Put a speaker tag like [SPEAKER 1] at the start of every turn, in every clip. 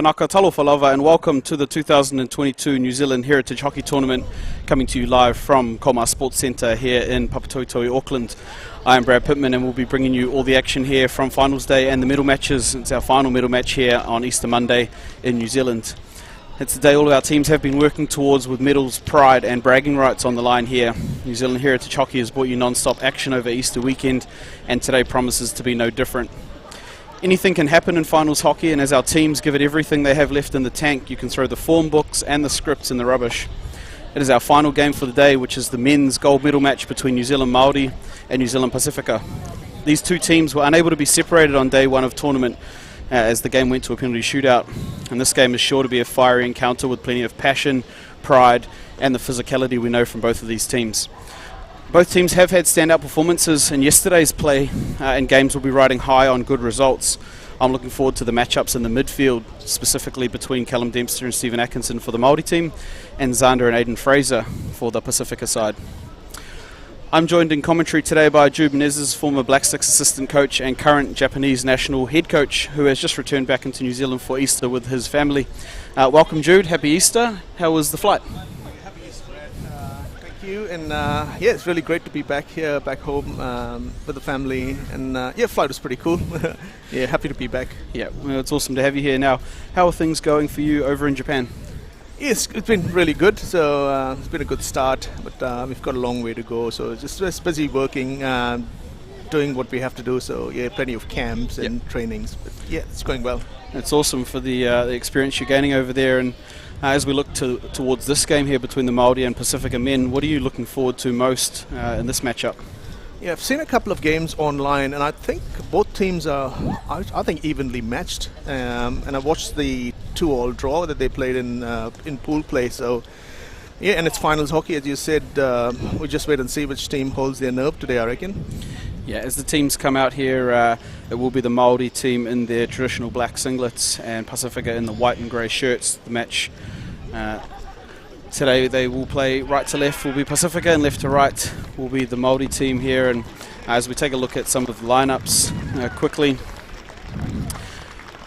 [SPEAKER 1] Kanaka Talofalava, and welcome to the 2022 New Zealand Heritage Hockey Tournament, coming to you live from Komar Sports Centre here in Papatoetoe, Auckland. I am Brad Pittman and we'll be bringing you all the action here from finals day and the medal matches. It's our final medal match here on Easter Monday in New Zealand. It's the day all of our teams have been working towards, with medals, pride and bragging rights on the line here. New Zealand Heritage Hockey has brought you non-stop action over Easter weekend, and today promises to be no different. Anything can happen in finals hockey, and as our teams give it everything they have left in the tank, you can throw the form books and the scripts in the rubbish. It is our final game for the day, which is the men's gold medal match between New Zealand Māori and New Zealand Pacifica. These two teams were unable to be separated on day one of tournament as the game went to a penalty shootout, and this game is sure to be a fiery encounter with plenty of passion, pride and the physicality we know from both of these teams. Both teams have had standout performances in yesterday's play, and games will be riding high on good results. I'm looking forward to the matchups in the midfield, specifically between Callum Dempster and Stephen Atkinson for the Māori team, and Zander and Aidan Fraser for the Pacifica side. I'm joined in commentary today by Jude Menezes, former Black Sticks assistant coach and current Japanese national head coach, who has just returned back into New Zealand for Easter with his family. Welcome, Jude. Happy Easter. How was the flight?
[SPEAKER 2] Happy Easter, Brad. Thank you. And yeah, it's really great to be back here, back home with the family. And yeah, flight was pretty cool. Yeah, happy to be back.
[SPEAKER 1] Yeah, well, it's awesome to have you here. Now, how are things going for you over in Japan?
[SPEAKER 2] Yes, it's been really good. So it's been a good start, but we've got a long way to go. So just busy working, doing what we have to do. So yeah, plenty of camps and trainings. But yeah, it's going well.
[SPEAKER 1] It's awesome for the experience you're gaining over there. And as we look towards this game here between the Māori and Pacifica men, what are you looking forward to most in this matchup?
[SPEAKER 2] Yeah, I've seen a couple of games online, and I think both teams are, I think, evenly matched. And I watched the 2-2 draw that they played in pool play. So yeah, and it's finals hockey, as you said. We just wait and see which team holds their nerve today, I reckon.
[SPEAKER 1] Yeah, as the teams come out here, it will be the Māori team in their traditional black singlets and Pacifica in the white and grey shirts. The match today, they will play right to left will be Pacifica, and left to right will be the Māori team here. And as we take a look at some of the lineups quickly,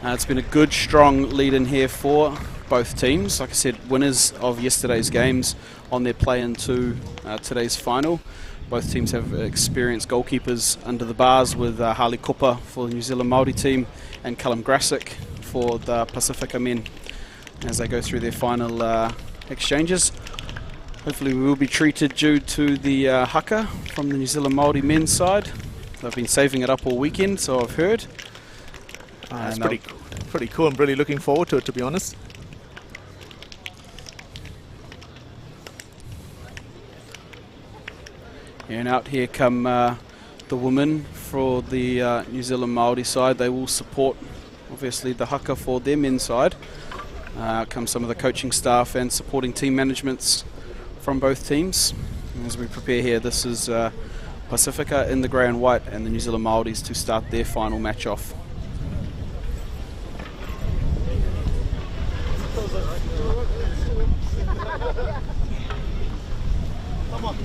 [SPEAKER 1] it's been a good, strong lead in here for both teams. Like I said, winners of yesterday's games on their play into today's final. Both teams have experienced goalkeepers under the bars, with Harley Cooper for the New Zealand Māori team and Callum Grassick for the Pacifica men as they go through their final exchanges. Hopefully we will be treated due to the haka from the New Zealand Māori men's side. They've been saving it up all weekend, so I've heard.
[SPEAKER 2] It's pretty cool. I'm really looking forward to it, to be honest.
[SPEAKER 1] And out here come the women for the New Zealand Māori side. They will support, obviously, the haka for their men's side. Come some of the coaching staff and supporting team managements from both teams. As we prepare here, this is Pacifica in the grey and white, and the New Zealand Māoris to start their final match off.
[SPEAKER 3] Come on.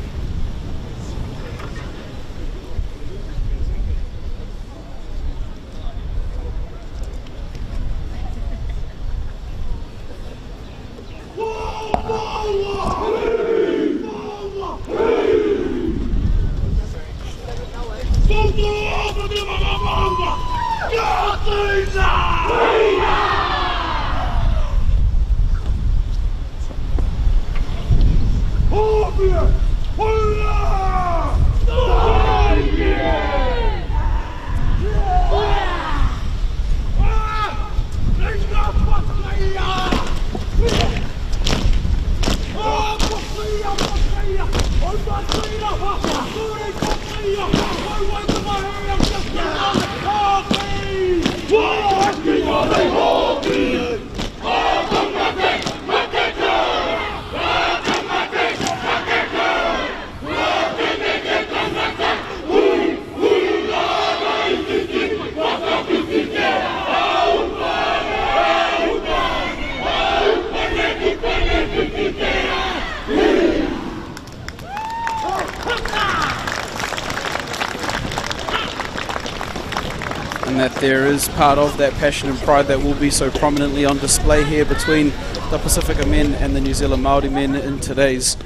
[SPEAKER 1] and that there is part of that passion and pride that will be so prominently on display here between the Pacifica men and the New Zealand Māori men in today's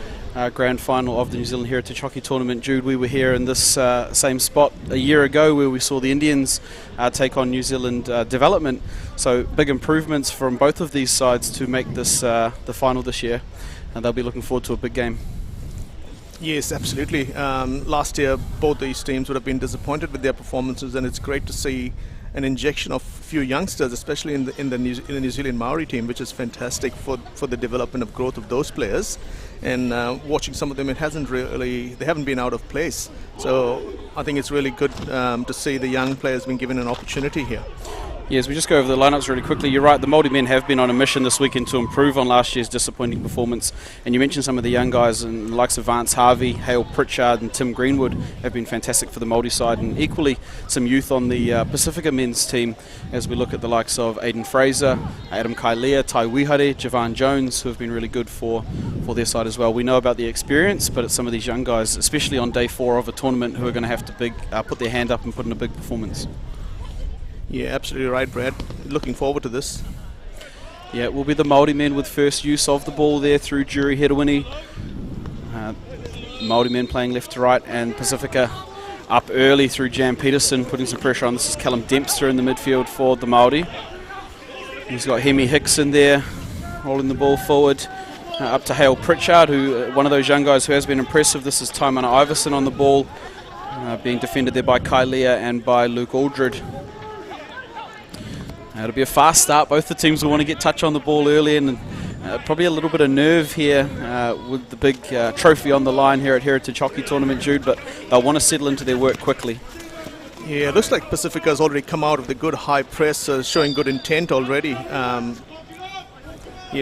[SPEAKER 1] grand final of the New Zealand Heritage Hockey Tournament. Jude, we were here in this same spot a year ago where we saw the Indians take on New Zealand Development, so big improvements from both of these sides to make this the final this year, and they'll be looking forward to a big game.
[SPEAKER 2] Yes, absolutely. Last year, both these teams would have been disappointed with their performances, and it's great to see an injection of a few youngsters, especially in the New Zealand Maori team, which is fantastic for the development of growth of those players. And watching some of them, they haven't been out of place. So I think it's really good to see the young players being given an opportunity here.
[SPEAKER 1] Yes, we just go over the lineups really quickly. You're right, the Māori men have been on a mission this weekend to improve on last year's disappointing performance. And you mentioned some of the young guys, and the likes of Vance Harvey, Hale Pritchard and Tim Greenwood have been fantastic for the Māori side, and equally some youth on the Pacifica men's team as we look at the likes of Aidan Fraser, Adam Kailea, Tai Wihare, Javan Jones, who have been really good for their side as well. We know about the experience, but it's some of these young guys, especially on day 4 of a tournament, who are going to have to put their hand up and put in a big performance.
[SPEAKER 2] Yeah, absolutely right, Brad. Looking forward to this.
[SPEAKER 1] Yeah, it will be the Māori men with first use of the ball there through Juri Herewini. Māori men playing left to right, and Pacifica up early through Jan Peterson, putting some pressure on. This is Callum Dempster in the midfield for the Māori. He's got Hemi Hicks in there, rolling the ball forward. Up to Hale Pritchard, who one of those young guys who has been impressive. This is Taimana Iverson on the ball, being defended there by Kailea and by Luke Aldred. It'll be a fast start. Both the teams will want to get touch on the ball early, and probably a little bit of nerve here with the big trophy on the line here at Heritage Hockey Tournament, Jude, but they'll want to settle into their work quickly.
[SPEAKER 2] Yeah, it looks like Pacifica has already come out of the good high press, showing good intent already. Yeah,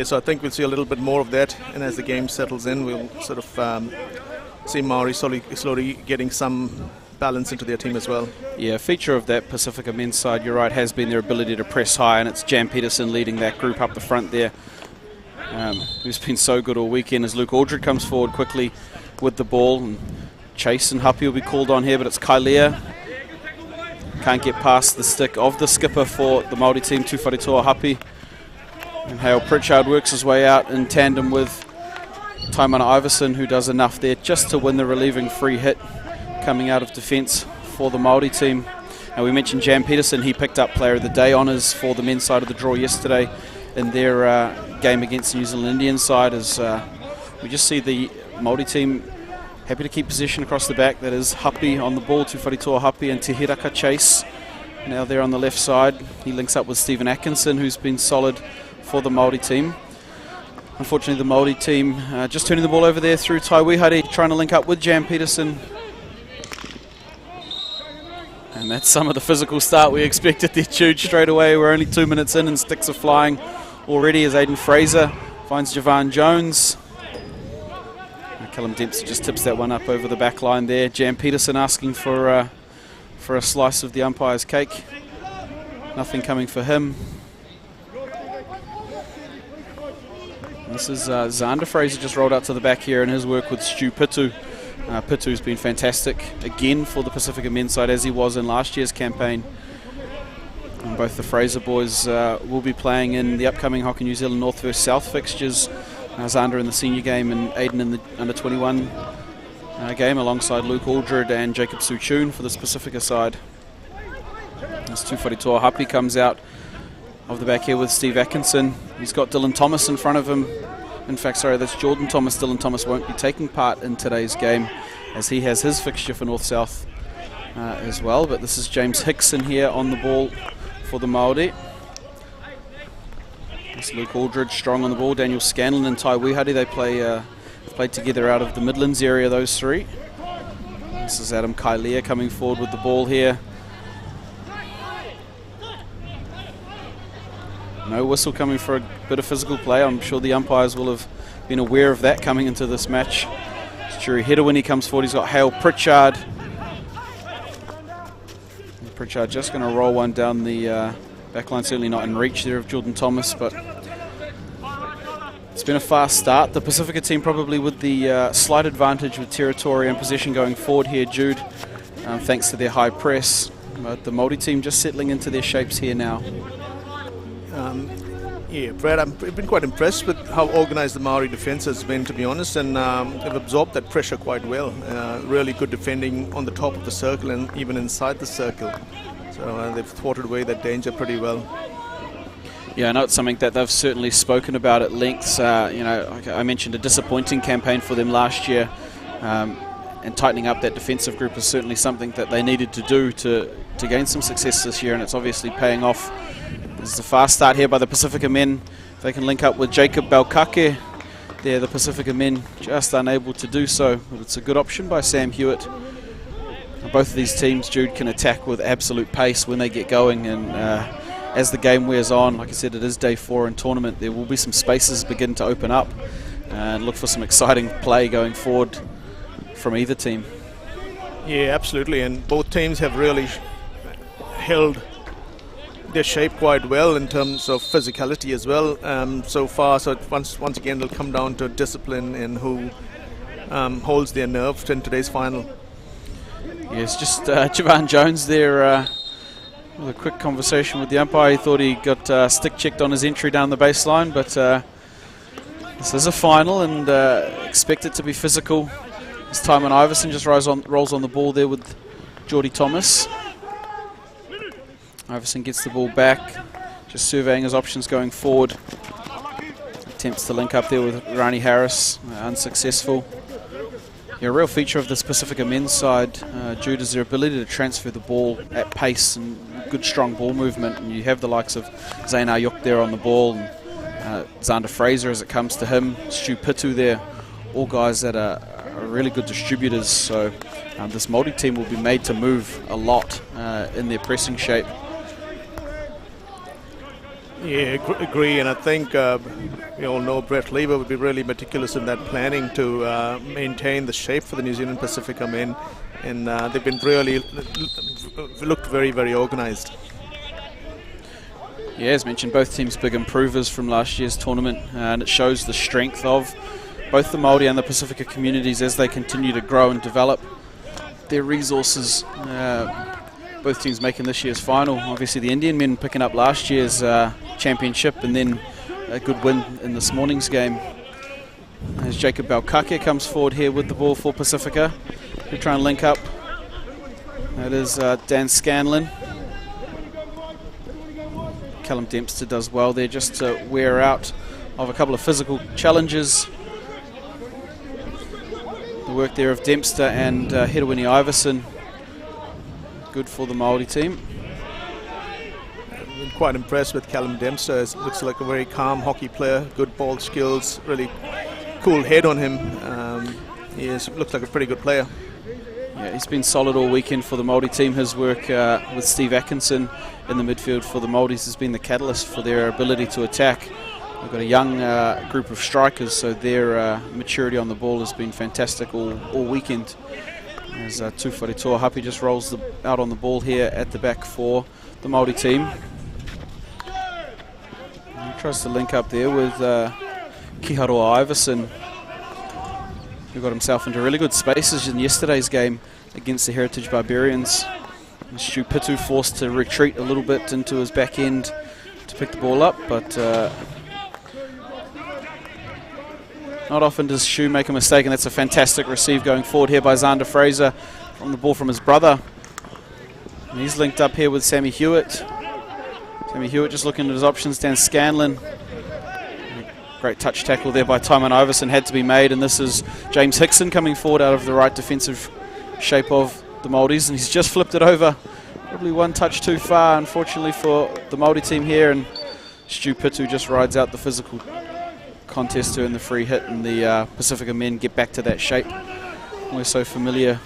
[SPEAKER 2] so I think we'll see a little bit more of that, and as the game settles in, we'll sort of see Maori slowly getting some balance into their team as well.
[SPEAKER 1] Yeah, a feature of that Pacifica men's side, you're right, has been their ability to press high, and it's Jan Peterson leading that group up the front there, who's been so good all weekend as Luke Aldred comes forward quickly with the ball, and Chase and Happy will be called on here, but it's Kailea. Can't get past the stick of the skipper for the Māori team, Tuwharetoa Happy. And Hale Pritchard works his way out in tandem with Taimana Iverson, who does enough there just to win the relieving free hit coming out of defence for the Māori team. And we mentioned Jan Peterson, he picked up Player of the Day honours for the men's side of the draw yesterday in their game against the New Zealand Indian side, as we just see the Māori team happy to keep possession across the back. That is Happy on the ball, Tuwharetoa Happy, and Te Hiraka Chase now there on the left side. He links up with Stephen Atkinson, who's been solid for the Māori team. Unfortunately, the Māori team just turning the ball over there through Tai Wihare, trying to link up with Jan Peterson. And that's some of the physical start we expected there, Jude, straight away. We're only 2 minutes in and sticks are flying already as Aidan Fraser finds Javan Jones. Callum Dempsey just tips that one up over the back line there. Jan Peterson asking for a slice of the umpire's cake. Nothing coming for him. This is Xander Fraser just rolled out to the back here in his work with Stu Pitu. Pitu's been fantastic again for the Pacifica men's side, as he was in last year's campaign. And both the Fraser boys will be playing in the upcoming Hockey New Zealand North vs South fixtures. Xander in the senior game and Aiden in the under-21 game, alongside Luke Aldred and Jacob Suchun for this Pacifica side. As Tuwharetoa Happy comes out of the back here with Steve Atkinson. He's got Dylan Thomas in front of him. In fact, sorry, that's Jordan Thomas. Dylan Thomas won't be taking part in today's game, as he has his fixture for North-South as well. But this is James Hickson here on the ball for the Māori. It's Luke Aldridge strong on the ball. Daniel Scanlon and Tai Wihare, they played together out of the Midlands area, those three. This is Adam Kailea coming forward with the ball here. No whistle coming for a bit of physical play. I'm sure the umpires will have been aware of that coming into this match. Juri Herewini comes forward. He's got Hale Pritchard. And Pritchard just going to roll one down the back line. Certainly not in reach there of Jordan Thomas, but it's been a fast start. The Pacifica team probably with the slight advantage with territory and possession going forward here, Jude, thanks to their high press. But the Māori team just settling into their shapes here now.
[SPEAKER 2] Yeah, Brad, I've been quite impressed with how organised the Maori defence has been, to be honest, and they've absorbed that pressure quite well. Really good defending on the top of the circle and even inside the circle. So they've thwarted away that danger pretty well.
[SPEAKER 1] Yeah, I know it's something that they've certainly spoken about at length. You know, like I mentioned, a disappointing campaign for them last year, and tightening up that defensive group is certainly something that they needed to do to gain some success this year, and it's obviously paying off. There's a fast start here by the Pacifica men. If they can link up with Jacob Belkake, the Pacifica men just unable to do so. But it's a good option by Sam Hewitt. Both of these teams, Jude, can attack with absolute pace when they get going, and as the game wears on, like I said, it is day 4 in tournament, there will be some spaces begin to open up, and look for some exciting play going forward from either team.
[SPEAKER 2] Yeah, absolutely, and both teams have really held their shape quite well in terms of physicality as well so far. So once again, it'll come down to discipline and who holds their nerve in today's final.
[SPEAKER 1] Yes, just Javon Jones there with a quick conversation with the umpire. He thought he got stick checked on his entry down the baseline, but this is a final and expect it to be physical. This time, and Iverson just rolls on the ball there with Geordie Thomas. Iverson gets the ball back, just surveying his options going forward. Attempts to link up there with Rani Harris, unsuccessful. Yeah, a real feature of this Pacifica men's side, Jude, is their ability to transfer the ball at pace and good strong ball movement. And you have the likes of Zane Ayuk there on the ball, and Xander Fraser as it comes to him, Stu Pitu there, all guys that are really good distributors. So this Māori team will be made to move a lot in their pressing shape.
[SPEAKER 2] Yeah, agree, and I think we all know Brett Lever would be really meticulous in that planning to maintain the shape for the New Zealand Pacifica men, and they've been really looked very, very organised.
[SPEAKER 1] Yeah, as mentioned, both teams big improvers from last year's tournament, and it shows the strength of both the Māori and the Pacifica communities as they continue to grow and develop their resources. Both teams making this year's final. Obviously the Indian men picking up last year's championship, and then a good win in this morning's game. As Jacob Belkake comes forward here with the ball for Pacifica, they try and link up. That is Dan Scanlon. Callum Dempster does well there just to wear out of a couple of physical challenges. The work there of Dempster and Hedewini Iverson, good for the Māori team.
[SPEAKER 2] I've been quite impressed with Callum Dempster. It looks like a very calm hockey player, good ball skills, really cool head on him. He looks like a pretty good player.
[SPEAKER 1] Yeah, he's been solid all weekend for the Māori team. His work with Steve Atkinson in the midfield for the Māoris has been the catalyst for their ability to attack. They've got a young group of strikers, so their maturity on the ball has been fantastic all weekend. As Tufari Toahapi just rolls out on the ball here at the back for the Māori team. He tries to link up there with Kiharoa Iverson, who got himself into really good spaces in yesterday's game against the Heritage Barbarians. And Stu Pitu forced to retreat a little bit into his back end to pick the ball up, but not often does Shu make a mistake, and that's a fantastic receive going forward here by Xander Fraser from the ball from his brother. And he's linked up here with Sammy Hewitt. Sammy Hewitt just looking at his options. Dan Scanlon. Great touch tackle there by Tymon Iverson had to be made, and this is James Hickson coming forward out of the right defensive shape of the Māoris, and he's just flipped it over. Probably one touch too far, unfortunately, for the Māori team here, and Stu Pitu just rides out the physical contest to earn the free hit, and the Pacifica men get back to that shape we're so familiar.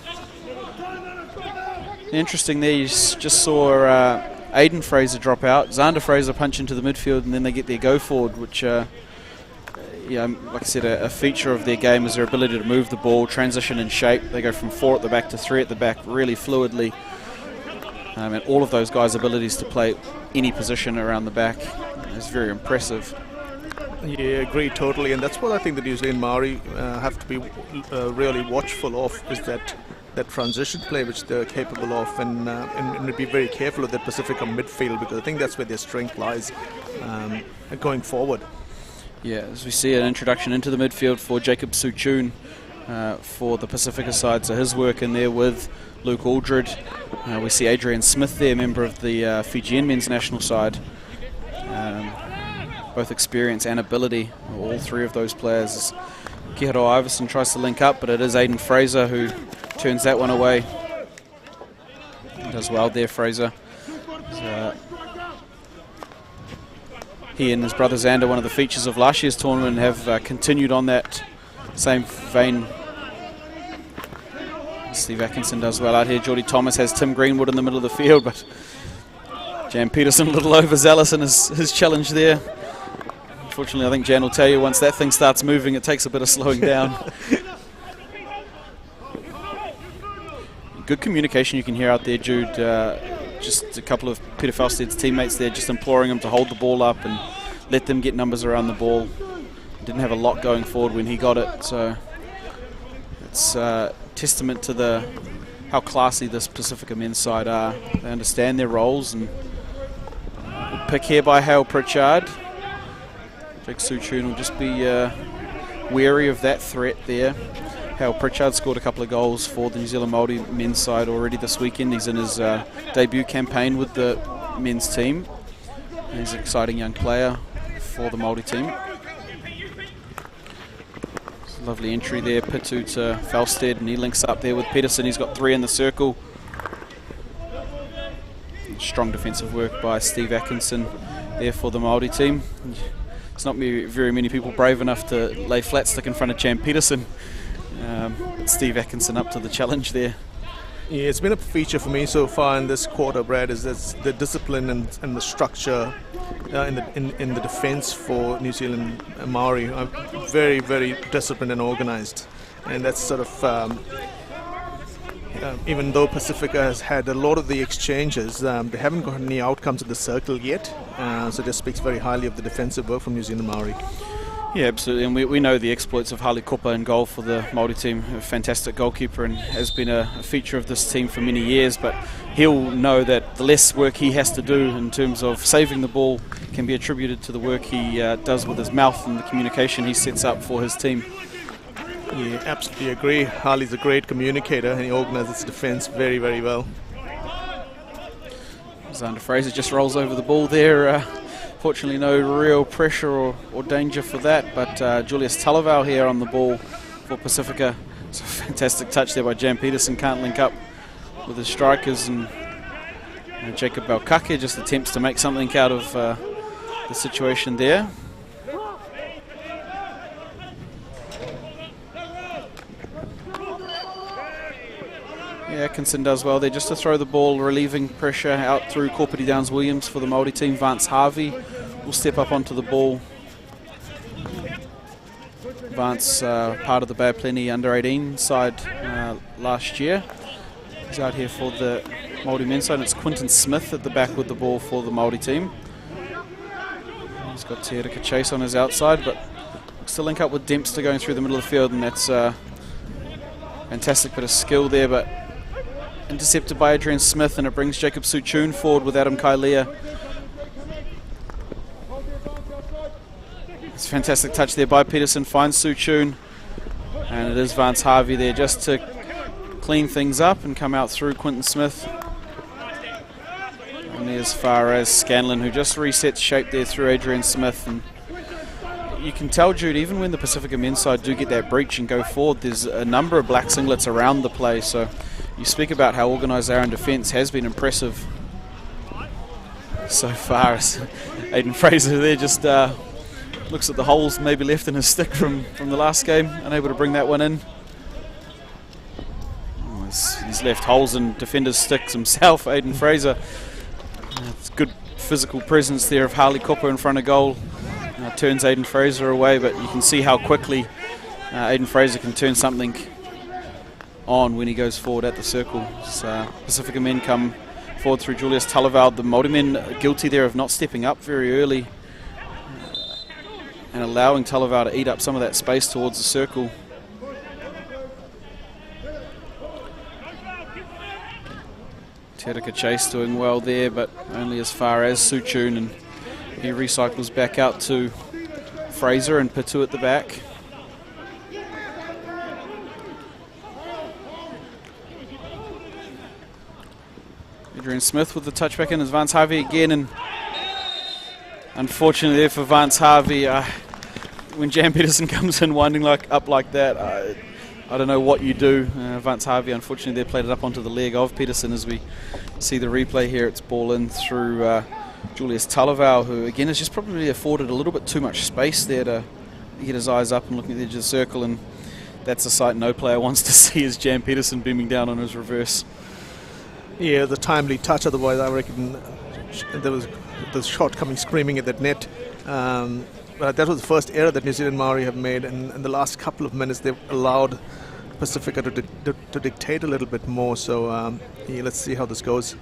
[SPEAKER 1] Interesting there, you just saw Aiden Fraser drop out, Xander Fraser punch into the midfield, and then they get their go forward, which yeah, like I said, a feature of their game is their ability to move the ball, transition in shape. They go from 4 at the back to 3 at the back really fluidly, and all of those guys' abilities to play any position around the back is very impressive.
[SPEAKER 2] Yeah, agree totally, and that's what I think the New Zealand Māori have to be really watchful of, is that that transition play which they're capable of, and be very careful of that Pacifica midfield, because I think that's where their strength lies going forward.
[SPEAKER 1] Yeah, as we see an introduction into the midfield for Jacob Suchun for the Pacifica side, so his work in there with Luke Aldred. We see Adrian Smith there, member of the Fijian men's national side. Both experience and ability, all three of those players. Kihiro Iverson tries to link up, but it is Aiden Fraser who turns that one away. He does well there, Fraser. So, he and his brother Xander, one of the features of last year's tournament, have continued on that same vein. Steve Atkinson does well out here. Geordie Thomas has Tim Greenwood in the middle of the field, but Jan Peterson a little overzealous in his challenge there. Unfortunately, I think Jan will tell you once that thing starts moving, it takes a bit of slowing down. Good communication you can hear out there, Jude. Just a couple of Peter Felsted's teammates there just imploring him to hold the ball up and let them get numbers around the ball. Didn't have a lot going forward when he got it, so it's testament to how classy this Pacifica men's side are. They understand their roles, and good pick here by Hale Pritchard. Jake Suchun will just be wary of that threat there. Hale Pritchard scored a couple of goals for the New Zealand Māori men's side already this weekend. He's in his debut campaign with the men's team. And he's an exciting young player for the Māori team. Lovely entry there, Pitu to Felsted, and he links up there with Peterson. He's got 3 in the circle. Strong defensive work by Steve Atkinson there for the Māori team. There's not very many people brave enough to lay flat stick in front of Jan Peterson. But Steve Atkinson up to the challenge there.
[SPEAKER 2] Yeah, it's been a feature for me so far in this quarter, Brad, is the discipline and the structure in the defence for New Zealand Maori. Very, very disciplined and organised, and that's sort of even though Pacifica has had a lot of the exchanges, they haven't got any outcomes at the circle yet, so this speaks very highly of the defensive work from New Zealand Maori.
[SPEAKER 1] Yeah, absolutely, and we know the exploits of Harley Kupa in goal for the Māori team. A fantastic goalkeeper and has been a feature of this team for many years, but he'll know that the less work he has to do in terms of saving the ball can be attributed to the work he does with his mouth and the communication he sets up for his team.
[SPEAKER 2] Yeah, absolutely agree. Harley's a great communicator and he organises his defence very, very well.
[SPEAKER 1] Xander Fraser just rolls over the ball there. Fortunately, no real pressure or danger for that, but Julius Talavau here on the ball for Pacifica. It's a fantastic touch there by Jan Peterson, can't link up with his strikers, and Jacob Belkake just attempts to make something out of the situation there. Yeah, Atkinson does well there just to throw the ball, relieving pressure out through Korpiti Downs Williams for the Māori team. Vance Harvey will step up onto the ball. Vance, part of the Bay of Plenty under-18 side last year. He's out here for the Māori men's side. It's Quinton Smith at the back with the ball for the Māori team. He's got Te Erika Chase on his outside, but looks to link up with Dempster going through the middle of the field, and that's fantastic bit of skill there, but intercepted by Adrian Smith, and it brings Jacob Suchun forward with Adam Kailea. It's a fantastic touch there by Peterson, finds Suchun, and it is Vance Harvey there just to clean things up and come out through Quinton Smith. Only as far as Scanlon, who just resets shape there through Adrian Smith. And you can tell, Jude, even when the Pacifica men's side do get that breach and go forward, there's a number of black singlets around the play, so you speak about how organised they are in defence, has been impressive so far. Aiden Fraser there just looks at the holes maybe left in his stick from the last game, unable to bring that one in. Oh, he's left holes in defenders' sticks himself, Aiden Fraser. It's good physical presence there of Harley Kupa in front of goal. Turns Aiden Fraser away, but you can see how quickly Aiden Fraser can turn something on when he goes forward at the circle. So, Pacifica men come forward through Julius Talavau. The Māori men guilty there of not stepping up very early and allowing Talavau to eat up some of that space towards the circle. Terika Chase doing well there, but only as far as Suchun, and he recycles back out to Fraser and Pitu at the back. Adrian Smith with the touchback in as Vance Harvey again, and unfortunately there for Vance Harvey, when Jan Peterson comes in winding up like that, I don't know what you do. Vance Harvey, unfortunately, they played it up onto the leg of Peterson. As we see the replay here, it's ball in through Julius Talavau, who again has just probably afforded a little bit too much space there to get his eyes up and looking at the edge of the circle, and that's a sight no player wants to see, as Jan Peterson beaming down on his reverse.
[SPEAKER 2] Yeah, the timely touch, otherwise I reckon there was the shot coming screaming at that net. But that was the first error that New Zealand Maori have made, and in the last couple of minutes they've allowed Pacifica to dictate a little bit more. So yeah, let's see how this goes.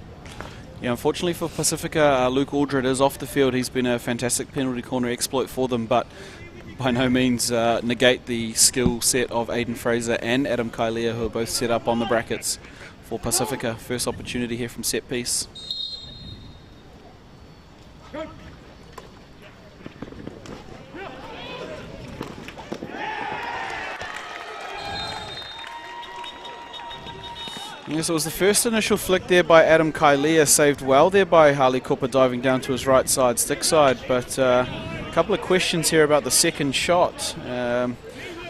[SPEAKER 1] Yeah, unfortunately for Pacifica, Luke Aldred is off the field. He's been a fantastic penalty corner exploit for them, but by no means negate the skill set of Aidan Fraser and Adam Kailea, who are both set up on the brackets for Pacifica. First opportunity here from set piece. Yes, it was the first initial flick there by Adam Kailea, saved well there by Harley Cooper diving down to his right side, stick side, but a couple of questions here about the second shot.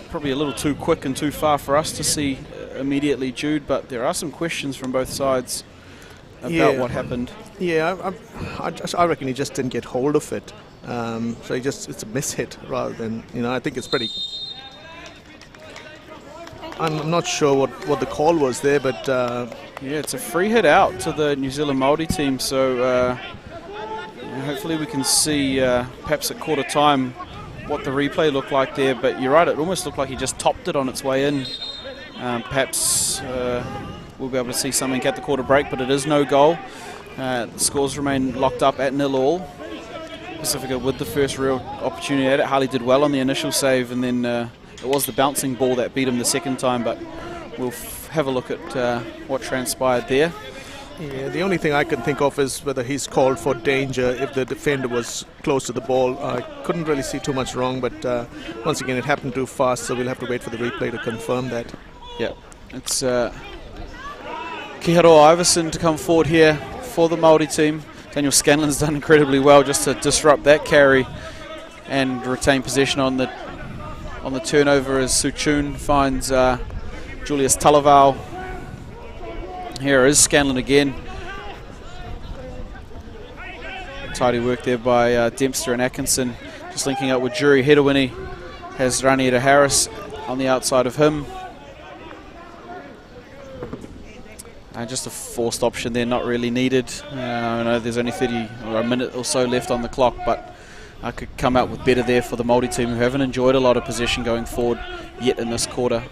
[SPEAKER 1] Probably a little too quick and too far for us to see immediately, Jude, but there are some questions from both sides about what happened. Yeah,
[SPEAKER 2] I reckon he just didn't get hold of it, so it's a mishit rather than, I think it's pretty... I'm not sure what the call was there, but...
[SPEAKER 1] yeah, it's a free hit out to the New Zealand Māori team, so hopefully we can see perhaps at quarter time what the replay looked like there, but you're right, it almost looked like he just topped it on its way in. Perhaps we'll be able to see something at the quarter break, but it is no goal. The scores remain locked up at 0-0. Pacifica with the first real opportunity at it. Harley did well on the initial save, and then it was the bouncing ball that beat him the second time, but we'll have a look at what transpired there.
[SPEAKER 2] Yeah, the only thing I can think of is whether he's called for danger if the defender was close to the ball. I couldn't really see too much wrong, but once again it happened too fast, so we'll have to wait for the replay to confirm that.
[SPEAKER 1] Yeah, it's Kiharoa Iverson to come forward here for the Māori team. Daniel Scanlon's done incredibly well just to disrupt that carry and retain possession on the turnover as Suchun finds Julius Talavau. Here is Scanlon again. Tidy work there by Dempster and Atkinson. Just linking up with Jury Hedawini. Has Raniera Harris on the outside of him. Just a forced option there, not really needed. I know there's only 30 or a minute or so left on the clock, but I could come out with better there for the Māori team, who haven't enjoyed a lot of possession going forward yet in this quarter.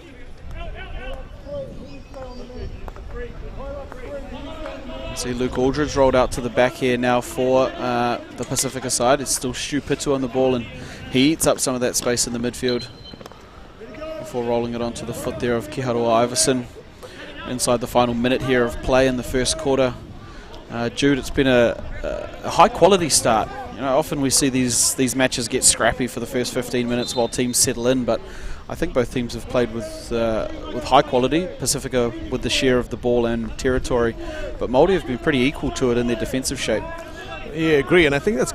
[SPEAKER 1] See Luke Aldridge rolled out to the back here now for the Pacifica side. It's still Stu Pitu on the ball, and he eats up some of that space in the midfield before rolling it onto the foot there of Kiharoa Iverson. Inside the final minute here of play in the first quarter. Jude, it's been a high quality start. Often we see these matches get scrappy for the first 15 minutes while teams settle in, but I think both teams have played with high quality. Pacifica with the share of the ball and territory, but Māori have been pretty equal to it in their defensive shape.
[SPEAKER 2] Yeah, I agree, and I think that's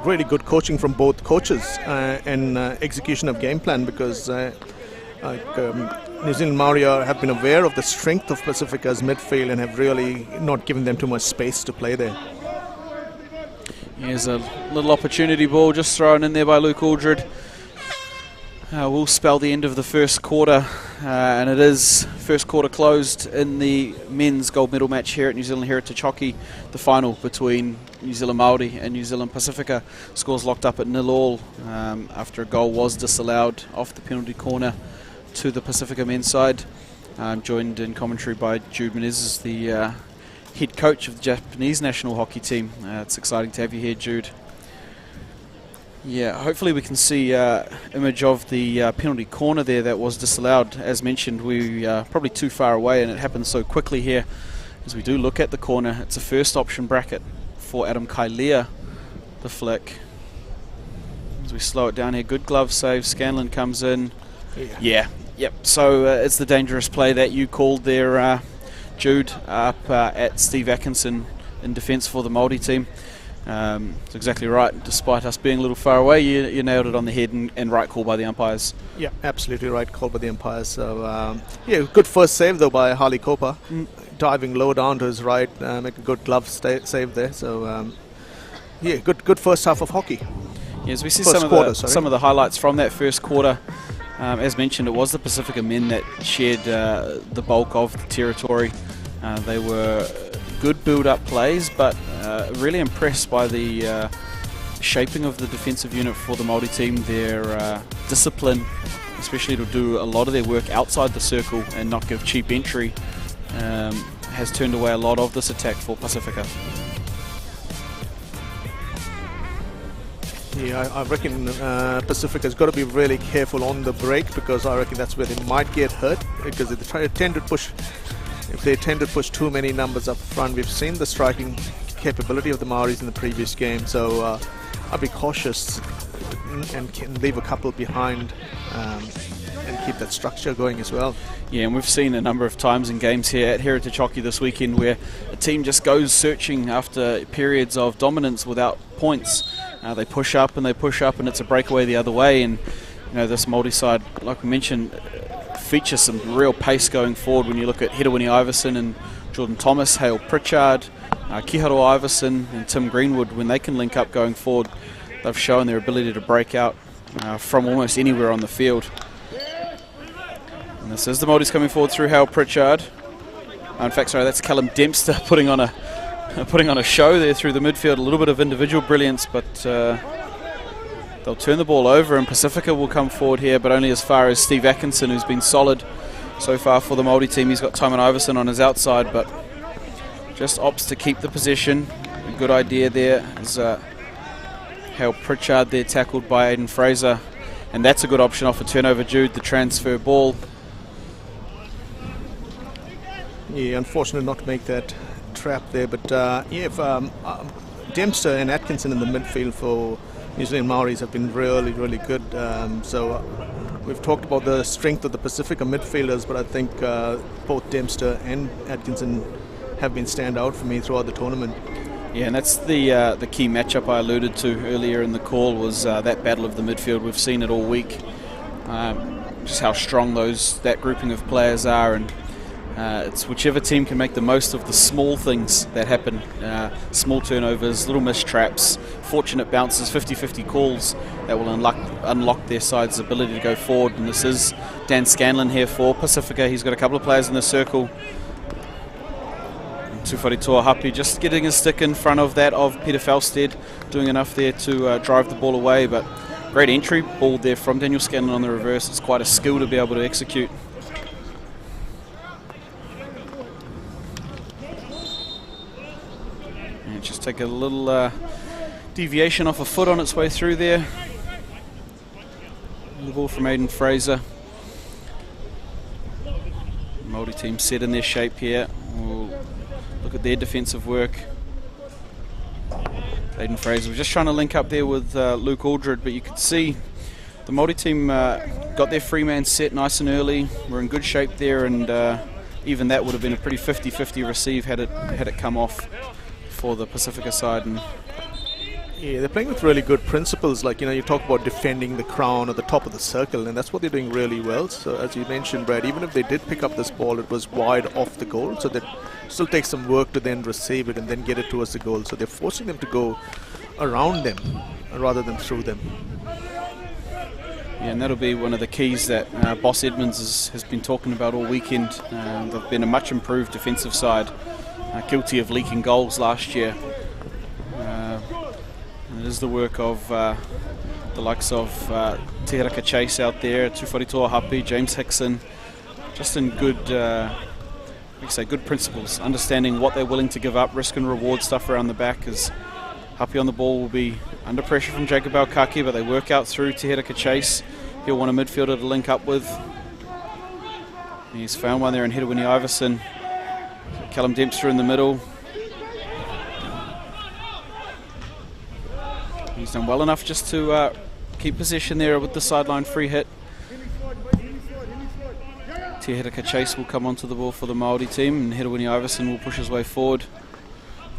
[SPEAKER 2] really good coaching from both coaches and execution of game plan, because New Zealand Māori have been aware of the strength of Pacifica's midfield and have really not given them too much space to play there.
[SPEAKER 1] Here's a little opportunity ball just thrown in there by Luke Aldred. We'll spell the end of the first quarter, and it is first quarter closed in the men's gold medal match here at New Zealand Heritage Hockey, the final between New Zealand Māori and New Zealand Pacifica. Scores locked up at 0-0 after a goal was disallowed off the penalty corner to the Pacifica men's side. I'm joined in commentary by Jude Menezes, the head coach of the Japanese national hockey team. It's exciting to have you here, Jude. Yeah, hopefully we can see image of the penalty corner there that was disallowed. As mentioned, we are probably too far away, and it happened so quickly here As we do look at the corner, it's a first option bracket for Adam Kailea, the flick. As we slow it down here, good glove save, Scanlon comes in. Yep, so it's the dangerous play that you called there, Jude, up at Steve Atkinson in defence for the Māori team. It's exactly right. Despite us being a little far away, you nailed it on the head, and right call by the umpires. Yeah,
[SPEAKER 2] absolutely right call by the umpires. So, good first save though by Harley Copa. Diving low down to his right, make a good glove save there. So, good first half of hockey.
[SPEAKER 1] Yeah, as we see some of the highlights from that first quarter, as mentioned, it was the Pacifica men that shared the bulk of the territory. They were good build-up plays, but really impressed by the shaping of the defensive unit for the Māori team. Their discipline, especially to do a lot of their work outside the circle and not give cheap entry, has turned away a lot of this attack for Pacifica.
[SPEAKER 2] Yeah, I reckon Pacifica's got to be really careful on the break, because I reckon that's where they might get hurt, because if they tend to push too many numbers up front. We've seen the striking capability of the Maoris in the previous game, so I'd be cautious and can leave a couple behind and keep that structure going as well.
[SPEAKER 1] Yeah, and we've seen a number of times in games here at Heritage Hockey this weekend where a team just goes searching after periods of dominance without points. They push up and it's a breakaway the other way, and this Māori side, like we mentioned, features some real pace going forward when you look at Hedawini Iverson and Jordan Thomas, Hale Pritchard, Kiharo Iverson and Tim Greenwood. When they can link up going forward, they've shown their ability to break out from almost anywhere on the field. And this is the Māoris coming forward through Hale Pritchard. In fact, sorry, that's Callum Dempster putting on a show there through the midfield. A little bit of individual brilliance, but they'll turn the ball over, and Pacifica will come forward here, but only as far as Steve Atkinson, who's been solid so far for the Māori team. He's got Tymon Iverson on his outside, but just opts to keep the possession. A good idea there is Hale Pritchard there, tackled by Aidan Fraser, and that's a good option off a turnover, Jude, the transfer ball.
[SPEAKER 2] Yeah, unfortunate not to make that trap there, but Dempster and Atkinson in the midfield for New Zealand Maoris have been really, really good. So we've talked about the strength of the Pacifica midfielders, but I think both Dempster and Atkinson have been standout for me throughout the tournament.
[SPEAKER 1] Yeah, and that's the key matchup I alluded to earlier in the call, was that battle of the midfield. We've seen it all week, just how strong that grouping of players are, and it's whichever team can make the most of the small things that happen, small turnovers, little missed traps, fortunate bounces, 50-50 calls that will unlock their side's ability to go forward. And this is Dan Scanlon here for Pacifica. He's got a couple of players in the circle. Tufari Happy just getting his stick in front of that of Peter Falstead, doing enough there to drive the ball away, but great entry ball there from Daniel Scanlon on the reverse. It's quite a skill to be able to execute. Just take a little deviation off a foot on its way through there. The ball from Aidan Fraser. Māori team set in their shape here. We'll look at their defensive work. Aidan Fraser was just trying to link up there with Luke Aldred, but you could see the Māori team got their free man set nice and early. We're in good shape there, and even that would have been a pretty 50-50 receive had it come off for the Pacifica side. And
[SPEAKER 2] yeah, they're playing with really good principles, like you talk about defending the crown at the top of the circle, and that's what they're doing really well. So as you mentioned, Brad, even if they did pick up this ball, it was wide off the goal, so that still takes some work to then receive it and then get it towards the goal. So they're forcing them to go around them rather than through them.
[SPEAKER 1] Yeah, and that'll be one of the keys that Boss Edmonds has been talking about all weekend. They've been a much improved defensive side, guilty of leaking goals last year. It is the work of the likes of Te Heraka Chase out there, Tufari Happy, James Hickson, just in good principles, understanding what they're willing to give up, risk and reward stuff around the back, as Happy on the ball will be under pressure from Jacob Alkaki, but they work out through Te Heraka Chase. He'll want a midfielder to link up with. He's found one there in Hedawini Iverson. Callum Dempster in the middle. He's done well enough just to keep possession there with the sideline free hit. Te Hiraka Chase will come onto the ball for the Māori team, and Herewini Iverson will push his way forward.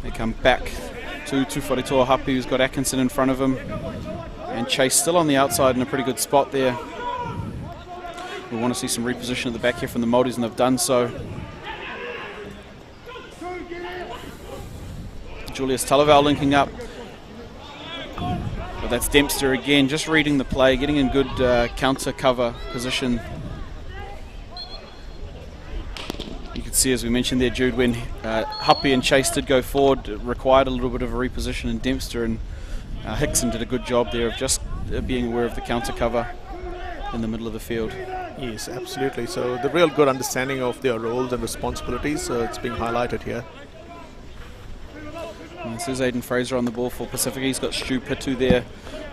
[SPEAKER 1] They come back to Tuwharetoa Hapi, who's got Atkinson in front of him, and Chase still on the outside in a pretty good spot there. We want to see some reposition at the back here from the Māoris, and they've done so. Julius Talavau linking up. But that's Dempster again, just reading the play, getting in good counter cover position. You can see, as we mentioned there, Jude, when Hapi and Chase did go forward, it required a little bit of a reposition in Dempster, and Hickson did a good job there of just being aware of the counter cover in the middle of the field.
[SPEAKER 2] Yes, absolutely. So the real good understanding of their roles and responsibilities, it's being highlighted here.
[SPEAKER 1] And this is Aiden Fraser on the ball for Pacifica. He's got Stu Pitu there,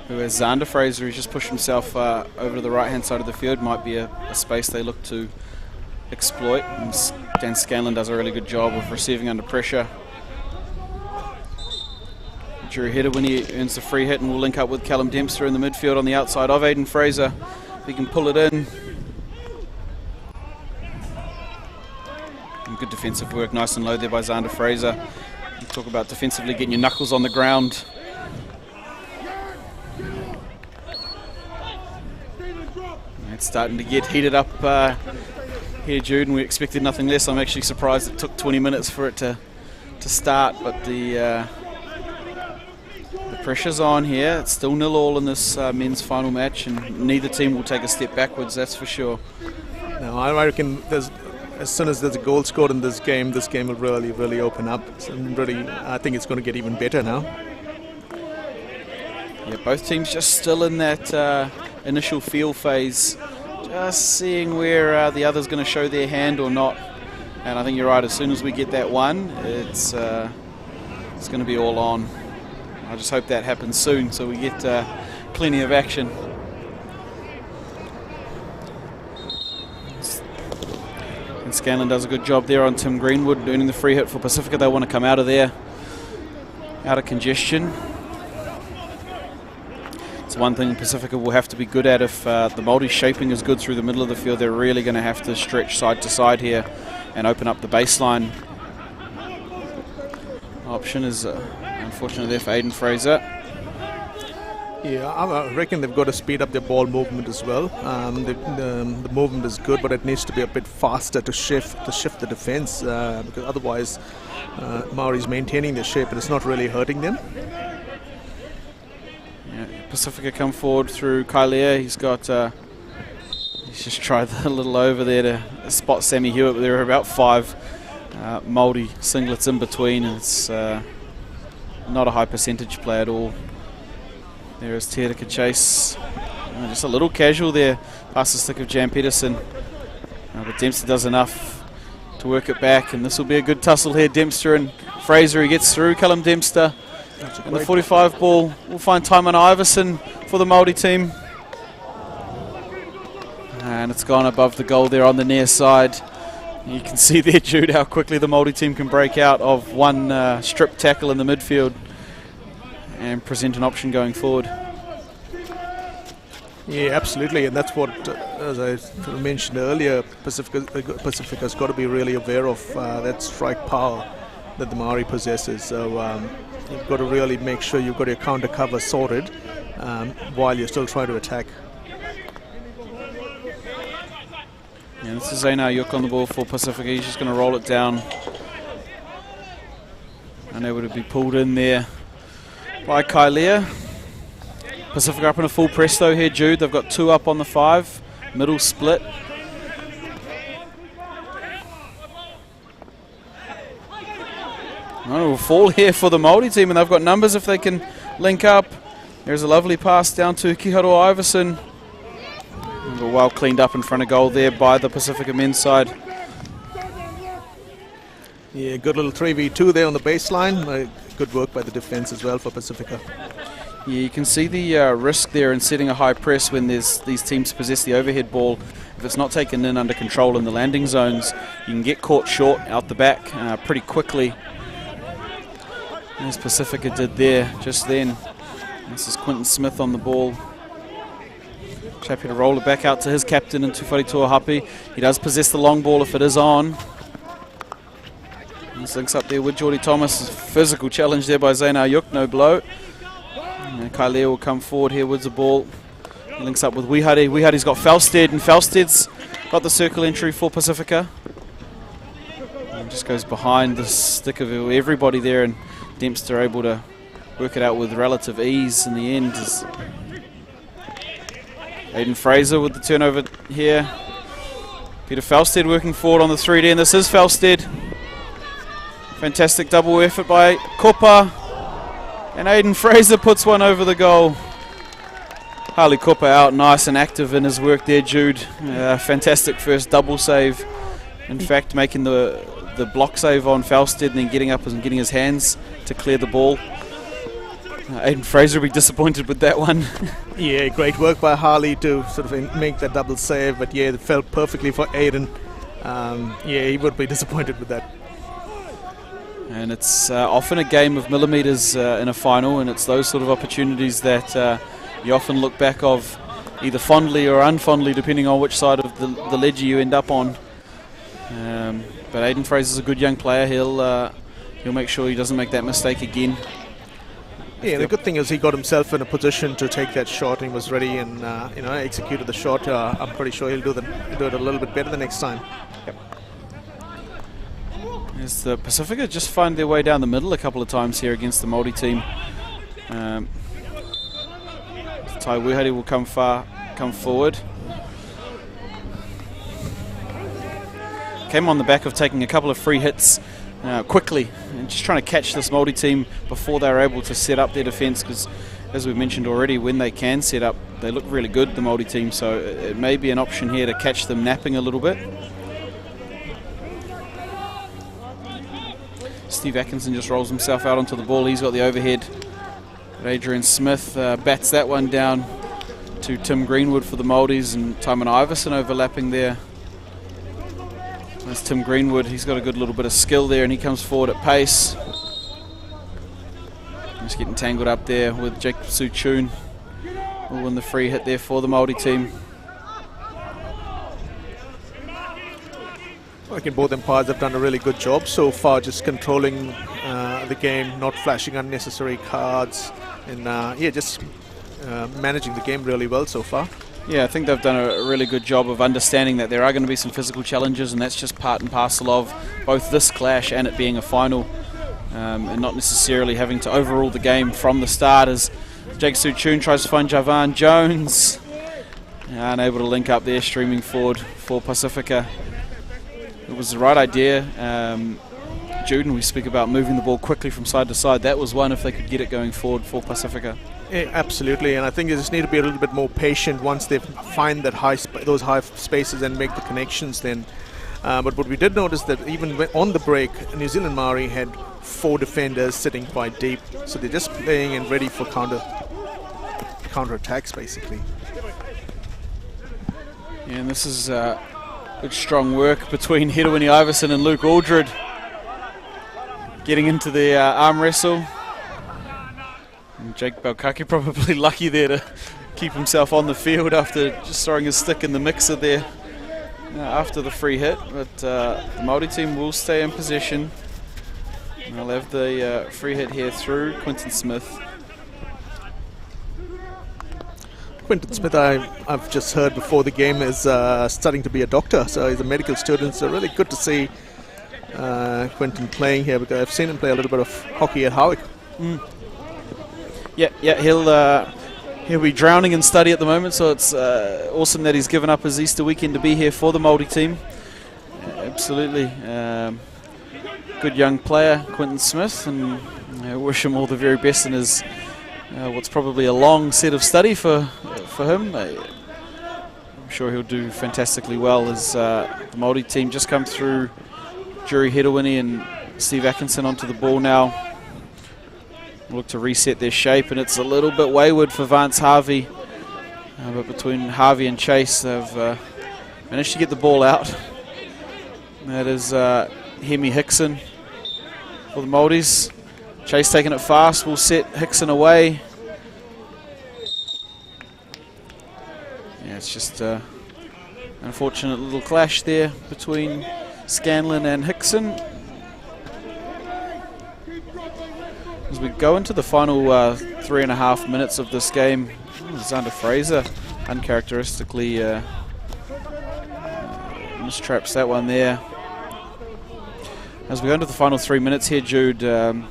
[SPEAKER 1] who has Xander Fraser, who's just pushed himself over to the right-hand side of the field. Might be a space they look to exploit. And Dan Scanlon does a really good job of receiving under pressure. Drew Herewini earns the free hit and will link up with Callum Dempster in the midfield on the outside of Aiden Fraser. If he can pull it in. And good defensive work, nice and low there by Xander Fraser. You talk about defensively getting your knuckles on the ground. It's starting to get heated up here, Jude, and we expected nothing less. I'm actually surprised it took 20 minutes for it to start, but the pressure's on here. It's still 0-0 in this men's final match, and neither team will take a step backwards, that's for sure.
[SPEAKER 2] No, I reckon as soon as there's a goal scored in this game will really, really open up. So I think it's going to get even better now.
[SPEAKER 1] Yeah, both teams just still in that initial feel phase, just seeing where the other's going to show their hand or not. And I think you're right, as soon as we get that one, it's going to be all on. I just hope that happens soon so we get plenty of action. And Scanlon does a good job there on Tim Greenwood, earning the free hit for Pacifica. They want to come out of there, out of congestion. It's one thing Pacifica will have to be good at. If the Māori shaping is good through the middle of the field, they're really going to have to stretch side to side here and open up the baseline. Option is unfortunately there for Aiden Fraser.
[SPEAKER 2] Yeah, I reckon they've got to speed up their ball movement as well. The movement is good, but it needs to be a bit faster to shift the defense, because otherwise Māori's maintaining their shape, but it's not really hurting them.
[SPEAKER 1] Yeah, Pacifica come forward through Kailea. He's just tried a little over there to spot Sammy Hewitt, but there are about 5 Māori singlets in between, and it's not a high percentage play at all. There is Te Hiraka Chase. Just a little casual there past the stick of Jan Peterson. But Dempster does enough to work it back, and this will be a good tussle here. Dempster and Fraser, he gets through. Callum Dempster. And the 45 ball will find Taiman Iverson for the Māori team. And it's gone above the goal there on the near side. You can see there, Jude, how quickly the Māori team can break out of one strip tackle in the midfield and present an option going forward.
[SPEAKER 2] Yeah, absolutely, and that's what, as I mentioned earlier, Pacifica's got to be really aware of that strike power that the Māori possesses. So you've got to really make sure you've got your counter cover sorted while you're still trying to attack.
[SPEAKER 1] Yeah, this is Zaina Ayuk on the ball for Pacifica. He's just going to roll it down. Unable to be pulled in there by Kailea. Pacifica up in a full press though here, Jude. They've got 2 up on the 5. Middle split. Oh, it will fall here for the Māori team, and they've got numbers if they can link up. There's a lovely pass down to Kiharu Iverson. Well cleaned up in front of goal there by the Pacifica men's side. Yeah,
[SPEAKER 2] good little 3v2 there on the baseline. Good work by the defense as well for Pacifica.
[SPEAKER 1] Yeah, you can see the risk there in setting a high press when these teams possess the overhead ball. If it's not taken in under control in the landing zones, you can get caught short out the back pretty quickly. As Pacifica did there just then. This is Quinton Smith on the ball. Happy to roll it back out to his captain in Tufari Tuahapi. He does possess the long ball if it is on. This links up there with Geordie Thomas. Physical challenge there by Zaina Ayuk, no blow. Kailea will come forward here with the ball. He links up with Wihari. Wihari's got Felstead, and Felstead's got the circle entry for Pacifica. And just goes behind the stick of everybody there, and Dempster able to work it out with relative ease in the end. Aiden Fraser with the turnover here. Peter Felstead working forward on the 3D, and this is Felstead. Fantastic double effort by Kopa. And Aiden Fraser puts one over the goal. Harley Kopa out nice and active in his work there, Jude. Fantastic first double save. In fact, making the block save on Felstead and then getting up and getting his hands to clear the ball. Aiden Fraser will be disappointed with that one.
[SPEAKER 2] Yeah, great work by Harley to sort of make that double save, but yeah, it felt perfectly for Aiden. Yeah, he would be disappointed with that.
[SPEAKER 1] And it's often a game of millimetres in a final, and it's those sort of opportunities that you often look back of either fondly or unfondly, depending on which side of the ledger you end up on. But Aiden Fraser's a good young player. He'll make sure he doesn't make that mistake again.
[SPEAKER 2] Yeah, the good thing is he got himself in a position to take that shot. He was ready and executed the shot. I'm pretty sure he'll do it a little bit better the next time. Yep.
[SPEAKER 1] As the Pacifica just find their way down the middle a couple of times here against the Māori team. Tai Wihari will come forward. Came on the back of taking a couple of free hits quickly and just trying to catch this Māori team before they were able to set up their defence, because as we've mentioned already, when they can set up, they look really good, the Māori team, so it may be an option here to catch them napping a little bit. Steve Atkinson just rolls himself out onto the ball. He's got the overhead. Adrian Smith bats that one down to Tim Greenwood for the Māoris, and Tymon Iverson overlapping there. There's Tim Greenwood. He's got a good little bit of skill there, and he comes forward at pace. Just getting tangled up there with Jacob Suchun. Will win the free hit there for the Māori team.
[SPEAKER 2] I reckon both umpires have done a really good job so far, just controlling the game, not flashing unnecessary cards, and just managing the game really well so far.
[SPEAKER 1] Yeah, I think they've done a really good job of understanding that there are going to be some physical challenges, and that's just part and parcel of both this clash and it being a final, and not necessarily having to overrule the game from the start, as Jake Suchun tries to find Javan Jones. Unable to link up there, streaming forward for Pacifica. It was the right idea. Jude, and we speak about moving the ball quickly from side to side. That was one if they could get it going forward for Pacifica.
[SPEAKER 2] Yeah, absolutely, and I think they just need to be a little bit more patient once they find that those high spaces and make the connections then. But what we did notice that even on the break, New Zealand Māori had 4 defenders sitting quite deep, so they're just playing and ready for counter attacks basically.
[SPEAKER 1] Yeah, and this is good strong work between Hedewini Iverson and Luke Aldred. Getting into the arm wrestle. And Jake Balkaki probably lucky there to keep himself on the field after just throwing his stick in the mixer there after the free hit. But the Māori team will stay in possession. And they'll have the free hit here through Quinton Smith.
[SPEAKER 2] Quinton Smith, I've just heard before the game, is studying to be a doctor, so he's a medical student, so really good to see Quinton playing here, because I've seen him play a little bit of hockey at Howick.
[SPEAKER 1] Yeah, he'll be drowning in study at the moment, so it's awesome that he's given up his Easter weekend to be here for the Māori team. Absolutely. Good young player, Quinton Smith, and I wish him all the very best in his what's probably a long set of study for him. I'm sure he'll do fantastically well, as the Māori team just come through. Jury Hedewini and Steve Atkinson onto the ball now. look to reset their shape, and it's a little bit wayward for Vance Harvey. But between Harvey and Chase, they've managed to get the ball out. That is Hemi Hickson for the Māoris. Chase taking it fast, will set Hickson away. Yeah, it's just an unfortunate little clash there between Scanlon and Hickson. As we go into the final 3.5 minutes of this game, Xander Fraser uncharacteristically mistraps that one there. As we go into the final 3 minutes here, Jude, a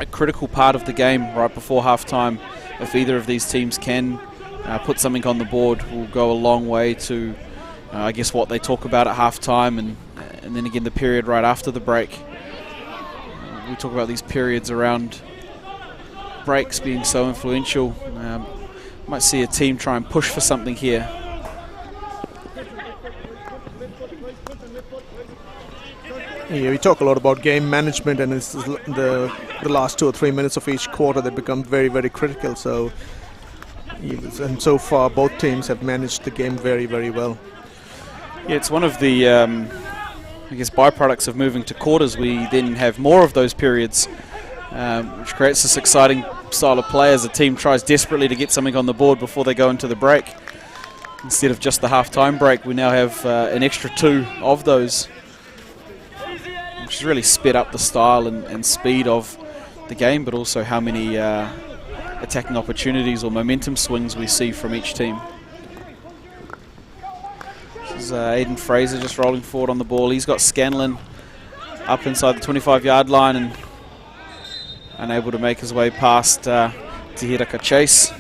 [SPEAKER 1] critical part of the game right before halftime, if either of these teams can put something on the board, will go a long way to, I guess, what they talk about at halftime, and then again the period right after the break. We talk about these periods around breaks being so influential. Might see a team try and push for something here.
[SPEAKER 2] Yeah, we talk a lot about game management, and it's the last 2 or 3 minutes of each quarter that become very, very critical. So, and so far both teams have managed the game very, very well.
[SPEAKER 1] Yeah, it's one of the I guess byproducts of moving to quarters. We then have more of those periods, which creates this exciting style of play as a team tries desperately to get something on the board before they go into the break. Instead of just the half-time break, we now have an extra 2 of those, which has really sped up the style and speed of the game, but also how many attacking opportunities or momentum swings we see from each team. This is Aiden Fraser just rolling forward on the ball. He's got Scanlon up inside the 25-yard line and unable to make his way past Tehiraka Chase.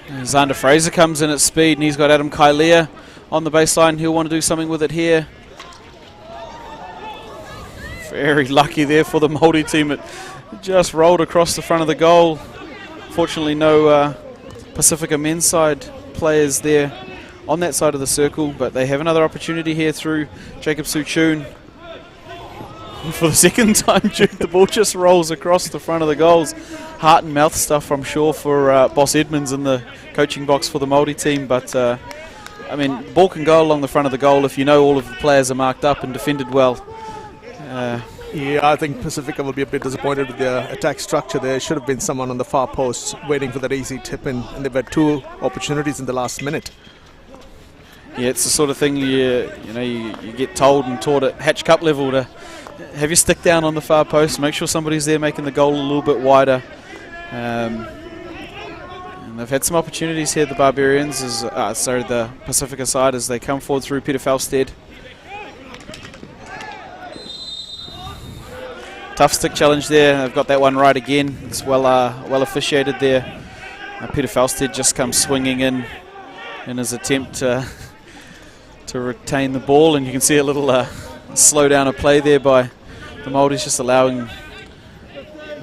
[SPEAKER 1] Xander Fraser comes in at speed, and he's got Adam Kailea on the baseline. He'll want to do something with it here. Very lucky there for the Māori team. It just rolled across the front of the goal. Fortunately, no Pacifica men's side players there on that side of the circle, but they have another opportunity here through Jacob Suchun. For the second time, the ball just rolls across the front of the goals. Heart and mouth stuff, I'm sure, for Boss Edmonds in the coaching box for the Māori team. But, I mean, ball can go along the front of the goal if you know all of the players are marked up and defended well.
[SPEAKER 2] Yeah, I think Pacifica will be a bit disappointed with their attack structure. There should have been someone on the far post waiting for that easy tip-in, and they've had 2 opportunities in the last minute.
[SPEAKER 1] Yeah, it's the sort of thing you get told and taught at Hatch Cup level to have your stick down on the far post, make sure somebody's there making the goal a little bit wider. And they've had some opportunities here, the Barbarians, the Pacifica side, as they come forward through Peter Falstead. Tough stick challenge there. They've got that one right again. It's well officiated there. Peter Falstead just comes swinging in his attempt to retain the ball, and you can see a little slow down of play there by the Māoris, just allowing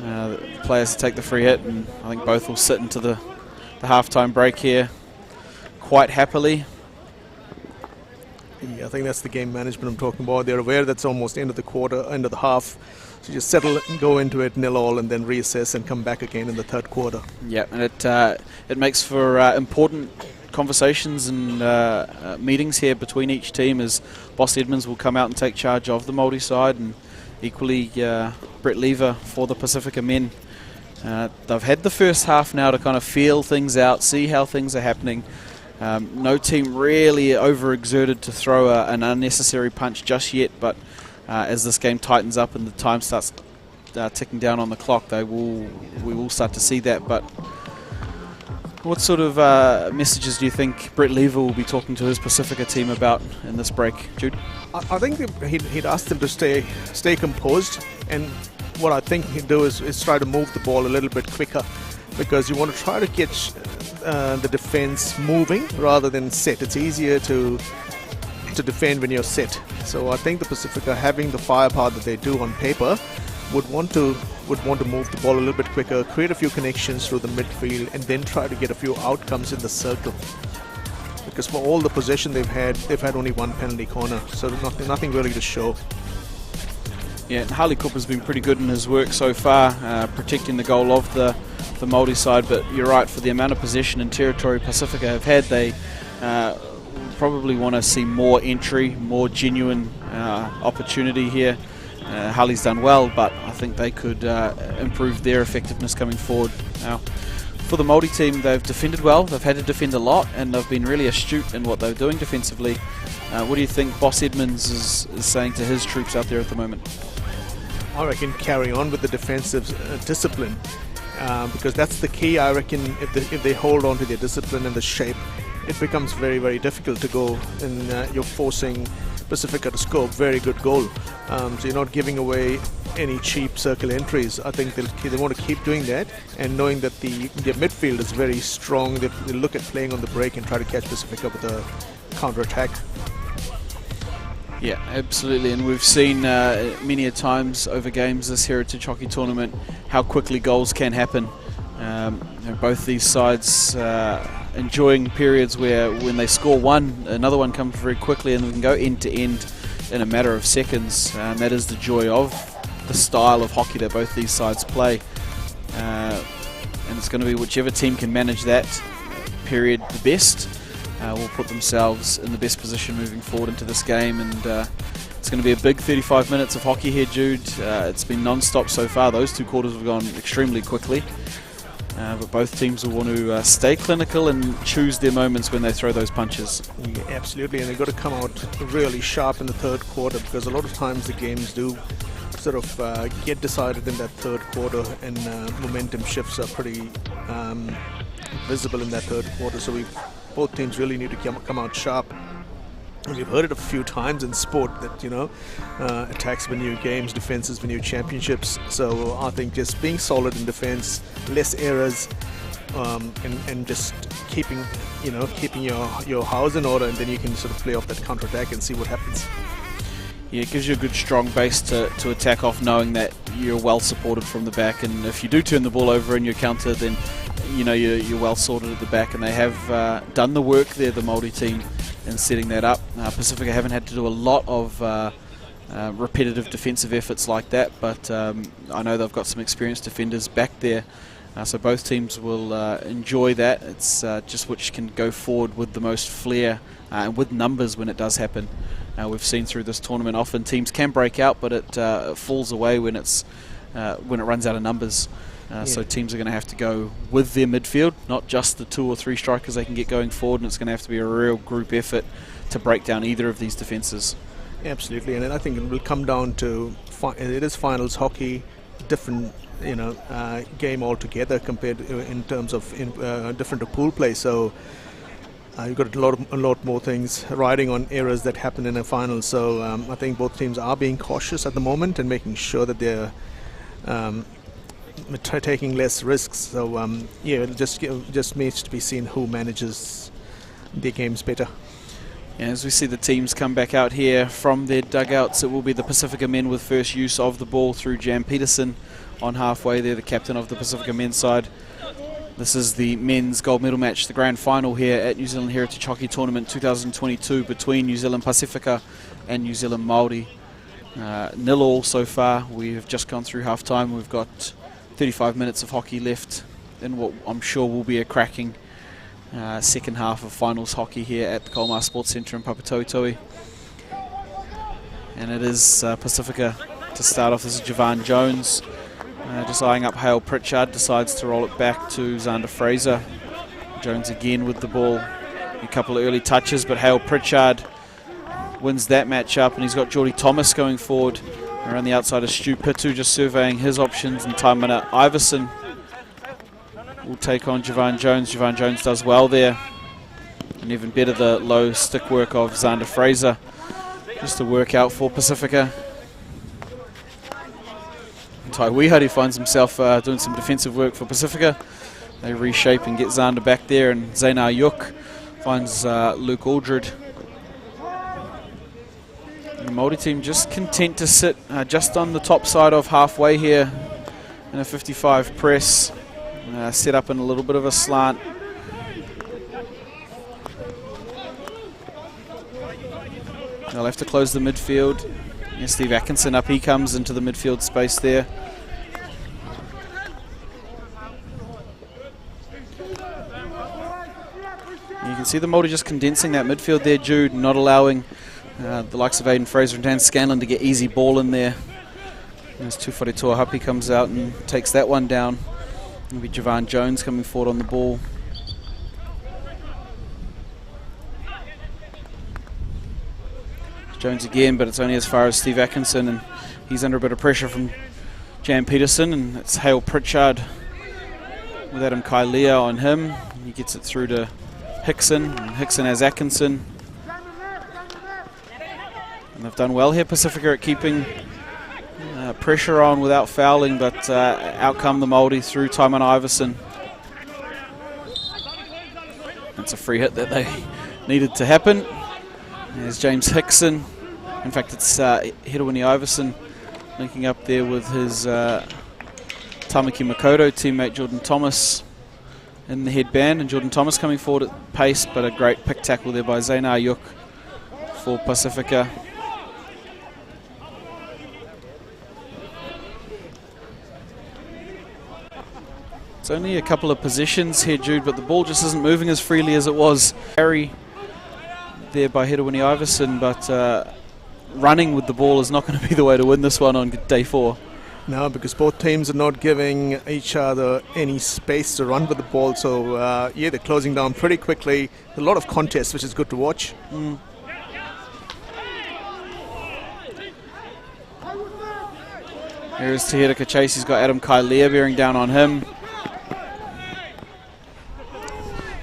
[SPEAKER 1] the players to take the free hit, and I think both will sit into the halftime break here quite happily.
[SPEAKER 2] Yeah, I think that's the game management I'm talking about. They're aware that's almost end of the quarter, end of the half. So just settle and go into it 0-0 and then reassess and come back again in the third quarter.
[SPEAKER 1] Yeah, and it makes for important conversations and meetings here between each team, as Boss Edmonds will come out and take charge of the Māori side, and equally Brett Lever for the Pacifica men. They've had the first half now to kind of feel things out, see how things are happening. No team really overexerted to throw an unnecessary punch just yet, but as this game tightens up and the time starts ticking down on the clock, we will start to see that. But what sort of messages do you think Brett Lever will be talking to his Pacifica team about in this break, Jude?
[SPEAKER 2] I think he'd ask them to stay composed, and what I think he'd do is try to move the ball a little bit quicker, because you want to try to get the defense moving rather than set. It's easier to defend when you're set. So I think the Pacifica, having the firepower that they do on paper, would want to move the ball a little bit quicker, create a few connections through the midfield, and then try to get a few outcomes in the circle. because for all the possession they've had only one penalty corner, so nothing really to show.
[SPEAKER 1] Yeah, and Harley Cooper's been pretty good in his work so far, protecting the goal of the Māori side, but you're right, for the amount of possession and territory Pacifica have had, they probably want to see more entry, more genuine opportunity here. Harley's done well, but I think they could improve their effectiveness coming forward. Now, for the Māori team, they've defended well, they've had to defend a lot, and they've been really astute in what they're doing defensively. What do you think Boss Edmonds is saying to his troops out there at the moment?
[SPEAKER 2] I reckon carry on with the defensive discipline, because that's the key. I reckon if they hold on to their discipline and the shape, it becomes very, very difficult to go, and you're forcing Pacifica to score a very good goal. So you're not giving away any cheap circle entries. I think they want to keep doing that, and knowing that their midfield is very strong, they look at playing on the break and try to catch Pacifica with a counter-attack.
[SPEAKER 1] Yeah, absolutely, and we've seen many a times over games this Heritage Hockey Tournament how quickly goals can happen. Both these sides enjoying periods where when they score one, another one comes very quickly, and we can go end to end in a matter of seconds. And that is the joy of the style of hockey that both these sides play. And it's going to be whichever team can manage that period the best will put themselves in the best position moving forward into this game. And it's going to be a big 35 minutes of hockey here, Jude. It's been non-stop so far. Those two quarters have gone extremely quickly. But both teams will want to stay clinical and choose their moments when they throw those punches.
[SPEAKER 2] Yeah, absolutely, and they've got to come out really sharp in the third quarter, because a lot of times the games do sort of get decided in that third quarter, and momentum shifts are pretty visible in that third quarter. So both teams really need to come out sharp. We've heard it a few times in sport that, you know, attacks win you games, defenses win you championships. So I think just being solid in defense, less errors, and just keeping your house in order, and then you can sort of play off that counter-attack and see what happens.
[SPEAKER 1] Yeah, it gives you a good strong base to attack off, knowing that you're well supported from the back, and if you do turn the ball over in your counter, then you know you're well sorted at the back, and they have done the work there, the Māori team, in setting that up. Pacifica haven't had to do a lot of repetitive defensive efforts like that, but I know they've got some experienced defenders back there, so both teams will enjoy that. It's just which can go forward with the most flair and with numbers when it does happen. We've seen through this tournament often teams can break out, but it falls away when it runs out of numbers. So teams are going to have to go with their midfield, not just the 2 or 3 strikers they can get going forward, and it's going to have to be a real group effort to break down either of these defences.
[SPEAKER 2] Absolutely, and I think it will come down to it is finals hockey, different game altogether compared in terms of different to pool play. So you've got a lot more things riding on errors that happen in a final. So I think both teams are being cautious at the moment and making sure that they're taking less risks. So it just needs to be seen who manages their games better.
[SPEAKER 1] Yeah, as we see the teams come back out here from their dugouts, it will be the Pacifica men with first use of the ball through Jan Peterson on halfway there, the captain of the Pacifica men's side. This is the men's gold medal match, the grand final here at New Zealand Heritage Hockey Tournament 2022 between New Zealand Pacifica and New Zealand Māori. 0-0 so far. We've just gone through half time. We've got 35 minutes of hockey left in what I'm sure will be a cracking second half of finals hockey here at the Colmar Sports Centre in Papatoetoe. And it is Pacifica to start off. This is Javan Jones just eyeing up Hale Pritchard, decides to roll it back to Xander Fraser. Jones again with the ball, a couple of early touches, but Hale Pritchard wins that match up, and he's got Geordie Thomas going forward. Around the outside of Stu Pitu, just surveying his options, and Taimana Iverson will take on Javan Jones. Javan Jones does well there, and even better the low stick work of Xander Fraser, just to work out for Pacifica. Tai Wihari finds himself doing some defensive work for Pacifica. They reshape and get Xander back there, and Zainar Yuk finds Luke Aldred. The Māori team just content to sit just on the top side of halfway here in a 55 press, set up in a little bit of a slant. They'll have to close the midfield. Yeah, Steve Atkinson up he comes into the midfield space there. You can see the Māori just condensing that midfield there, Jude, not allowing the likes of Aidan Fraser and Dan Scanlon to get easy ball in there. As Tufare Tuahapi comes out and takes that one down. It'll be Javan Jones coming forward on the ball. Jones again, but it's only as far as Steve Atkinson, and he's under a bit of pressure from Jan Peterson, and it's Hale Pritchard with Adam Kailea on him. He gets it through to Hickson, and Hickson has Atkinson. And they've done well here, Pacifica, at keeping pressure on without fouling, but out come the Māori through Taiman Iverson. That's a free hit that they needed to happen. There's James Hickson. In fact, it's Hirawini Iverson linking up there with his Tamaki Makoto teammate Jordan Thomas in the headband, and Jordan Thomas coming forward at pace, but a great pick tackle there by Zaina Ayuk for Pacifica. It's only a couple of positions here, Jude, but the ball just isn't moving as freely as it was. Carry there by Hirawini Iverson, but running with the ball is not going to be the way to win this one on day 4.
[SPEAKER 2] No, because both teams are not giving each other any space to run with the ball, so yeah, they're closing down pretty quickly. A lot of contests, which is good to watch.
[SPEAKER 1] Here's Tahirika Chase. He's got Adam Kailea bearing down on him.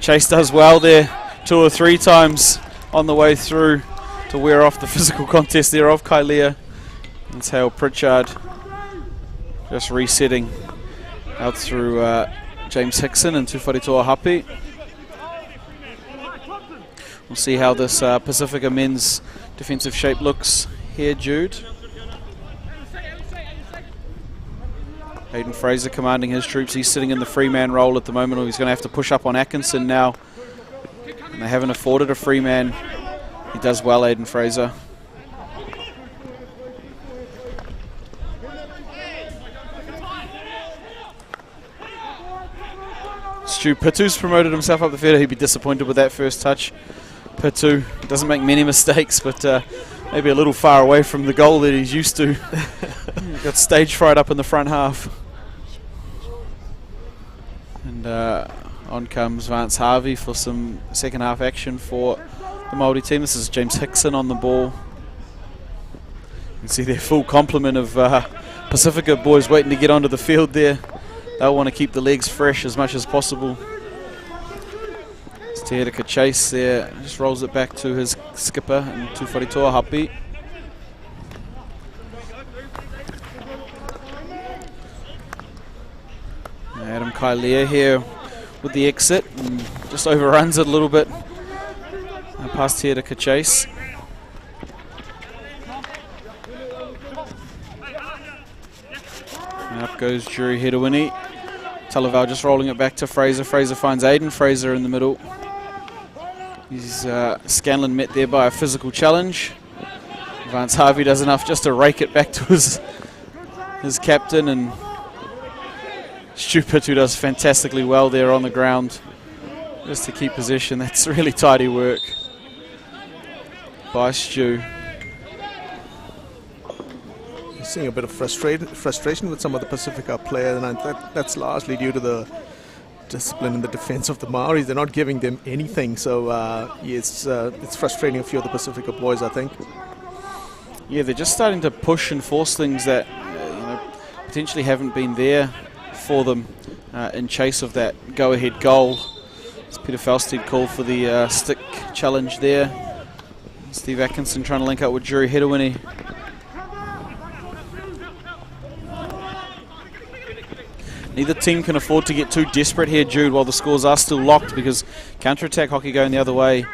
[SPEAKER 1] Chase does well there 2 or 3 times on the way through to wear off the physical contest there of Kailea. It's Hale Pritchard just resetting out through James Hickson and Tufare Tuahapi. We'll see how this Pacifica men's defensive shape looks here, Jude. Aidan Fraser commanding his troops. He's sitting in the free man role at the moment, or he's going to have to push up on Atkinson now. And they haven't afforded a free man. He does well, Aidan Fraser. Stu Pitu's promoted himself up the field. He'd be disappointed with that first touch. Pitu doesn't make many mistakes, but maybe a little far away from the goal that he's used to. Got stage fright up in the front half. And on comes Vance Harvey for some second half action for the Māori team. This is James Hickson on the ball. You can see their full complement of Pacifica boys waiting to get onto the field there. They'll want to keep the legs fresh as much as possible. It's Tahirika Chase there, just rolls it back to his skipper and Tufare Tuahapi. Adam Kailea here with the exit and just overruns it a little bit. Past Tahirika Chase. And up goes Drew Hirawini. Talavau just rolling it back to Fraser. Fraser finds Aidan Fraser in the middle. He's Scanlon met there by a physical challenge. Vance Harvey does enough just to rake it back to his captain, and Stu Pitu does fantastically well there on the ground just to keep possession. That's really tidy work by Stu.
[SPEAKER 2] Seeing a bit of frustration with some of the Pacifica players, and that's largely due to the discipline in the defense of the Maoris. They're not giving them anything, so it's frustrating a few of the Pacifica boys, I think.
[SPEAKER 1] Yeah, they're just starting to push and force things that potentially haven't been there for them in chase of that go-ahead goal. It's Peter Falstead called for the stick challenge there. Steve Atkinson trying to link up with Drew Hirawini. Neither team can afford to get too desperate here, Jude, while the scores are still locked, because counter-attack hockey going the other way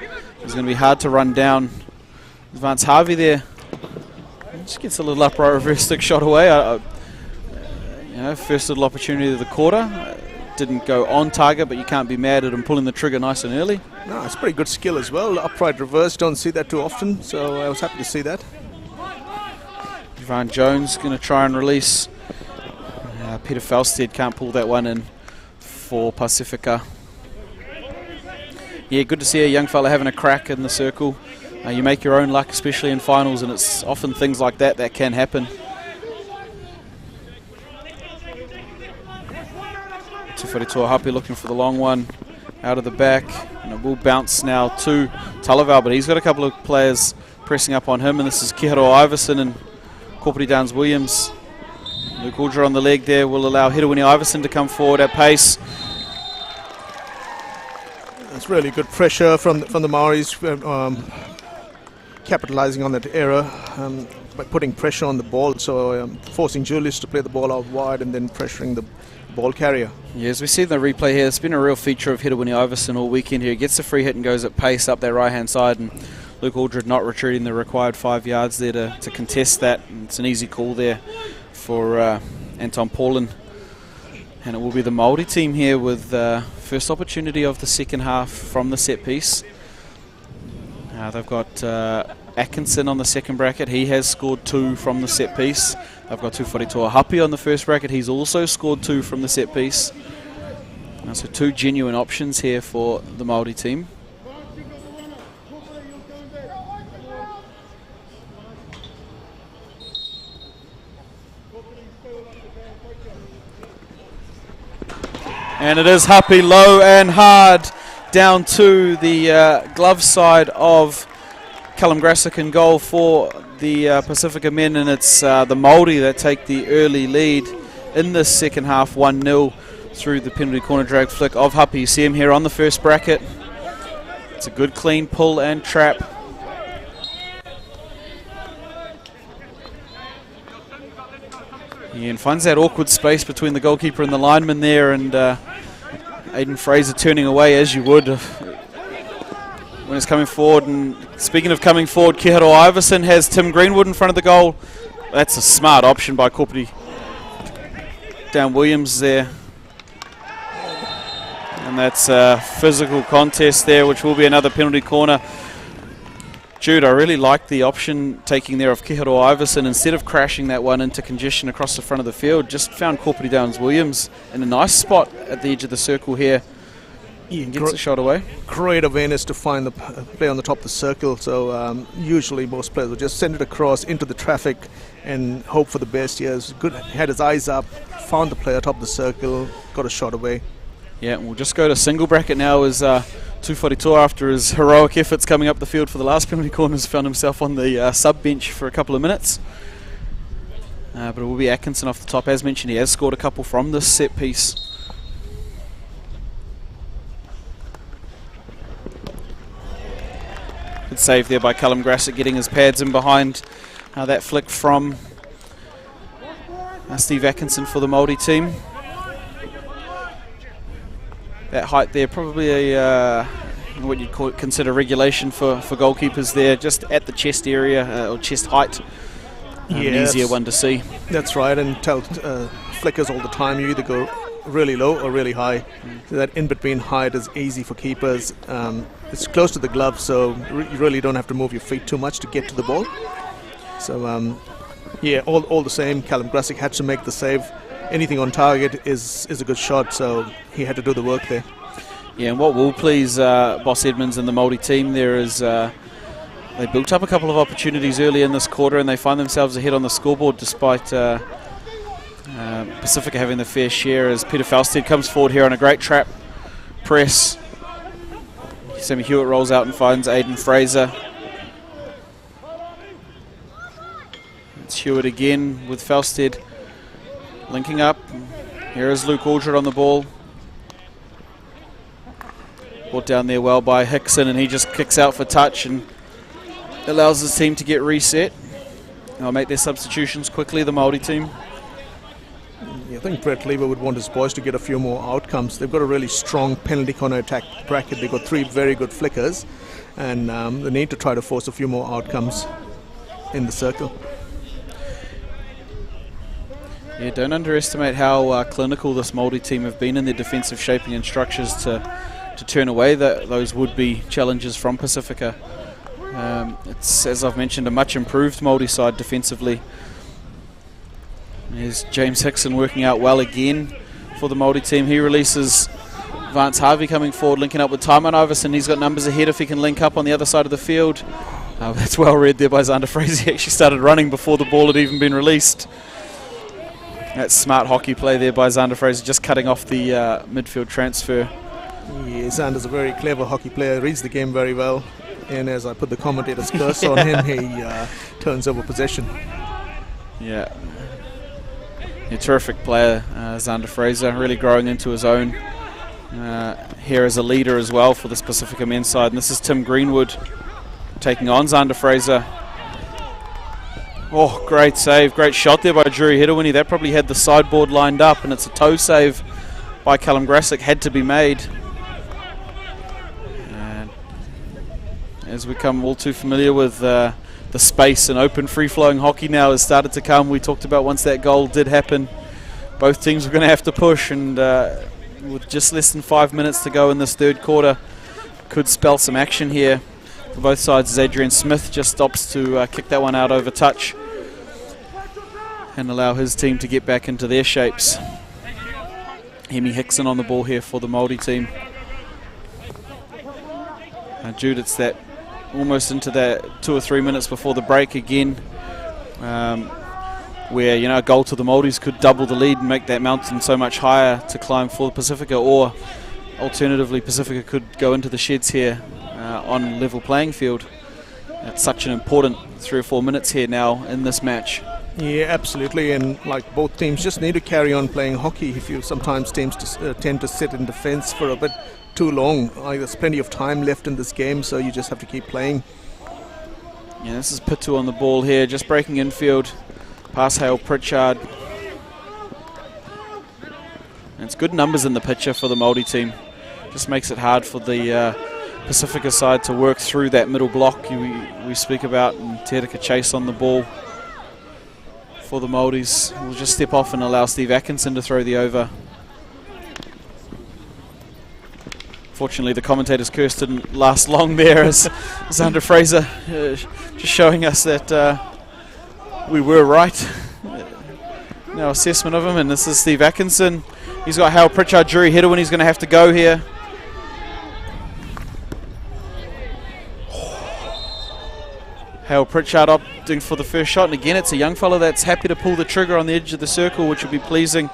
[SPEAKER 1] is going to be hard to run down. Vance Harvey there. Just gets a little upright reverse stick shot away. First little opportunity of the quarter. didn't go on target, but you can't be mad at him pulling the trigger nice and early.
[SPEAKER 2] No, it's pretty good skill as well. Upright reverse, don't see that too often, so I was happy to see that.
[SPEAKER 1] Ivan Jones going to try and release. Peter Falstead can't pull that one in for Pacifica. Yeah, good to see a young fella having a crack in the circle. You make your own luck, especially in finals, and it's often things like that that can happen. Tufari Happy looking for the long one out of the back, and it will bounce now to Talaval, but he's got a couple of players pressing up on him, and this is Kiharo Iverson and Korpiti Downs Williams. Luke Aldra on the leg there will allow Hirawini Iverson to come forward at pace.
[SPEAKER 2] It's really good pressure from the Maoris, capitalizing on that error by putting pressure on the ball, so forcing Julius to play the ball out wide and then pressuring the ball carrier.
[SPEAKER 1] Yeah, as we see in the replay here, it's been a real feature of Hirawini Iverson all weekend here. He gets the free hit and goes at pace up that right-hand side, and Luke Aldred not retreating the required 5 yards there to contest that. And it's an easy call there for Anton Paulin. And it will be the Māori team here with first opportunity of the second half from the set piece. They've got Atkinson on the second bracket. He has scored 2 from the set piece. They've got Tufari Happy on the first bracket. He's also scored 2 from the set piece. So 2 genuine options here for the Māori team. And it is Happy low and hard down to the glove side of Callum Grassick in goal for the Pacifica men, and it's the Māori that take the early lead in this second half, 1-0 through the penalty corner drag flick of Happy. You see him here on the first bracket. It's a good clean pull and trap. Yeah, and finds that awkward space between the goalkeeper and the lineman there, and Aidan Fraser turning away as you would when it's coming forward. And speaking of coming forward, Kiharo Iverson has Tim Greenwood in front of the goal. That's a smart option by Korpiti Down Williams there. And that's a physical contest there, which will be another penalty corner. Jude, I really like the option taking there of Kiharo Iverson. Instead of crashing that one into congestion across the front of the field, just found Korpiti Downs Williams in a nice spot at the edge of the circle here. Yeah, gets a shot away. Great
[SPEAKER 2] awareness to find the play on the top of the circle. So usually most players will just send it across into the traffic and hope for the best. He has good, had his eyes up, found the player top of the circle, got a shot away.
[SPEAKER 1] Yeah, we'll just go to single bracket now as Tufari after his heroic efforts coming up the field for the last penalty corners, found himself on the sub bench for a couple of minutes. But it will be Atkinson off the top. As mentioned, he has scored a couple from this set piece. Good save there by Callum Grassick, getting his pads in behind that flick from Steve Atkinson for the Māori team. That height there, probably a what you'd consider regulation for goalkeepers there, just at the chest area or chest height. An easier one to see.
[SPEAKER 2] That's right, and tell flickers all the time. You either go really low or really high. So that in-between height is easy for keepers. It's close to the glove, so you really don't have to move your feet too much to get to the ball. So yeah, all the same, Callum Grassick had to make the save. Anything on target is a good shot, so he had to do the work there.
[SPEAKER 1] Yeah, and what will please Boss Edmonds and the Māori team there is they built up a couple of opportunities early in this quarter, and they find themselves ahead on the scoreboard despite Pacifica having the fair share, as Peter Falstead comes forward here on a great trap press. Sammy Hewitt rolls out and finds Aidan Fraser. It's Hewitt again with Falstead linking up. Here is Luke Aldred on the ball. Brought down there well by Hickson, and he just kicks out for touch and allows his team to get reset. And they'll make their substitutions quickly, the Māori team.
[SPEAKER 2] Yeah, I think Brett Lever would want his boys to get a few more outcomes. They've got a really strong penalty corner attack bracket. They've got 3 very good flickers, and they need to try to force a few more outcomes in the circle.
[SPEAKER 1] Yeah, don't underestimate how clinical this Māori team have been in their defensive shaping and structures to turn away those would-be challenges from Pacifica. It's, as I've mentioned, a much improved Māori side defensively. There's James Hickson working out well again for the Māori team. He releases Vance Harvey coming forward, linking up with Taiman Iverson. He's got numbers ahead if he can link up on the other side of the field. That's well read there by Xander Fraser. He actually started running before the ball had even been released. That's smart hockey play there by Xander Fraser, just cutting off the midfield transfer.
[SPEAKER 2] Yeah, Xander's a very clever hockey player, reads the game very well. And as I put the commentator's curse on him, he turns over possession.
[SPEAKER 1] Yeah. A terrific player, Xander Fraser, really growing into his own here as a leader as well for this Pacifica men's side. And this is Tim Greenwood taking on Xander Fraser. Oh, great save, great shot there by Drury Hedawini. That probably had the sideboard lined up, and it's a toe save by Callum Grasick, had to be made. And as we become all too familiar with the space and open free-flowing hockey now has started to come. We talked about once that goal did happen, both teams were going to have to push, and with just less than 5 minutes to go in this third quarter, could spell some action here for both sides as Adrian Smith just stops to kick that one out over touch and allow his team to get back into their shapes. Hemi Hickson on the ball here for the Māori team. Jude, it's that almost into that 2 or 3 minutes before the break again, where, you know, a goal to the Māoris could double the lead and make that mountain so much higher to climb for Pacifica, or alternatively Pacifica could go into the sheds here on level playing field. It's such an important 3 or 4 minutes here now in this match.
[SPEAKER 2] Yeah, absolutely, and like both teams just need to carry on playing hockey. If you sometimes teams tend to sit in defence for a bit too long, there's plenty of time left in this game, so you just have to keep playing.
[SPEAKER 1] Yeah, this is Pitu on the ball here, just breaking infield, past Hale Pritchard. And it's good numbers in the picture for the Māori team. Just makes it hard for the Pacifica side to work through that middle block we speak about, and Terika Chase on the ball for the Māoris. We'll just step off and allow Steve Atkinson to throw the over. Fortunately, the commentator's curse didn't last long there, as Xander Fraser just showing us that we were right in our assessment of him. And this is Steve Atkinson. He's got Hale Pritchard, Drury Hedawini. He's going to have to go here. Hale Pritchard opting for the first shot, and again it's a young fella that's happy to pull the trigger on the edge of the circle, which will be pleasing.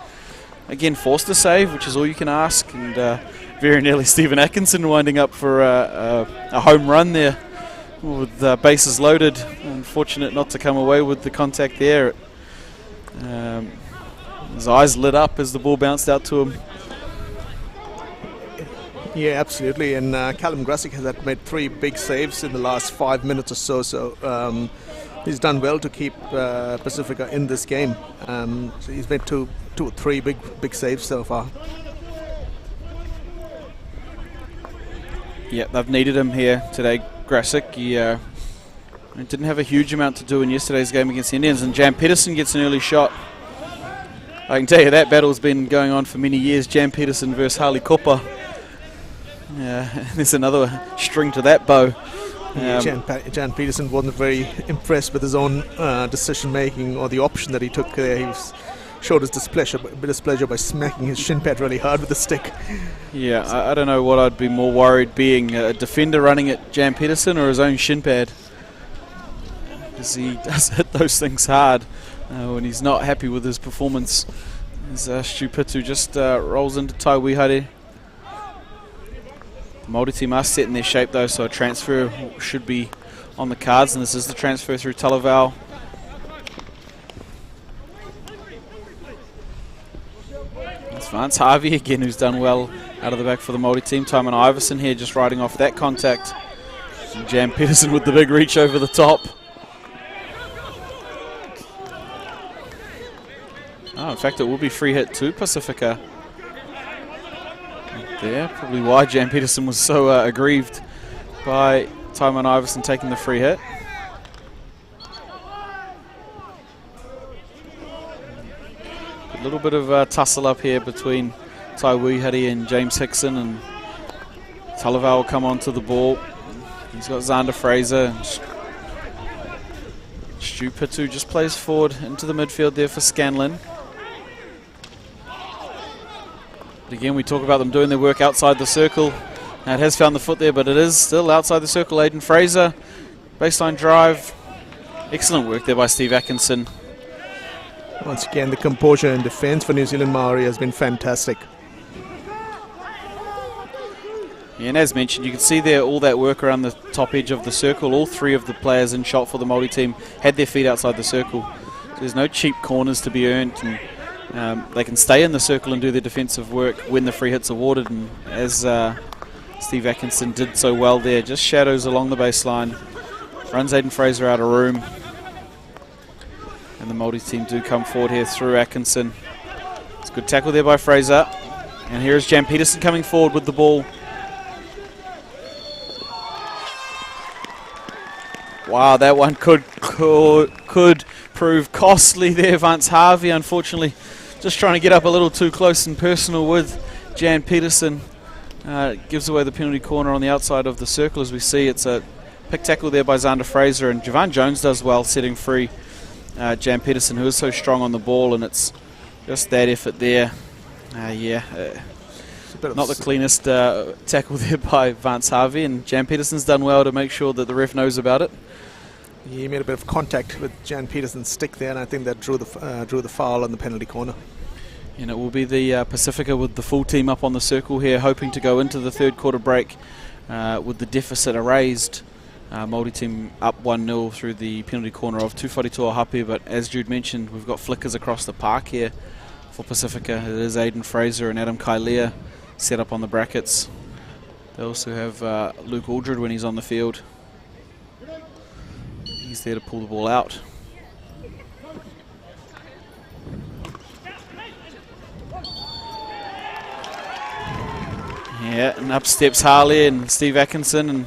[SPEAKER 1] Again, forced to save, which is all you can ask, and very nearly Stephen Atkinson winding up for a home run there with bases loaded. Unfortunate not to come away with the contact there. His eyes lit up as the ball bounced out to him.
[SPEAKER 2] Yeah, absolutely, and Callum Grasick has made 3 big saves in the last 5 minutes or so, he's done well to keep Pacifica in this game. So he's made two or three big saves so far.
[SPEAKER 1] Yeah, they've needed him here today, Grasick. He didn't have a huge amount to do in yesterday's game against the Indians, and Jan Pedersen gets an early shot. I can tell you that battle's been going on for many years, Jan Pedersen versus Harley Cooper. There's another string to that bow.
[SPEAKER 2] Jan Pedersen wasn't very impressed with his own decision making or the option that he took there. He showed his displeasure by smacking his shin pad really hard with the stick.
[SPEAKER 1] Yeah, I don't know what I'd be more worried, being a defender running at Jan Pedersen or his own shin pad, because he does hit those things hard when he's not happy with his performance. As Stu Pitu just rolls into Tai Wihare. The Māori team are set in their shape though, so a transfer should be on the cards, and this is the transfer through Talavau. It's Vance Harvey again, who's done well out of the back for the Māori team. Taiman Iverson here just riding off that contact. And Jan Pedersen with the big reach over the top. Oh, in fact, it will be free hit to Pacifica. There, probably why Jan Pedersen was so aggrieved by Taiman Iverson taking the free hit. A little bit of tussle up here between Tai Wihari and James Hickson, and Talavau will come onto the ball. He's got Xander Fraser. Stu Pitu just plays forward into the midfield there for Scanlon. But again, we talk about them doing their work outside the circle. Now it has found the foot there, but it is still outside the circle. Aiden Fraser, baseline drive. Excellent work there by Steve Atkinson.
[SPEAKER 2] Once again, the composure in defence for New Zealand Maori has been fantastic.
[SPEAKER 1] Yeah, and as mentioned, you can see there all that work around the top edge of the circle. All three of the players in shot for the Māori team had their feet outside the circle. So there's no cheap corners to be earned, and they can stay in the circle and do their defensive work when the free hit's awarded. And as Steve Atkinson did so well there, just shadows along the baseline, runs Aiden Fraser out of room. And the Māori team do come forward here through Atkinson. It's a good tackle there by Fraser. And here is Jan Peterson coming forward with the ball. Wow, that one could prove costly there. Vance Harvey, unfortunately, just trying to get up a little too close and personal with Jan Peterson. Gives away the penalty corner on the outside of the circle. As we see, it's a pick tackle there by Xander Fraser, and Javon Jones does well setting free Jan Peterson, who is so strong on the ball, and it's just that effort there. Not the cleanest tackle there by Vance Harvey, and Jan Peterson's done well to make sure that the ref knows about it.
[SPEAKER 2] He made a bit of contact with Jan Peterson's stick there, and I think that drew the foul on the penalty corner.
[SPEAKER 1] And it will be the Pacifica with the full team up on the circle here, hoping to go into the third quarter break with the deficit erased. Māori team up 1-0 through the penalty corner of Tufari Hape, but as Jude mentioned, we've got flickers across the park here for Pacifica. It is Aiden Fraser and Adam Kailea set up on the brackets. They also have Luke Aldred when he's on the field. He's there to pull the ball out. Yeah, and up steps Harley and Steve Atkinson, and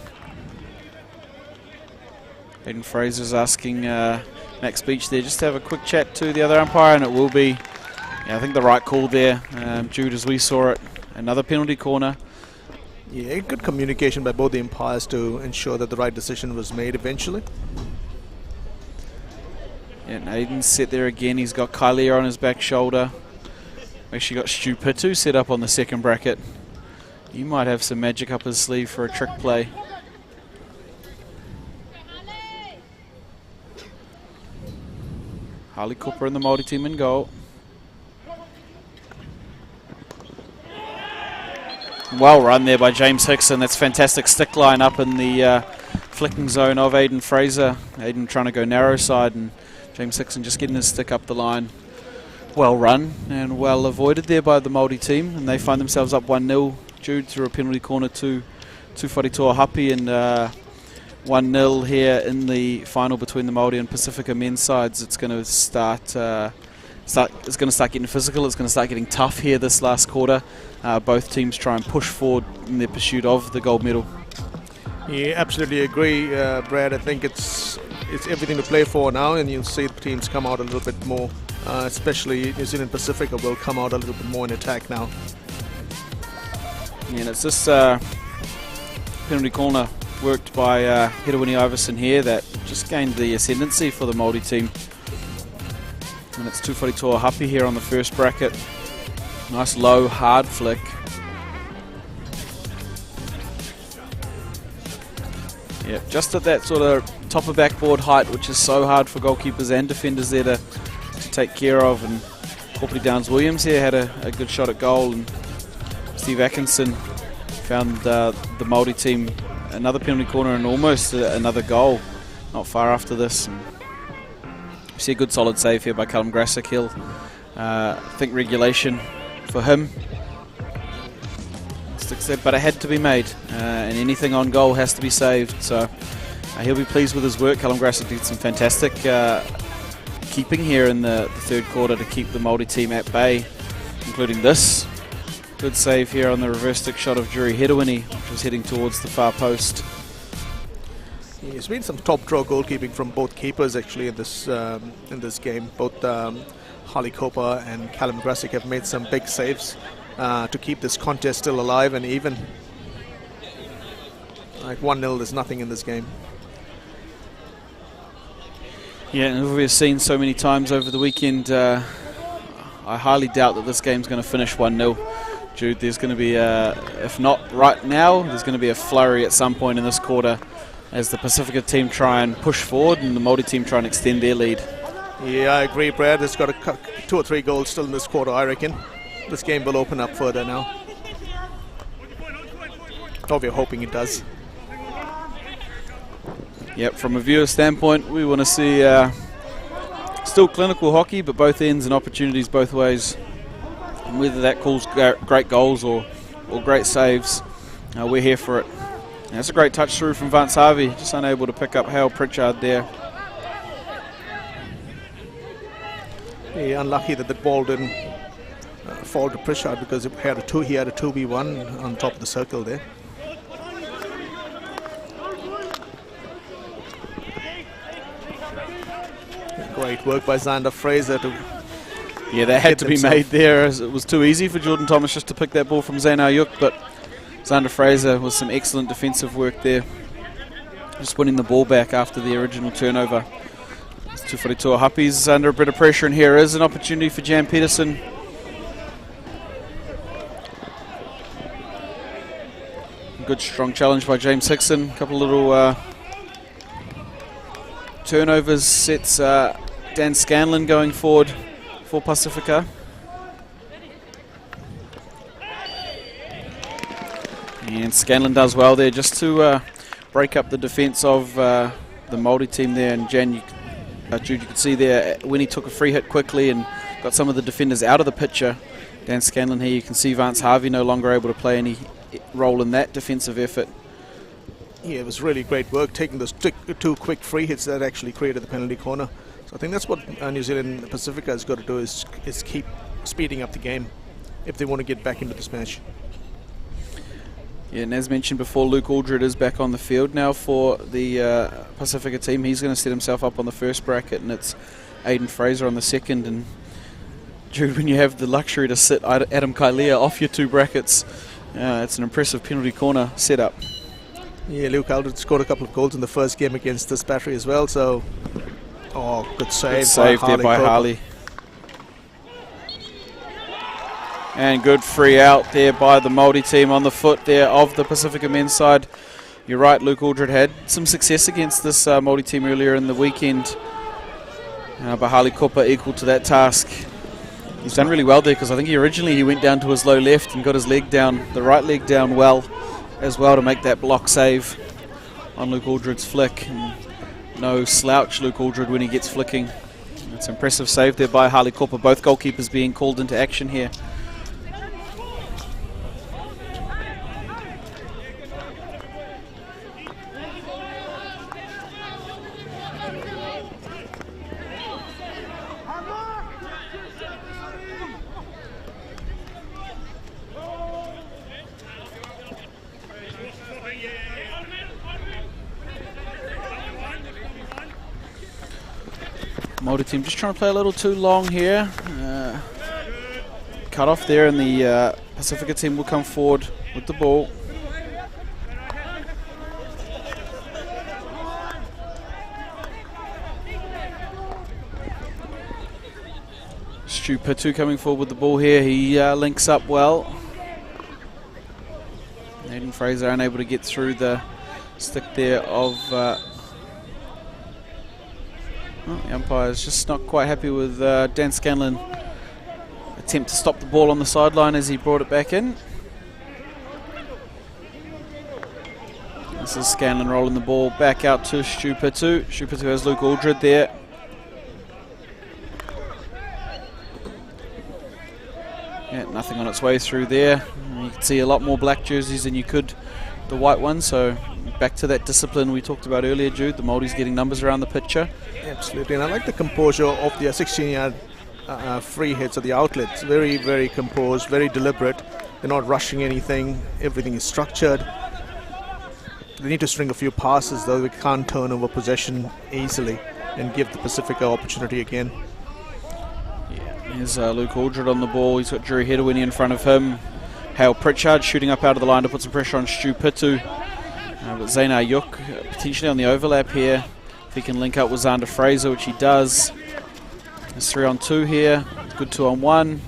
[SPEAKER 1] Aiden Fraser's asking Max Beach there just to have a quick chat to the other umpire, and it will be, I think, the right call there, Jude, as we saw it. Another penalty corner.
[SPEAKER 2] Yeah, good communication by both the umpires to ensure that the right decision was made eventually.
[SPEAKER 1] Yeah, and Aiden's set there again. He's got Kailea on his back shoulder. Actually got Stu Pitu set up on the second bracket. He might have some magic up his sleeve for a trick play. Harley Cooper and the Māori team in goal. Well run there by James Hickson. That's fantastic stick line up in the flicking zone of Aiden Fraser. Aiden trying to go narrow side, and James Hickson just getting his stick up the line. Well run and well avoided there by the Māori team, and they find themselves up 1-0. Jude through a penalty corner to Wharetoa Hape, and 1-0 here in the final between the Māori and Pacifica men's sides. It's going to start getting physical. It's going to start getting tough here this last quarter. Both teams try and push forward in their pursuit of the gold medal.
[SPEAKER 2] Yeah, absolutely agree, Brad. I think it's everything to play for now, and you'll see the teams come out a little bit more, especially New Zealand Pacifica will come out a little bit more in attack now.
[SPEAKER 1] Yeah, and it's this penalty corner worked by Hedawini Iverson here that just gained the ascendancy for the Māori team. And it's Wharetoa Hape here on the first bracket. Nice low, hard flick. Yeah, just at that sort of top of backboard height, which is so hard for goalkeepers and defenders there to take care of. And Corporately Downs-Williams here had a good shot at goal, and Steve Atkinson found the Māori team another penalty corner and almost another goal not far after this. And we see a good solid save here by Callum Grassakill. I think regulation for him. But it had to be made, and anything on goal has to be saved. So he'll be pleased with his work. Callum Grassakill did some fantastic keeping here in the third quarter to keep the Māori team at bay, including this good save here on the reverse stick shot of Juri Hedawini, which was heading towards the far post.
[SPEAKER 2] There's been some top draw goalkeeping from both keepers actually in this game. Both Harley Cooper and Callum Grassick have made some big saves to keep this contest still alive and even. Like 1-0, there's nothing in this game.
[SPEAKER 1] Yeah, and we've seen so many times over the weekend. I highly doubt that this game's going to finish 1-0. Jude, there's going to be, if not right now, there's going to be a flurry at some point in this quarter as the Pacifica team try and push forward and the Māori team try and extend their lead.
[SPEAKER 2] Yeah, I agree, Brad. It's got 2 or 3 goals still in this quarter, I reckon. This game will open up further now. Oh, we're hoping it does.
[SPEAKER 1] Yep, from a viewer standpoint, we want to see still clinical hockey, but both ends and opportunities both ways. And whether that calls great goals or great saves, we're here for it. And that's a great touch through from Vance Harvey, just unable to pick up Hale Pritchard there.
[SPEAKER 2] Yeah, unlucky that the ball didn't fall to Pritchard because he had a 2v1 on top of the circle there. Great work by Xander Fraser to.
[SPEAKER 1] Yeah, that had to be made there, as it was too easy for Jordan Thomas just to pick that ball from Zane Ayuk, but Xander Fraser with some excellent defensive work there, just winning the ball back after the original turnover. It's Tufaritua Happi's under a bit of pressure, and here is an opportunity for Jan Peterson. Good strong challenge by James Hickson. A couple of little turnovers sets Dan Scanlon going forward for Pacifica. And Scanlon does well there just to break up the defence of the Māori team there. And Jan, Jude, you could see there when he took a free hit quickly and got some of the defenders out of the picture. Dan Scanlon here, you can see Vance Harvey no longer able to play any role in that defensive effort.
[SPEAKER 2] Yeah, it was really great work taking those 2 quick free hits that actually created the penalty corner. So I think that's what New Zealand Pacifica has got to do is keep speeding up the game if they want to get back into this match.
[SPEAKER 1] Yeah, and as mentioned before, Luke Aldred is back on the field now for the Pacifica team. He's going to set himself up on the first bracket, and it's Aidan Fraser on the second. And Jude, when you have the luxury to sit Adam Kailea off your 2 brackets, it's an impressive penalty corner setup.
[SPEAKER 2] Yeah, Luke Aldred scored a couple of goals in the first game against this battery as well, so good save
[SPEAKER 1] there by Harley. And good free out there by the Māori team on the foot there of the Pacifica men's side. You're right, Luke Aldred had some success against this Māori team earlier in the weekend, but Harley Cooper equal to that task. He's done really well there because I think he went down to his low left and got his leg down, the right leg down well as well to make that block save on Luke Aldred's flick. And no slouch Luke Aldred when he gets flicking. It's an impressive save there by Harley Cooper. Both goalkeepers being called into action here. Māori team just trying to play a little too long here. Cut off there, and the Pacifica team will come forward with the ball. Stu Pitu coming forward with the ball here. He links up well. Aidan Fraser unable to get through the stick there of... the umpire's just not quite happy with Dan Scanlon. Attempt to stop the ball on the sideline as he brought it back in. This is Scanlon rolling the ball back out to Stu Pitu. Stu Pitu has Luke Aldred there. Yeah, nothing on its way through there. You can see a lot more black jerseys than you could the white ones, so back to that discipline we talked about earlier, Jude. The Māoris getting numbers around the picture.
[SPEAKER 2] Absolutely, and I like the composure of the 16-yard free hits at the outlets. Very, very composed, very deliberate. They're not rushing anything. Everything is structured. They need to string a few passes, though. They can't turn over possession easily and give the Pacifica opportunity again.
[SPEAKER 1] Here's Luke Aldred on the ball. He's got Drew Hedawini in front of him. Hale Pritchard shooting up out of the line to put some pressure on Stu Pitu. But Zaynar Yuk potentially on the overlap here. If he can link up with Xander Fraser, which he does. There's 3-on-2 here. Good 2-on-1.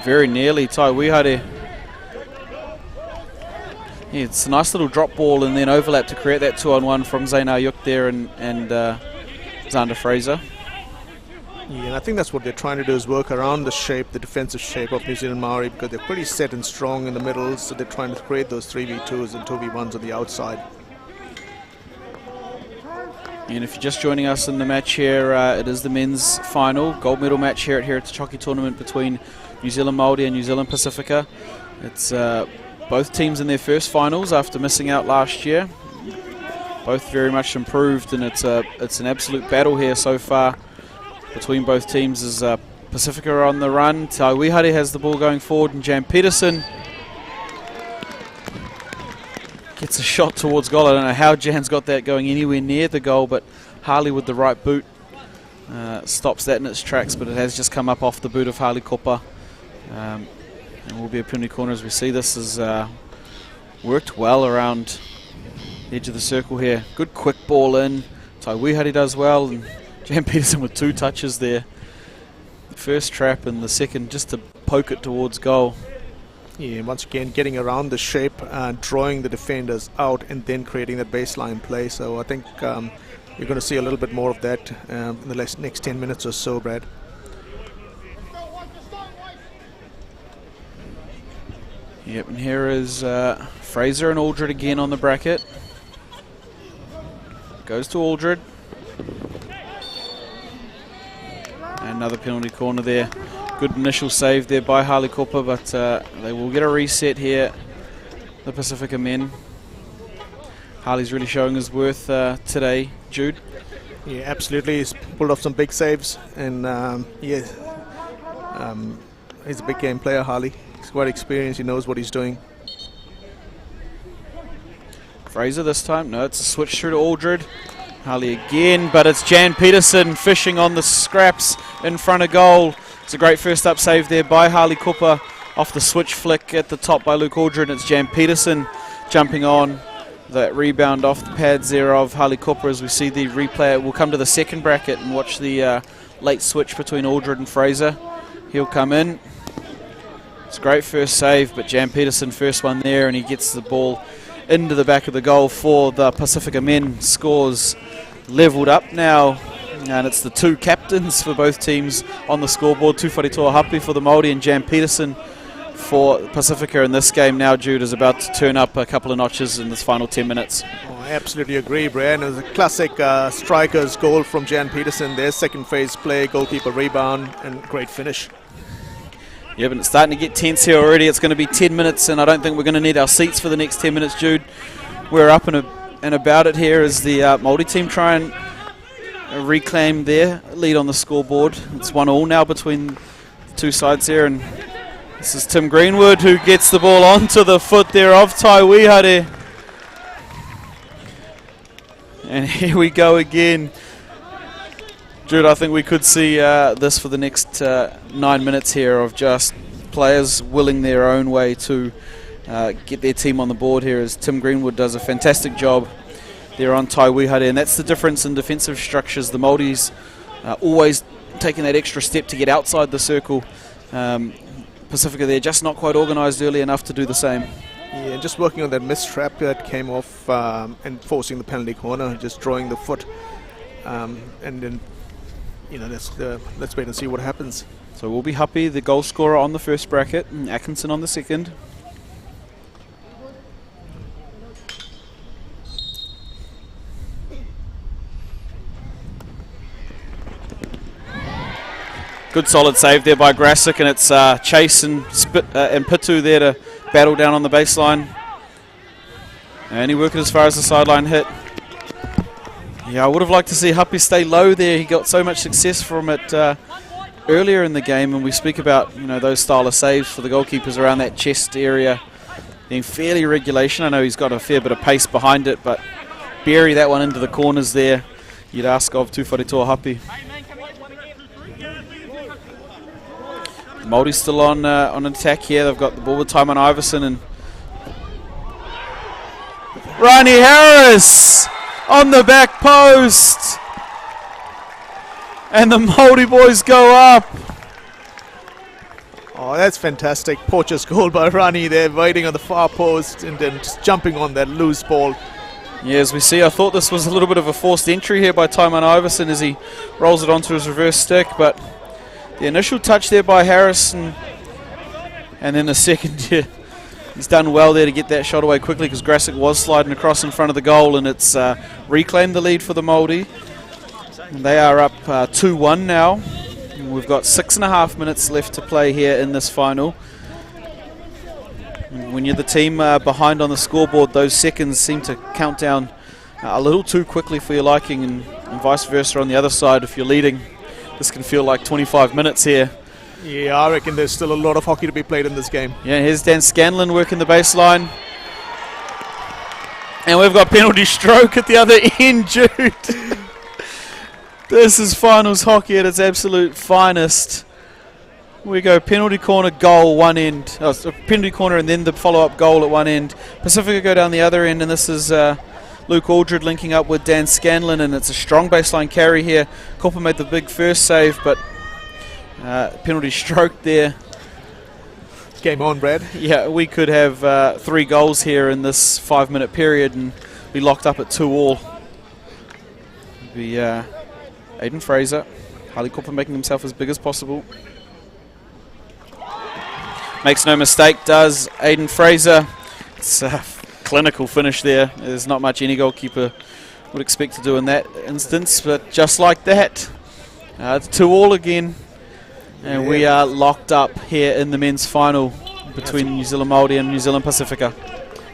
[SPEAKER 1] Very nearly Tai Wihare. Yeah, it's a nice little drop ball and then overlap to create that 2-on-1 from Zaynar Yuk there and Xander Fraser.
[SPEAKER 2] Yeah, and I think that's what they're trying to do, is work around the shape, the defensive shape of New Zealand Maori, because they're pretty set and strong in the middle, so they're trying to create those 3v2s and 2v1s on the outside.
[SPEAKER 1] And if you're just joining us in the match here, it is the men's final gold medal match here at Heritage Hockey Tournament between New Zealand Māori and New Zealand Pacifica. It's both teams in their first finals after missing out last year. Both very much improved, and it's an absolute battle here so far between both teams. As Pacifica are on the run. Tai Wihare has the ball going forward, and Jan Peterson gets a shot towards goal. I don't know how Jan's got that going anywhere near the goal, but Harley with the right boot stops that in its tracks, but it has just come up off the boot of Harley Kopa. And will be a penalty corner as we see this has worked well around the edge of the circle here. Good quick ball in. Tai Wihare does well, and Jan Peterson with 2 touches there. The first trap and the second just to poke it towards goal.
[SPEAKER 2] Yeah, once again getting around the shape, drawing the defenders out and then creating that baseline play. So I think you're going to see a little bit more of that in the next 10 minutes or so, Brad.
[SPEAKER 1] Yep, and here is Fraser and Aldred again on the bracket. Goes to Aldred. Another penalty corner there. Good initial save there by Harley Kopa, but they will get a reset here, the Pacifica men. Harley's really showing his worth today, Jude.
[SPEAKER 2] Yeah, absolutely. He's pulled off some big saves, and he's a big game player, Harley. He's quite experienced. He knows what he's doing.
[SPEAKER 1] Fraser this time. No, it's a switch through to Aldred. Harley again, but it's Jan Peterson fishing on the scraps in front of goal. It's a great first up save there by Harley Kopa off the switch flick at the top by Luke Aldred. It's Jan Peterson jumping on that rebound off the pads there of Harley Kopa as we see the replay. We'll come to the second bracket and watch the late switch between Aldred and Fraser. He'll come in. It's a great first save, but Jan Peterson first one there, and he gets the ball into the back of the goal for the Pacifica men. Scores levelled up now, and it's the 2 captains for both teams on the scoreboard. Tufari Toahapi for the Māori and Jan Peterson for Pacifica. In this game now, Jude, is about to turn up a couple of notches in this final 10 minutes.
[SPEAKER 2] Oh, I absolutely agree, Brian. It was a classic striker's goal from Jan Peterson. Their second phase play, goalkeeper rebound, and great finish.
[SPEAKER 1] Yeah, but it's starting to get tense here already. It's going to be 10 minutes, and I don't think we're going to need our seats for the next 10 minutes, Jude. We're up and about it here as the Māori team try and reclaim their lead on the scoreboard. It's 1-1 now between the two sides here, and this is Tim Greenwood who gets the ball onto the foot there of Tai Wihare. And here we go again. Jude, I think we could see this for the next 9 minutes here of just players willing their own way to get their team on the board here, as Tim Greenwood does a fantastic job there on Tai Wihare. And that's the difference in defensive structures. The Māoris always taking that extra step to get outside the circle. Pacifica, they're just not quite organised early enough to do the same.
[SPEAKER 2] Yeah, and just working on that missed trap that came off and forcing the penalty corner, just drawing the foot, and then let's wait and see what happens.
[SPEAKER 1] So we'll be Happy, the goal scorer, on the first bracket, and Atkinson on the second. Good solid save there by Grassick, and it's Chase and Pitu there to battle down on the baseline. And he worked as far as the sideline hit. Yeah, I would have liked to see Happy stay low there. He got so much success from it earlier in the game, and we speak about those style of saves for the goalkeepers around that chest area. being fairly regulation. I know he's got a fair bit of pace behind it, but bury that one into the corners there, you'd ask of Tūwharetoa Hapi. Māori still on attack here. They've got the ball with Taiman Iverson and Rani Harris on the back post. And the Māori boys go up.
[SPEAKER 2] Oh, that's fantastic. Poacher's goal by Rani there, waiting on the far post and then just jumping on that loose ball.
[SPEAKER 1] Yeah, as we see, I thought this was a little bit of a forced entry here by Taiman Iverson as he rolls it onto his reverse stick, but the initial touch there by Harris and then the second, yeah, he's done well there to get that shot away quickly because Grasic was sliding across in front of the goal, and it's reclaimed the lead for the Māori. And they are up 2-1 now. And we've got 6.5 minutes left to play here in this final. And when you're the team behind on the scoreboard, those seconds seem to count down a little too quickly for your liking, and vice versa on the other side. If you're leading, this can feel like 25 minutes here.
[SPEAKER 2] Yeah, I reckon there's still a lot of hockey to be played in this game.
[SPEAKER 1] Yeah, here's Dan Scanlon working the baseline. And we've got penalty stroke at the other end, Jude. This is finals hockey at its absolute finest. We go penalty corner, goal, one end. Oh, so penalty corner and then the follow-up goal at one end. Pacifica go down the other end, and this is Luke Aldred linking up with Dan Scanlon, and it's a strong baseline carry here. Copper made the big first save, but penalty stroke there.
[SPEAKER 2] Game on, Brad.
[SPEAKER 1] Yeah, we could have 3 goals here in this 5-minute period and be locked up at 2-2. Be Aiden Fraser, Harley Copper making himself as big as possible. Makes no mistake, does Aiden Fraser. It's a clinical finish there. There's not much any goalkeeper would expect to do in that instance, but just like that, it's 2-2 again. And we are locked up here in the men's final between New Zealand Māori and New Zealand Pacifica.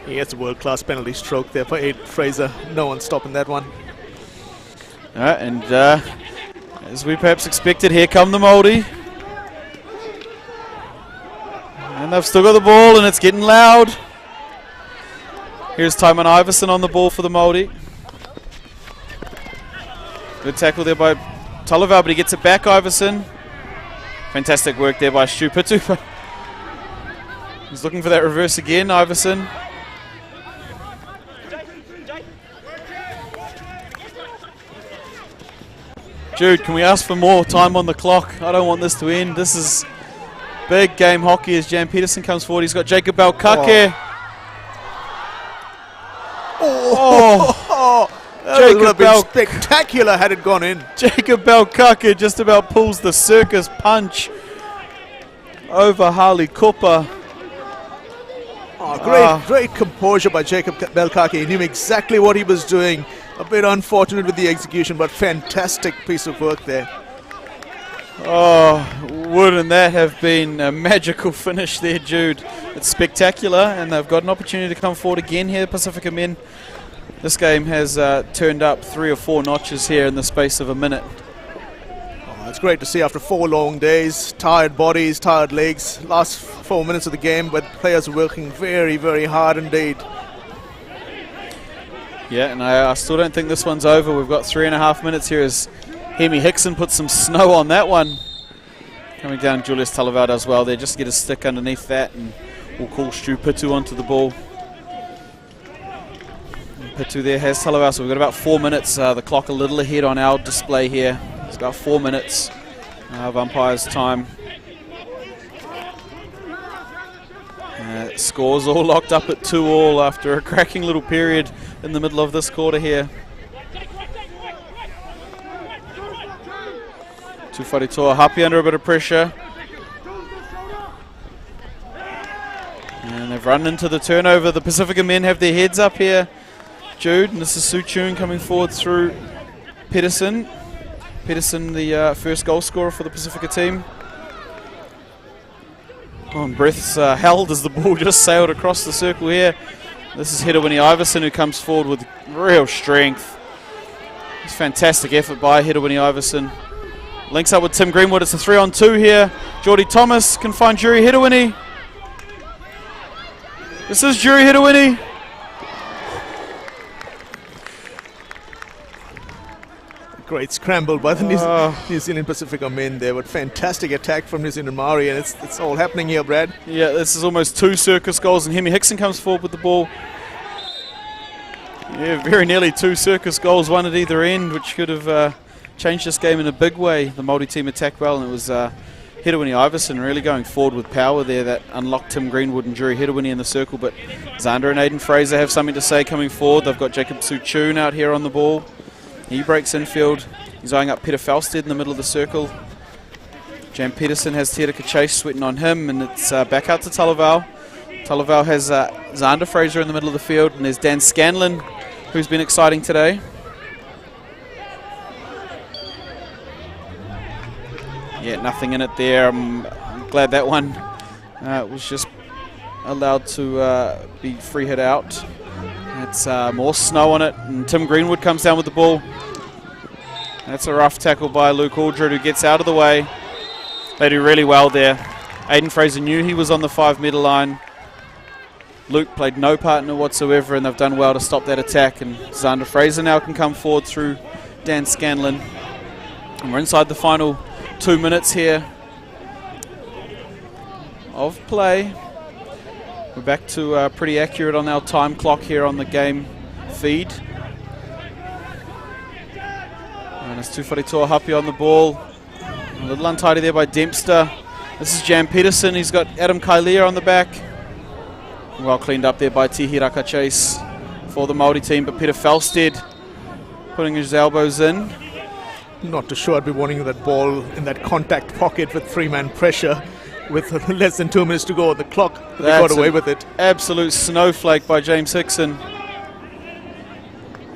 [SPEAKER 2] Yeah, it's a world-class penalty stroke there for Aiden Fraser. No one stopping that one.
[SPEAKER 1] And as we perhaps expected, here come the Māori. And they've still got the ball, and it's getting loud. Here's Taiman Iverson on the ball for the Māori. Good tackle there by Talavau, but he gets it back, Iverson. Fantastic work there by Stu Pitu. He's looking for that reverse again, Iverson. Jude, can we ask for more time on the clock? I don't want this to end. This is big game hockey as Jan Peterson comes forward. He's got Jacob Belkake.
[SPEAKER 2] That would have been spectacular had it gone in.
[SPEAKER 1] Jacob Belkake just about pulls the circus punch over Harley Cooper.
[SPEAKER 2] Great composure by Jacob Belkake. He knew exactly what he was doing. A bit unfortunate with the execution, but fantastic piece of work there.
[SPEAKER 1] Oh, wouldn't that have been a magical finish there, Jude? It's spectacular, and they've got an opportunity to come forward again here, Pacifica men. This game has turned up 3 or 4 notches here in the space of a minute.
[SPEAKER 2] Oh, it's great to see after 4 long days, tired bodies, tired legs. Last 4 minutes of the game, but players are working very, very hard indeed. Yeah,
[SPEAKER 1] and I still don't think this one's over. We've got 3.5 minutes here as Hemi Hickson puts some snow on that one. Coming down, Julius Talavau as well there, just to get a stick underneath that, and we'll call Stu Pitu onto the ball. Pitu there has Talavau, so we've got about 4 minutes. The clock a little ahead on our display here. It's about 4 minutes of umpire's time. Scores all locked up at 2-2 after a cracking little period in the middle of this quarter here. Tūwharetoa Hapi under a bit of pressure. And they've run into the turnover. The Pacifica men have their heads up here, Jude, and this is Su Chun coming forward through Pedersen. Pedersen, the first goal scorer for the Pacifica team. Oh, and breaths held as the ball just sailed across the circle here. This is Hedewini Iverson, who comes forward with real strength. It's fantastic effort by Hedewini Iverson. Links up with Tim Greenwood. It's a 3-on-2 here. Geordie Thomas can find Jerry Hedewini. This is Juri Hiruini.
[SPEAKER 2] Great scramble by the New Zealand Pacifica men there, but fantastic attack from New Zealand Maori, and it's all happening here, Brad.
[SPEAKER 1] Yeah, this is almost 2 circus goals, and Hemi Hickson comes forward with the ball. Yeah, very nearly 2 circus goals, one at either end, which could have changed this game in a big way. The Māori team attacked well, and it was Hiruini Iverson really going forward with power there that unlocked Tim Greenwood and Juri Hiruini in the circle. But Zander and Aiden Fraser have something to say coming forward. They've got Jacob Suchun out here on the ball. He breaks infield. He's eyeing up Peter Falstead in the middle of the circle. Jan Peterson has Terika Chase sweating on him, and it's back out to Talavau. Talavau has Zander Fraser in the middle of the field, and there's Dan Scanlon, who's been exciting today. Yeah, nothing in it there. I'm glad that one was just allowed to be free hit out. It's more snow on it, and Tim Greenwood comes down with the ball. That's a rough tackle by Luke Aldred, who gets out of the way. They do really well there. Aiden Fraser knew he was on the 5-metre line. Luke played no part in it whatsoever, and they've done well to stop that attack. And Zander Fraser now can come forward through Dan Scanlon. And we're inside the final 2 minutes here of play. We're back to pretty accurate on our time clock here on the game feed. And it's Tufari Happy on the ball. A little untidy there by Dempster. This is Jan Peterson. He's got Adam Kailea on the back. Well cleaned up there by Tihiraka Chase for the Māori team. But Peter Falstead putting his elbows in.
[SPEAKER 2] Not too sure I'd be wanting that ball in that contact pocket with 3-man pressure. With less than 2 minutes to go on the clock, they got away with it.
[SPEAKER 1] Absolute snowflake by James Hickson.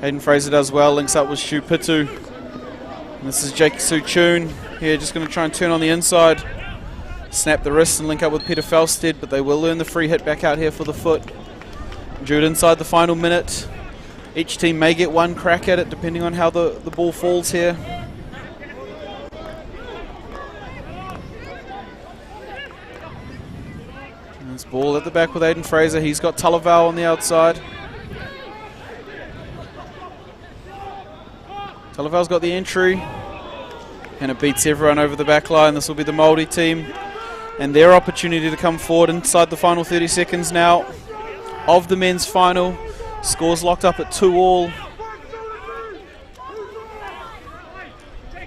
[SPEAKER 1] Hayden Fraser does well, links up with Shu Pitu. And this is Jake Suchun here, just going to try and turn on the inside. Snap the wrist and link up with Peter Falstead, but they will earn the free hit back out here for the foot. Jude inside the final minute. Each team may get one crack at it depending on how the ball falls here. This ball at the back with Aiden Fraser. He's got Talavau on the outside. Talavau's got the entry. And it beats everyone over the back line. This will be the Māori team. And their opportunity to come forward inside the final 30 seconds now of the men's final. Scores locked up at 2-2.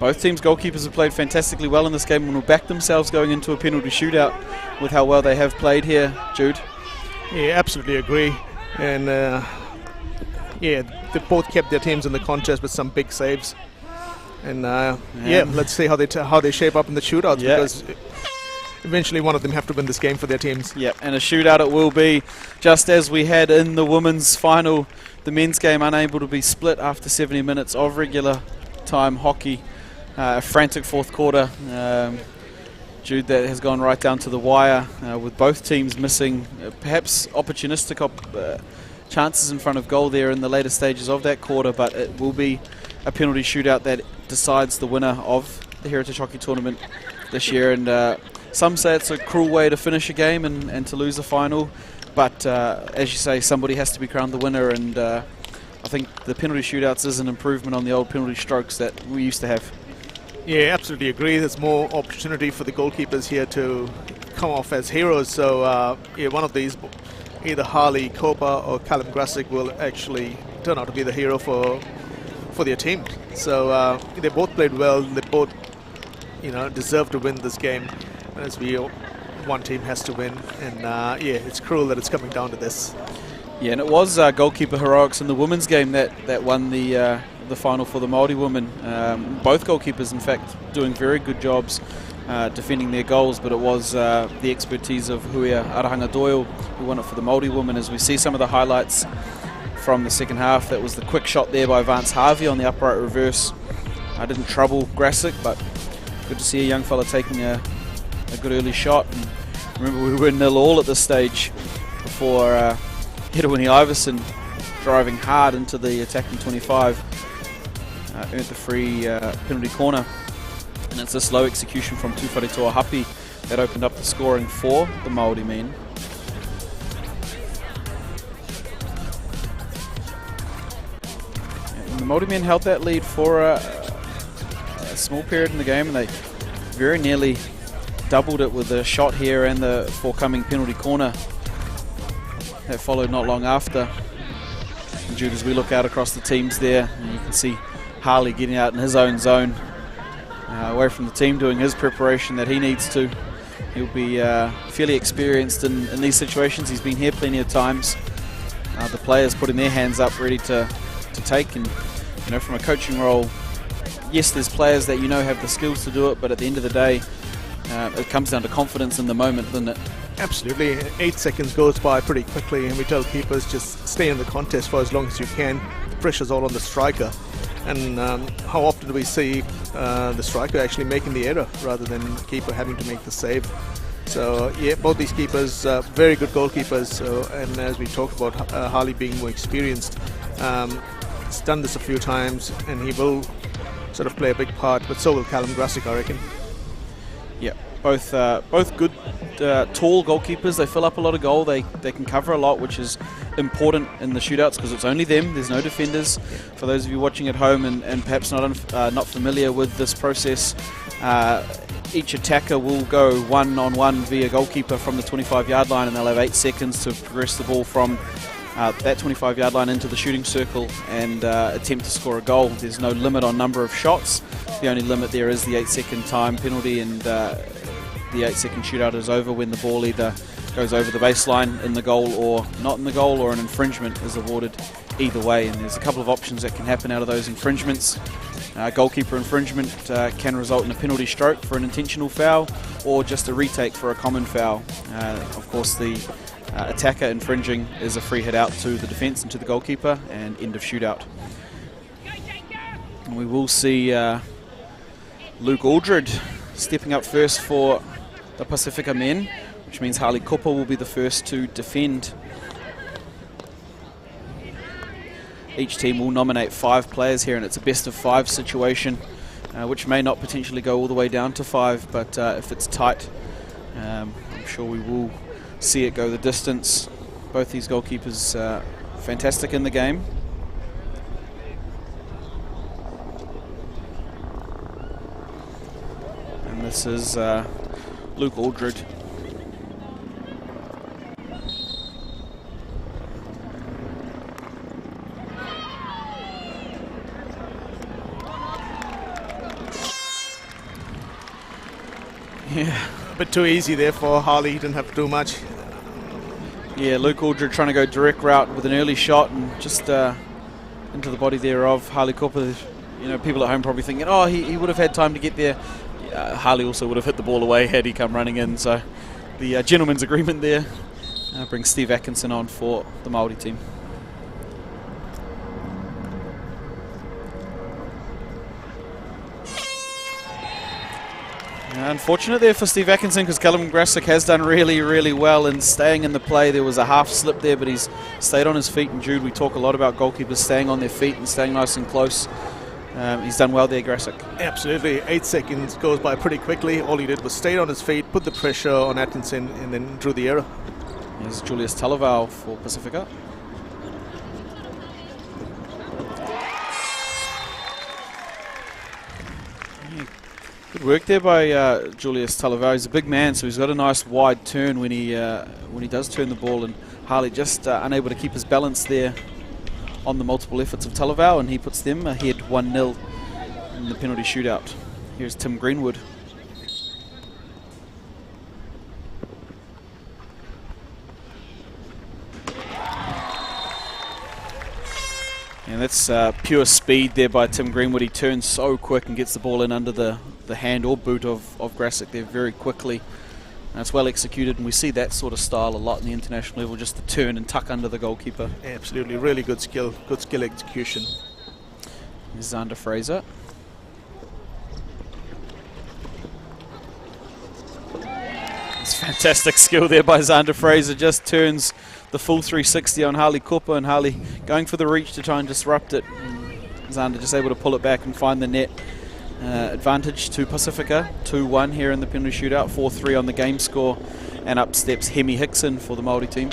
[SPEAKER 1] Both teams' goalkeepers have played fantastically well in this game and will back themselves going into a penalty shootout with how well they have played here. Jude?
[SPEAKER 2] Yeah, absolutely agree. And yeah, they both kept their teams in the contest with some big saves. And yeah, let's see how they shape up in the shootouts, because eventually one of them have to win this game for their teams.
[SPEAKER 1] Yep, and a shootout it will be, just as we had in the women's final. The men's game unable to be split after 70 minutes of regular time hockey. A frantic fourth quarter, Jude, that has gone right down to the wire, with both teams missing perhaps opportunistic chances in front of goal there in the later stages of that quarter, but it will be a penalty shootout that decides the winner of the Heritage Hockey Tournament this year. And some say it's a cruel way to finish a game and to lose a final, but as you say, somebody has to be crowned the winner, and I think the penalty shootouts is an improvement on the old penalty strokes that we used to have.
[SPEAKER 2] Yeah, absolutely agree. There's more opportunity for the goalkeepers here to come off as heroes. So yeah, one of these, either Harley Kopa or Callum Grasick, will actually turn out to be the hero for their team. So they both played well. They both, deserve to win this game. As one team has to win, and yeah, it's cruel that it's coming down to this.
[SPEAKER 1] Yeah, and it was goalkeeper heroics in the women's game that won the final for the Māori women. Both goalkeepers, in fact, doing very good jobs defending their goals, but it was the expertise of Huia Arahanga Doyle who won it for the Māori women. As we see some of the highlights from the second half, that was the quick shot there by Vance Harvey on the upright reverse. I didn't trouble Grasick, but good to see a young fella taking a good early shot. And remember, we were 0-0 at this stage before Hiruini Iverson, driving hard into the attacking 25, earned the free penalty corner. And it's a slow execution from Tufari Happy that opened up the scoring for the Māori men.
[SPEAKER 3] Māori men held that lead for a small period in the game, and they very nearly doubled it with the shot here and the forthcoming penalty corner that followed not long after. And Jude, as we look out across the teams there, you can see Harley getting out in his own zone, away from the team, doing his preparation that he needs to. He'll be fairly experienced in these situations. He's been here plenty of times. The players putting their hands up ready to take, and from a coaching role, yes, there's players that have the skills to do it, but at the end of the day, it comes down to confidence in the moment, doesn't it?
[SPEAKER 2] Absolutely. 8 seconds goes by pretty quickly, and we tell keepers just stay in the contest for as long as you can. The pressure's all on the striker. And how often do we see the striker actually making the error rather than the keeper having to make the save? So yeah, both these keepers, very good goalkeepers. And as we talked about, Harley being more experienced, he's done this a few times, and he will sort of play a big part. But so will Callum Grassick, I reckon.
[SPEAKER 3] Yeah, both good tall goalkeepers. They fill up a lot of goal. They can cover a lot, which is important in the shootouts because it's only them. There's no defenders. For those of you watching at home and perhaps not familiar with this process, each attacker will go one-on-one via goalkeeper from the 25-yard line, and they'll have 8 seconds to progress the ball from that 25-yard line into the shooting circle and attempt to score a goal. There's no limit on number of shots. The only limit there is the 8-second time penalty, and the 8-second shootout is over when the ball either goes over the baseline in the goal or not in the goal, or an infringement is awarded either way. And there's a couple of options that can happen out of those infringements. Goalkeeper infringement can result in a penalty stroke for an intentional foul, or just a retake for a common foul. Of course, the attacker infringing is a free hit out to the defence and to the goalkeeper, and end of shootout. And we will see Luke Aldred stepping up first for the Pacifica men, which means Harley Kupa will be the first to defend. Each team will nominate 5 players here, and it's a best of 5 situation, which may not potentially go all the way down to 5, but if it's tight, I'm sure we will see it go the distance. Both these goalkeepers fantastic in the game. And this is Luke Aldred.
[SPEAKER 2] Yeah, a bit too easy there for Harley. He didn't have to do much.
[SPEAKER 3] Yeah, Luke Aldred trying to go direct route with an early shot and just into the body there of Harley Kupa. People at home probably thinking, oh, he would have had time to get there. Harley also would have hit the ball away had he come running in. So the gentleman's agreement there brings Steve Atkinson on for the Māori team. Unfortunate there for Steve Atkinson, because Callum Grassick has done really, really well in staying in the play. There was a half slip there, but he's stayed on his feet. And Jude, we talk a lot about goalkeepers staying on their feet and staying nice and close. He's done well there, Grassick.
[SPEAKER 2] Absolutely. 8 seconds goes by pretty quickly. All he did was stay on his feet, put the pressure on Atkinson, and then drew the error.
[SPEAKER 3] Here's Julius Talavau for Pacifica. Good work there by Julius Talavau. He's a big man, so he's got a nice wide turn when he does turn the ball, and Harley just unable to keep his balance there on the multiple efforts of Talavau, and he puts them ahead 1-0 in the penalty shootout. Here's Tim Greenwood. And that's pure speed there by Tim Greenwood. He turns so quick and gets the ball in under the hand or boot of Grassick there very quickly. And it's well executed, and we see that sort of style a lot in the international level, just the turn and tuck under the goalkeeper.
[SPEAKER 2] Absolutely, really good skill execution.
[SPEAKER 3] Here's Xander Fraser. It's fantastic skill there by Xander Fraser, just turns the full 360 on Harley Kupa, and Harley going for the reach to try and disrupt it. Xander just able to pull it back and find the net. Advantage to Pacifica, 2-1 here in the penalty shootout, 4-3 on the game score, and up steps Hemi Hickson for the Māori team.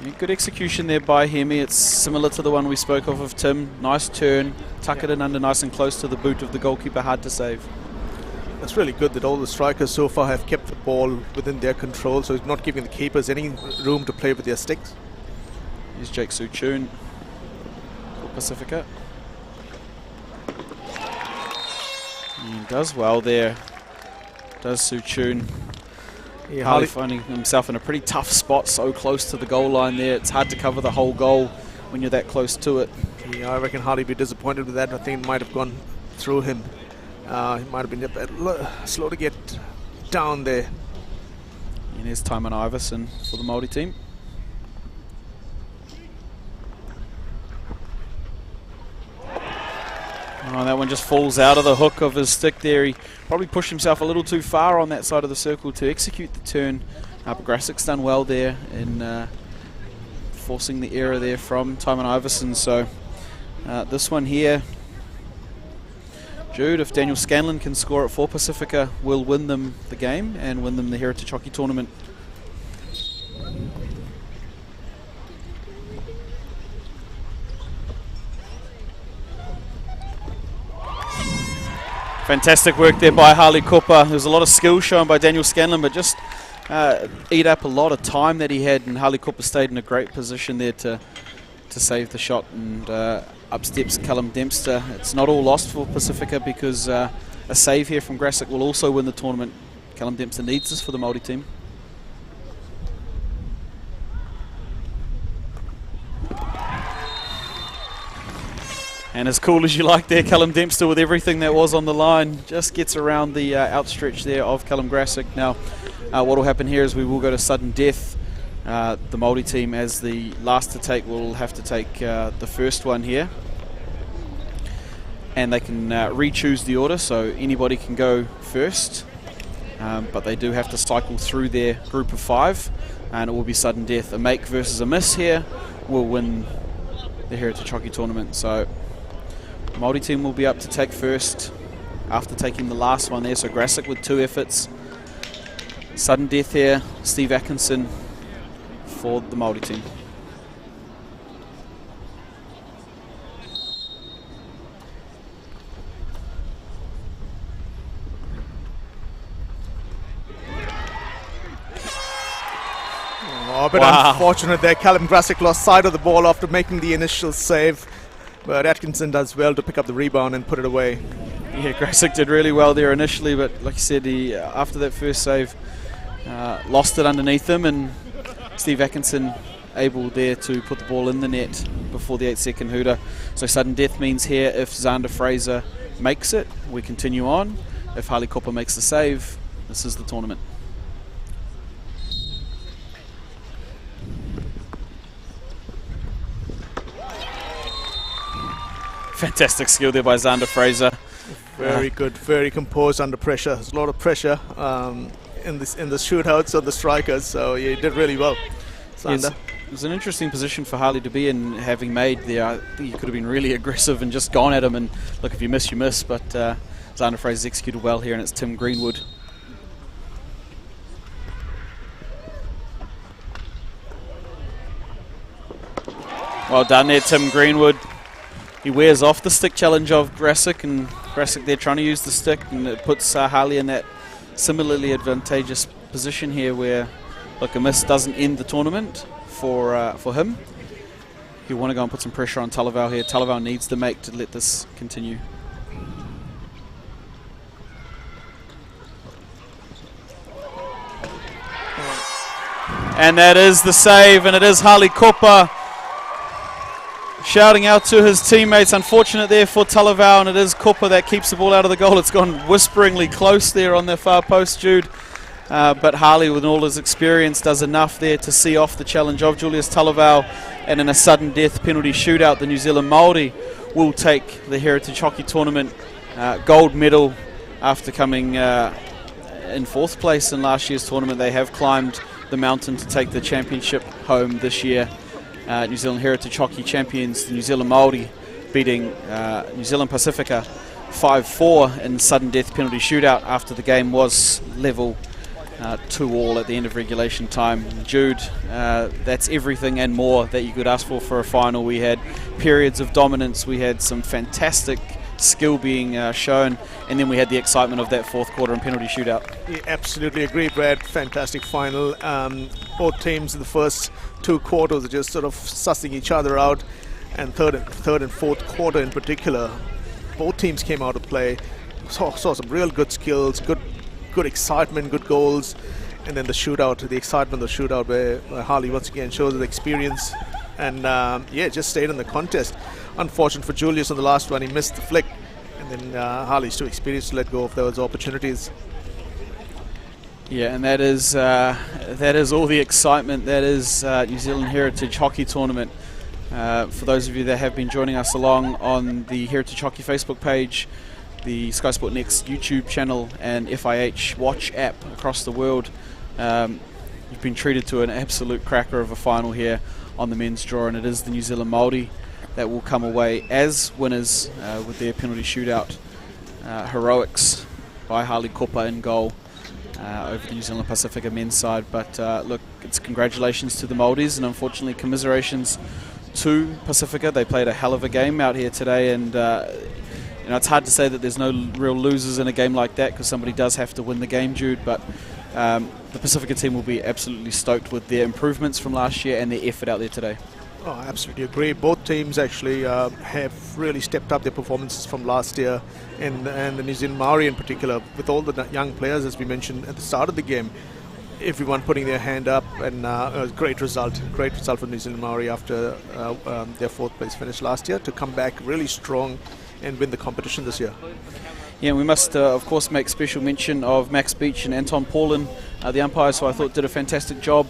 [SPEAKER 3] Yeah, good execution there by Hemi. It's similar to the one we spoke of Tim. Nice turn, tuck it in under nice and close to the boot of the goalkeeper, hard to save.
[SPEAKER 2] It's really good that all the strikers so far have kept the ball within their control, so it's not giving the keepers any room to play with their sticks.
[SPEAKER 3] Here's Jake Suchun for Pacifica. He does well there, does Suchun.
[SPEAKER 2] Yeah,
[SPEAKER 3] Harley finding himself in a pretty tough spot, so close to the goal line there. It's hard to cover the whole goal when you're that close to it.
[SPEAKER 2] Yeah, I reckon Harley be disappointed with that. I think it might have gone through him. He might have been a bit slow to get down there.
[SPEAKER 3] And here's Timon Iverson for the Māori team. Oh, that one just falls out of the hook of his stick there. He probably pushed himself a little too far on that side of the circle to execute the turn. But Grasic's done well there in forcing the error there from Timon Iverson. So this one here, Jude, if Daniel Scanlon can score it for Pacifica, will win them the game and win them the Heritage Hockey Tournament. Fantastic work there by Harley Cooper. There's a lot of skill shown by Daniel Scanlon, but just eat up a lot of time that he had, and Harley Cooper stayed in a great position there to save the shot. And up steps Callum Dempster. It's not all lost for Pacifica because a save here from Grasic will also win the tournament. Callum Dempster needs this for the Māori team. And as cool as you like there, Callum Dempster with everything that was on the line just gets around the outstretch there of Callum Grasic. Now, what will happen here is we will go to sudden death. The Māori team, as the last to take, will have to take the first one here. And they can re-choose the order, so anybody can go first. But they do have to cycle through their group of 5, and it will be sudden death. A make versus a miss here will win the Heritage Hockey Tournament. So Māori team will be up to take first after taking the last one there. So Grasic with 2 efforts. Sudden death here, Steve Atkinson for the Māori team.
[SPEAKER 2] Oh, a bit unfortunate there. Callum Grasic lost sight of the ball after making the initial save. But Atkinson does well to pick up the rebound and put it away.
[SPEAKER 3] Yeah, Grasic did really well there initially, but like you said, he after that first save lost it underneath him, and Steve Atkinson able there to put the ball in the net before the 8-second hooter. So sudden death means here if Xander Fraser makes it, we continue on. If Harley Cooper makes the save, this is the tournament. Fantastic skill there by Xander Fraser.
[SPEAKER 2] Very good, very composed under pressure. There's a lot of pressure in the shootouts of the strikers, so he did really well, Xander.
[SPEAKER 3] Yes, it was an interesting position for Harley to be in, having made there. I think he could have been really aggressive and just gone at him, and look, if you miss, you miss, but Xander Fraser's executed well here, and it's Tim Greenwood. Well done there, Tim Greenwood. He wears off the stick challenge of Grasic, and Grasic there trying to use the stick, and it puts Harley in that similarly advantageous position here where, look, a miss doesn't end the tournament for him. You want to go and put some pressure on Talavau here. Talavau needs the make to let this continue. And that is the save, and it is Harley Cooper shouting out to his teammates. Unfortunate there for Talavau, and it is Cooper that keeps the ball out of the goal. It's gone whisperingly close there on the far post, Jude. But Harley, with all his experience, does enough there to see off the challenge of Julius Talavau. And in a sudden death penalty shootout, the New Zealand Māori will take the Heritage Hockey Tournament gold medal after coming in 4th place in last year's tournament. They have climbed the mountain to take the championship home this year. New Zealand Heritage Hockey champions, the New Zealand Māori, beating New Zealand Pacifica 5-4 in sudden death penalty shootout after the game was level 2-2 at the end of regulation time. Jude, that's everything and more that you could ask for a final. We had periods of dominance, we had some fantastic skill being shown, and then we had the excitement of that fourth quarter and penalty shootout.
[SPEAKER 2] Yeah, absolutely agree, Brad. Fantastic final. Both teams in the first 2 quarters are just sort of sussing each other out, and third and fourth quarter in particular, both teams came out to play. Saw some real good skills, good excitement, good goals, and then the shootout, the excitement of the shootout where Harley once again shows his experience, and just stayed in the contest. Unfortunate for Julius on the last one, he missed the flick, and then Harley's too experienced to let go of those opportunities.
[SPEAKER 3] Yeah, and that is all the excitement. That is New Zealand Heritage Hockey Tournament. For those of you that have been joining us along on the Heritage Hockey Facebook page, the Sky Sport Next YouTube channel, and FIH Watch app across the world, you've been treated to an absolute cracker of a final here on the men's draw, and it is the New Zealand Māori that will come away as winners with their penalty shootout heroics by Harley Kopa in goal over the New Zealand Pacifica men's side. But look, it's congratulations to the Māoris, and unfortunately commiserations to Pacifica. They played a hell of a game out here today, and it's hard to say that there's no real losers in a game like that, because somebody does have to win the game, Jude, but the Pacifica team will be absolutely stoked with their improvements from last year and their effort out there today.
[SPEAKER 2] Oh, I absolutely agree. Both teams actually have really stepped up their performances from last year, and the New Zealand Māori in particular, with all the young players, as we mentioned at the start of the game, everyone putting their hand up, and a great result for New Zealand Māori after their 4th place finish last year, to come back really strong and win the competition this year.
[SPEAKER 3] Yeah, we must of course make special mention of Max Beach and Anton Paulin, the umpires, who I thought did a fantastic job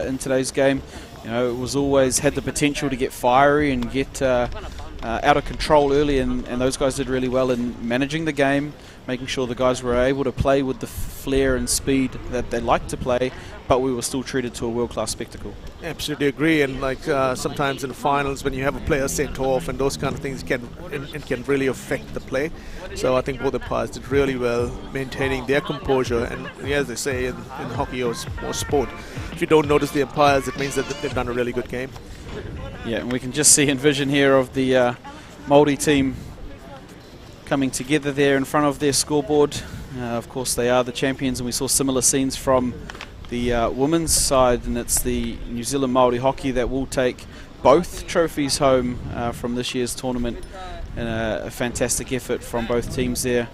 [SPEAKER 3] in today's game. It was always had the potential to get fiery and get out of control early, and those guys did really well in managing the game, making sure the guys were able to play with the flair and speed that they like to play, but we were still treated to a world-class spectacle.
[SPEAKER 2] Absolutely agree, and sometimes in the finals when you have a player sent off and those kind of things can really affect the play. So I think both the umpires did really well maintaining their composure, and as they say in hockey or sport, if you don't notice the umpires, it means that they've done a really good game.
[SPEAKER 3] Yeah, and we can just see in vision here of the Māori team coming together there in front of their scoreboard. Of course they are the champions, and we saw similar scenes from the women's side, and it's the New Zealand Māori hockey that will take both trophies home from this year's tournament, and a fantastic effort from both teams there.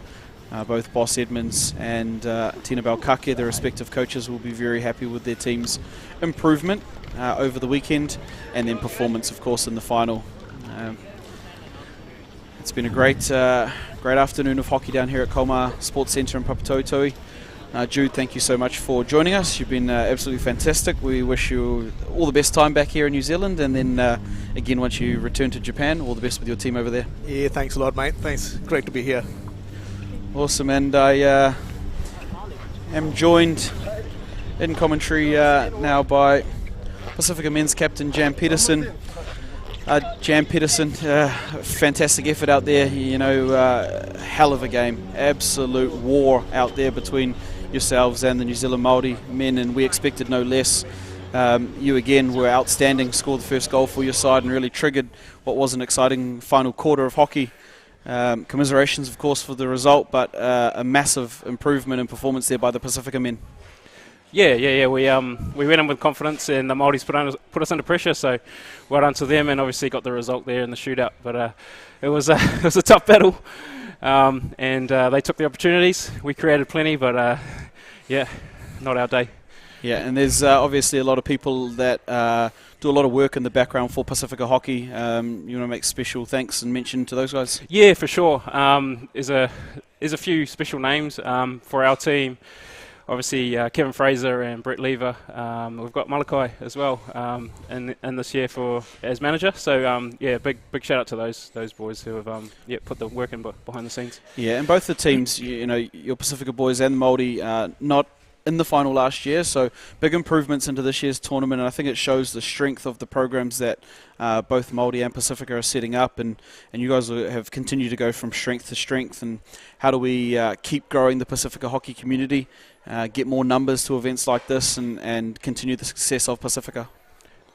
[SPEAKER 3] Both Boss Edmonds and Tina Balkake, their respective coaches, will be very happy with their team's improvement over the weekend, and then performance of course in the final. It's been a great afternoon of hockey down here at Kolmar Sports Centre in Papatoetoe. Jude, thank you so much for joining us. You've been absolutely fantastic. We wish you all the best time back here in New Zealand, and then again once you return to Japan, all the best with your team over there.
[SPEAKER 2] Yeah, thanks a lot, mate. Thanks. Great to be here.
[SPEAKER 3] Awesome, and I am joined in commentary now by Pacifica men's captain Jan Pedersen. Jan Pedersen, fantastic effort out there. Hell of a game, absolute war out there between yourselves and the New Zealand Māori men, and we expected no less. You again were outstanding, scored the first goal for your side and really triggered what was an exciting final quarter of hockey. Commiserations of course for the result, but a massive improvement in performance there by the Pacifica men.
[SPEAKER 4] Yeah. We went in with confidence, and the Māoris put us under pressure. So well done to them, and obviously got the result there in the shootout. But it was a tough battle, and they took the opportunities. We created plenty, but not our day.
[SPEAKER 3] Yeah, and there's obviously a lot of people that do a lot of work in the background for Pacifica Hockey. You want to make special thanks and mention to those guys?
[SPEAKER 4] Yeah, for sure. There's a few special names for our team. Obviously, Kevin Fraser and Brett Lever. We've got Malakai as well in this year as manager. So big shout out to those boys who have put the work in behind the scenes.
[SPEAKER 3] Yeah, and both the teams, your Pacifica boys and the Māori, not in the final last year, so big improvements into this year's tournament, and I think it shows the strength of the programs that both Māori and Pacifica are setting up, and you guys have continued to go from strength to strength. And how do we keep growing the Pacifica hockey community, get more numbers to events like this, and continue the success of Pacifica?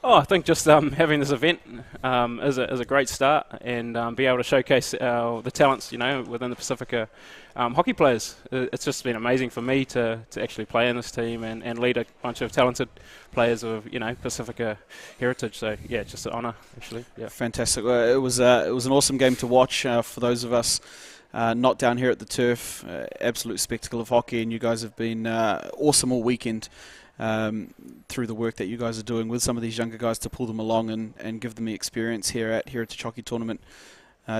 [SPEAKER 4] Oh, I think just having this event is a great start, and be able to showcase the talents, within the Pacifica hockey players. It's just been amazing for me to actually play in this team and lead a bunch of talented players of Pacifica heritage. So yeah, it's just an honour actually. Yeah,
[SPEAKER 3] fantastic. It was an awesome game to watch for those of us not down here at the turf. Absolute spectacle of hockey, and you guys have been awesome all weekend. Through the work that you guys are doing with some of these younger guys to pull them along and give them the experience here at Heritage Hockey Tournament.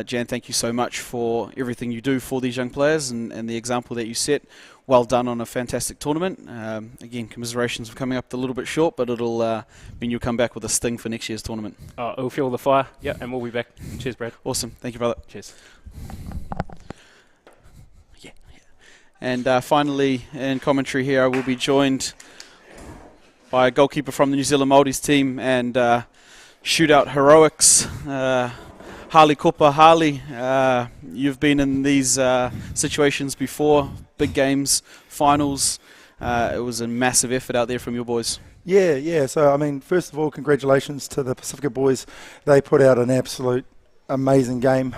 [SPEAKER 3] Jan, thank you so much for everything you do for these young players and the example that you set. Well done on a fantastic tournament. Again, commiserations for coming up a little bit short, but it'll mean you'll come back with a sting for next year's tournament.
[SPEAKER 4] Oh, it'll fuel the fire, yeah, and we'll be back. Cheers, Brad.
[SPEAKER 3] Awesome. Thank you, brother.
[SPEAKER 4] Cheers.
[SPEAKER 3] Yeah. And finally, in commentary here, I will be joined by a goalkeeper from the New Zealand Māoris team and shootout heroics, Harley Kopa. Harley, you've been in these situations before, big games, finals. It was a massive effort out there from your boys.
[SPEAKER 5] Yeah. So, I mean, first of all, congratulations to the Pacifica boys. They put out an absolute amazing game.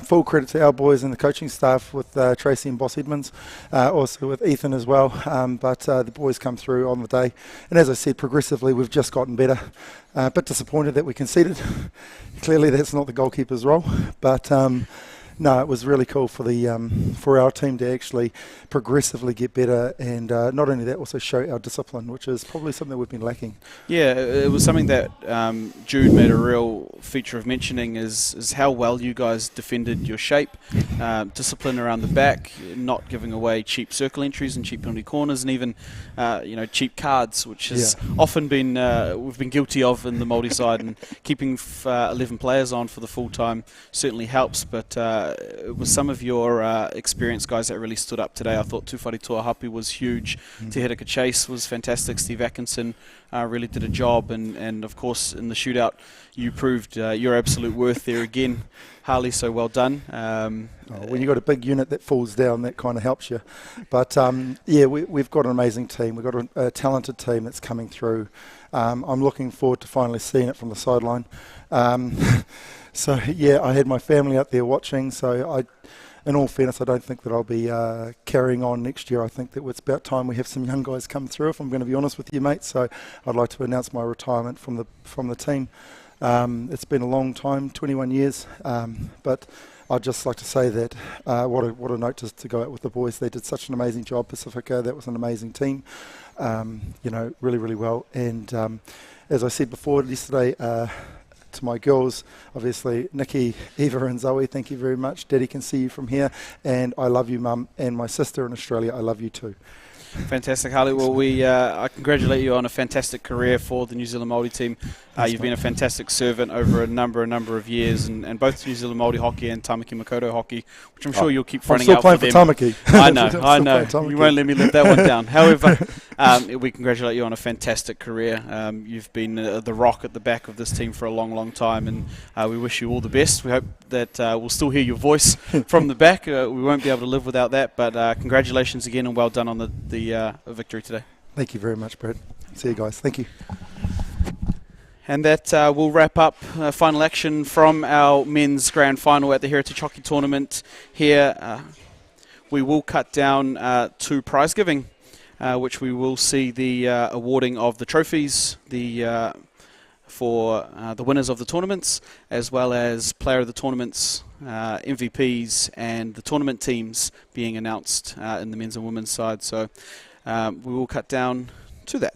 [SPEAKER 5] Full credit to our boys and the coaching staff with Tracy and Boss Edmonds, also with Ethan as well. But the boys come through on the day. And as I said, progressively we've just gotten better. A bit disappointed that we conceded. Clearly that's not the goalkeeper's role. But no, it was really cool for our team to actually progressively get better, and not only that, also show our discipline, which is probably something we've been lacking.
[SPEAKER 3] Yeah, it was something that Jude made a real feature of mentioning is how well you guys defended your shape, discipline around the back, not giving away cheap circle entries and cheap penalty corners, and even cheap cards, which has often been we've been guilty of in the Māori side, and keeping 11 players on for the full time certainly helps, but it was some of your experienced guys that really stood up today. I thought Tufari Tuahapi was huge. Te Herika Chase was fantastic. Steve Atkinson really did a job. And of course, in the shootout, you proved your absolute worth there again. Harley, so well done.
[SPEAKER 5] When you've got a big unit that falls down, that kind of helps you. But, we've got an amazing team. We've got a talented team that's coming through. I'm looking forward to finally seeing it from the sideline. So, I had my family out there watching, so in all fairness, I don't think that I'll be carrying on next year. I think that it's about time we have some young guys come through, if I'm going to be honest with you, mate. So I'd like to announce my retirement from the team. It's been a long time, 21 years, but I'd just like to say that what a note to go out with the boys. They did such an amazing job, Pacifica. That was an amazing team, really, really well. And as I said before, yesterday, to my girls, obviously, Nikki, Eva and Zoe, thank you very much. Daddy can see you from here, and I love you, Mum, and my sister in Australia, I love you too.
[SPEAKER 3] Fantastic, Harley. Well, I congratulate you on a fantastic career for the New Zealand Māori team. You've been a fantastic servant over a number of years, and both New Zealand Māori hockey and Tamaki Makaurau hockey, which I'm sure you'll keep running out for them.
[SPEAKER 5] I'm still playing for Tamaki.
[SPEAKER 3] I know. You won't let me let that one down. However, we congratulate you on a fantastic career. You've been the rock at the back of this team for a long, long time, and we wish you all the best. We hope that we'll still hear your voice from the back. We won't be able to live without that, but congratulations again, and well done on the victory today.
[SPEAKER 5] Thank you very much, Brad. See you guys. Thank you.
[SPEAKER 3] And that will wrap up final action from our men's grand final at the Heritage Hockey Tournament here. We will cut down to prize giving, which we will see the awarding of the trophies for the winners of the tournaments, as well as player of the tournaments, MVPs, and the tournament teams being announced in the men's and women's side. So we will cut down to that.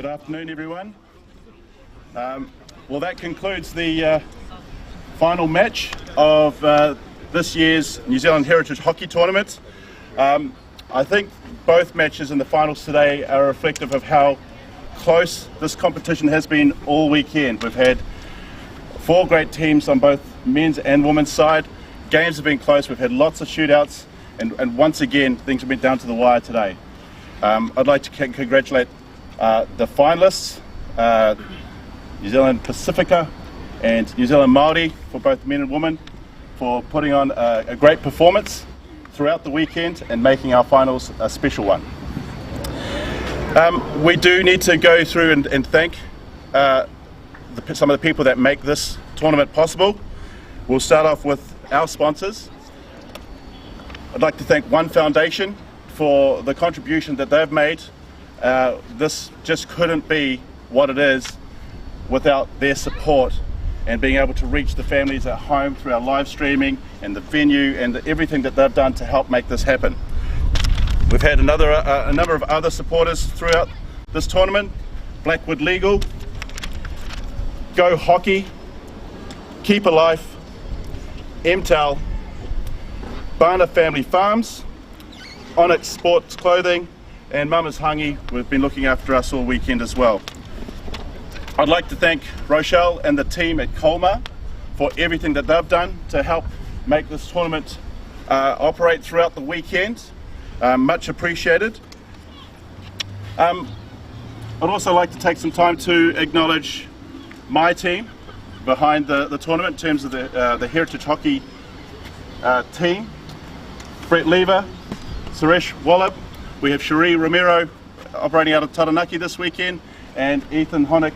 [SPEAKER 6] Good afternoon, everyone. Well, that concludes the final match of this year's New Zealand Heritage Hockey Tournament. I think both matches in the finals today are reflective of how close this competition has been all weekend. We've had 4 great teams on both men's and women's side. Games have been close, we've had lots of shootouts, and once again things have been down to the wire today. I'd like to congratulate the finalists, New Zealand Pacifica and New Zealand Māori, for both men and women, for putting on a great performance throughout the weekend and making our finals a special one. We do need to go through and thank some of the people that make this tournament possible. We'll start off with our sponsors. I'd like to thank One Foundation for the contribution that they've made. This just couldn't be what it is without their support and being able to reach the families at home through our live streaming and the venue and everything that they've done to help make this happen. We've had a number of other supporters throughout this tournament: Blackwood Legal, Go Hockey, Keep Alive, MTAL, Barna Family Farms, Onyx Sports Clothing, and Mama's Hangi. We've been looking after us all weekend as well. I'd like to thank Rochelle and the team at Colmar for everything that they've done to help make this tournament operate throughout the weekend. Much appreciated. I'd also like to take some time to acknowledge my team behind the tournament in terms of the Heritage Hockey team. Brett Lever, Suresh Wallop, we have Cherie Romero operating out of Taranaki this weekend, and Ethan Honick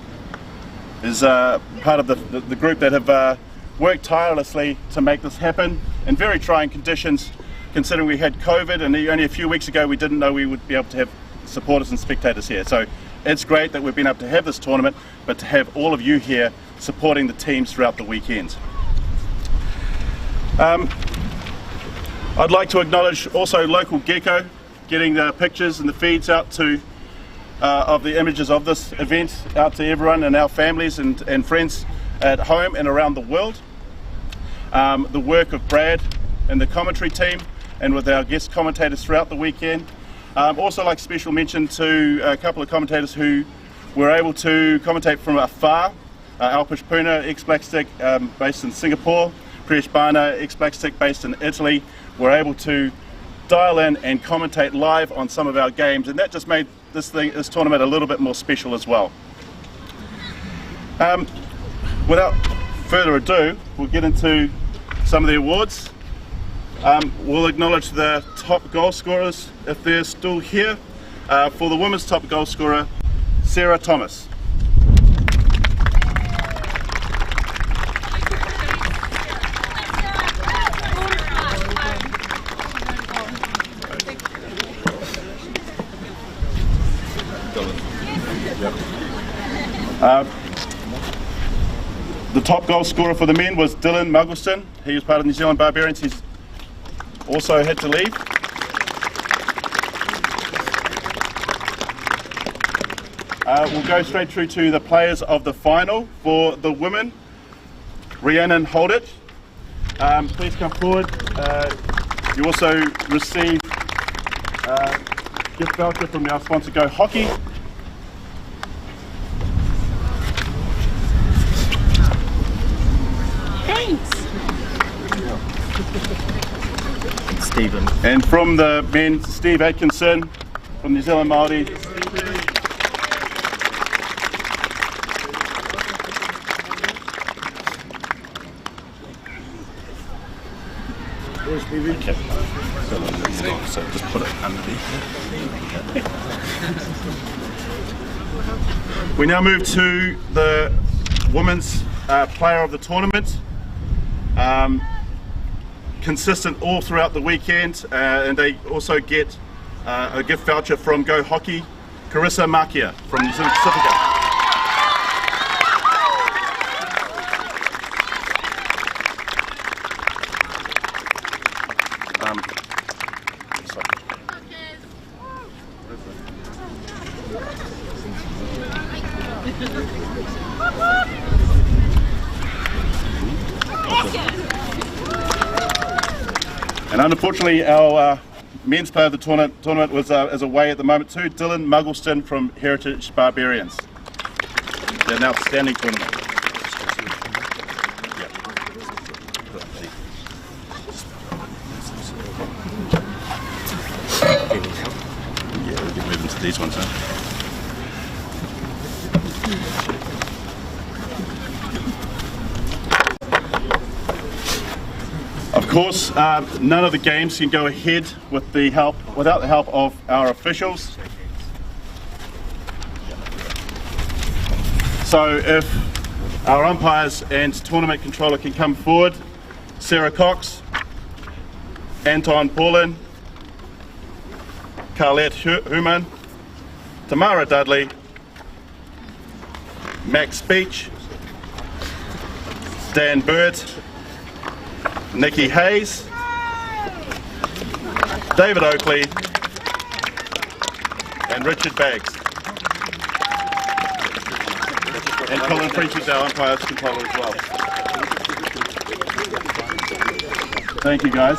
[SPEAKER 6] is part of the group that have worked tirelessly to make this happen in very trying conditions, considering we had COVID, and only a few weeks ago we didn't know we would be able to have supporters and spectators here. So it's great that we've been able to have this tournament, but to have all of you here supporting the teams throughout the weekend. I'd like to acknowledge also local Gecko, getting the pictures and the feeds out to of the images of this event out to everyone and our families and friends at home and around the world. The work of Brad and the commentary team, and with our guest commentators throughout the weekend. Also like special mention to a couple of commentators who were able to commentate from afar. Alpish Puna, ex-Blackstick, based in Singapore. Priyesh Bana, ex-Blackstick, based in Italy, were able to dial in and commentate live on some of our games, and that just made this tournament a little bit more special as well. Without further ado, we'll get into some of the awards. We'll acknowledge the top goal scorers if they're still here. For the women's top goal scorer, Sarah Thomas. The top goal scorer for the men was Dylan Muggleston. He was part of New Zealand Barbarians. He's also had to leave. We'll go straight through to the players of the final. For the women, Rhiannon Holditch. Please come forward. You also receive a gift voucher from our sponsor Go Hockey.
[SPEAKER 7] Stephen.
[SPEAKER 6] And from the men, Steve Atkinson from New Zealand Māori.
[SPEAKER 7] Okay. So just put it underneath.
[SPEAKER 6] We now move to the women's player of the tournament. Consistent all throughout the weekend, and they also get a gift voucher from Go Hockey, Carissa Makia from New Zealand Pacifica. And unfortunately, our men's player of the tournament was is away at the moment too, Dylan Muggleston from Heritage Barbarians. They're an outstanding tournament. Yeah, we can move into these ones now. Of course, none of the games can go ahead without the help of our officials. So if our umpires and tournament controller can come forward, Sarah Cox, Anton Paulin, Carlette Human, Tamara Dudley, Max Beach, Dan Bird, Nikki Hayes, David Oakley, and Richard Baggs. And Colin French is our umpires controller as well. Thank you, guys.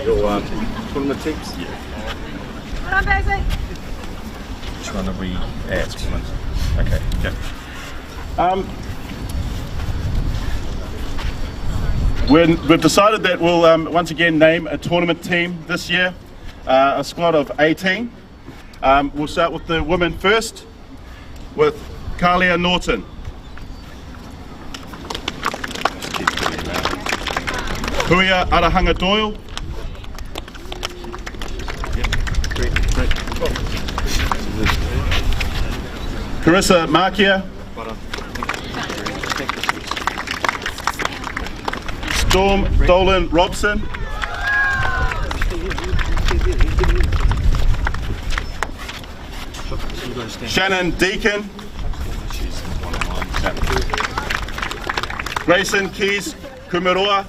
[SPEAKER 7] Your tournament tips? Yeah. Which one are we at? Okay.
[SPEAKER 6] We've decided that we'll once again name a tournament team this year, a squad of 18. We'll start with the women first, with Carlia Norton. Huia Arahanga Doyle. Carissa Markia. Storm Dolan Robson. Shannon Deacon. Grayson Keys Kumaroa.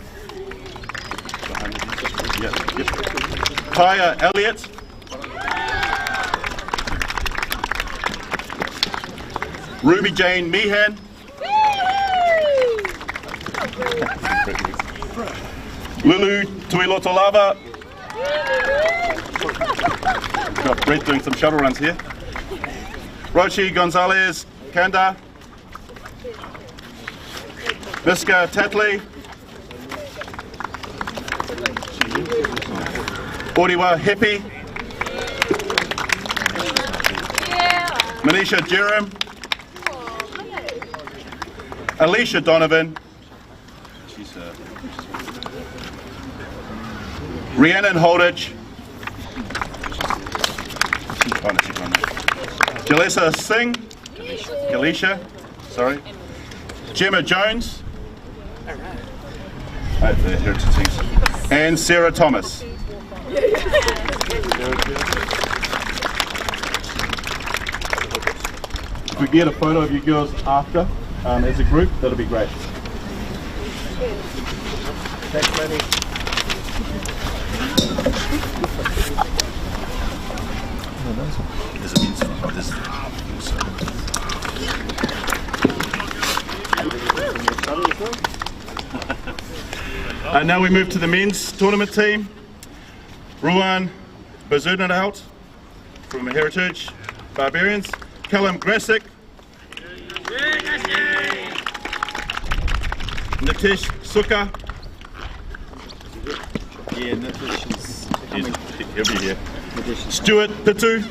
[SPEAKER 6] Kaya Elliott. Ruby Jane Meehan. Lulu Tuilotolava. Got Brett doing some shuttle runs here. Rochi Gonzalez Kanda. Miska Tatley. Oriwa Hepi. Manisha Jerem. Alicia Donovan. Rhiannon Holditch. Jalesa Singh. Galisha, sorry. Gemma Jones. And Sarah Thomas. If we get a photo of you girls after, as a group, that'll be great. Thanks, Manny. Now we move to the men's tournament team. Ruan Bazunaraut from Heritage Barbarians. Callum Grasick. Nitish Sukha.
[SPEAKER 7] Yeah, Nitish is... He'll be here.
[SPEAKER 6] Stuart Pitu.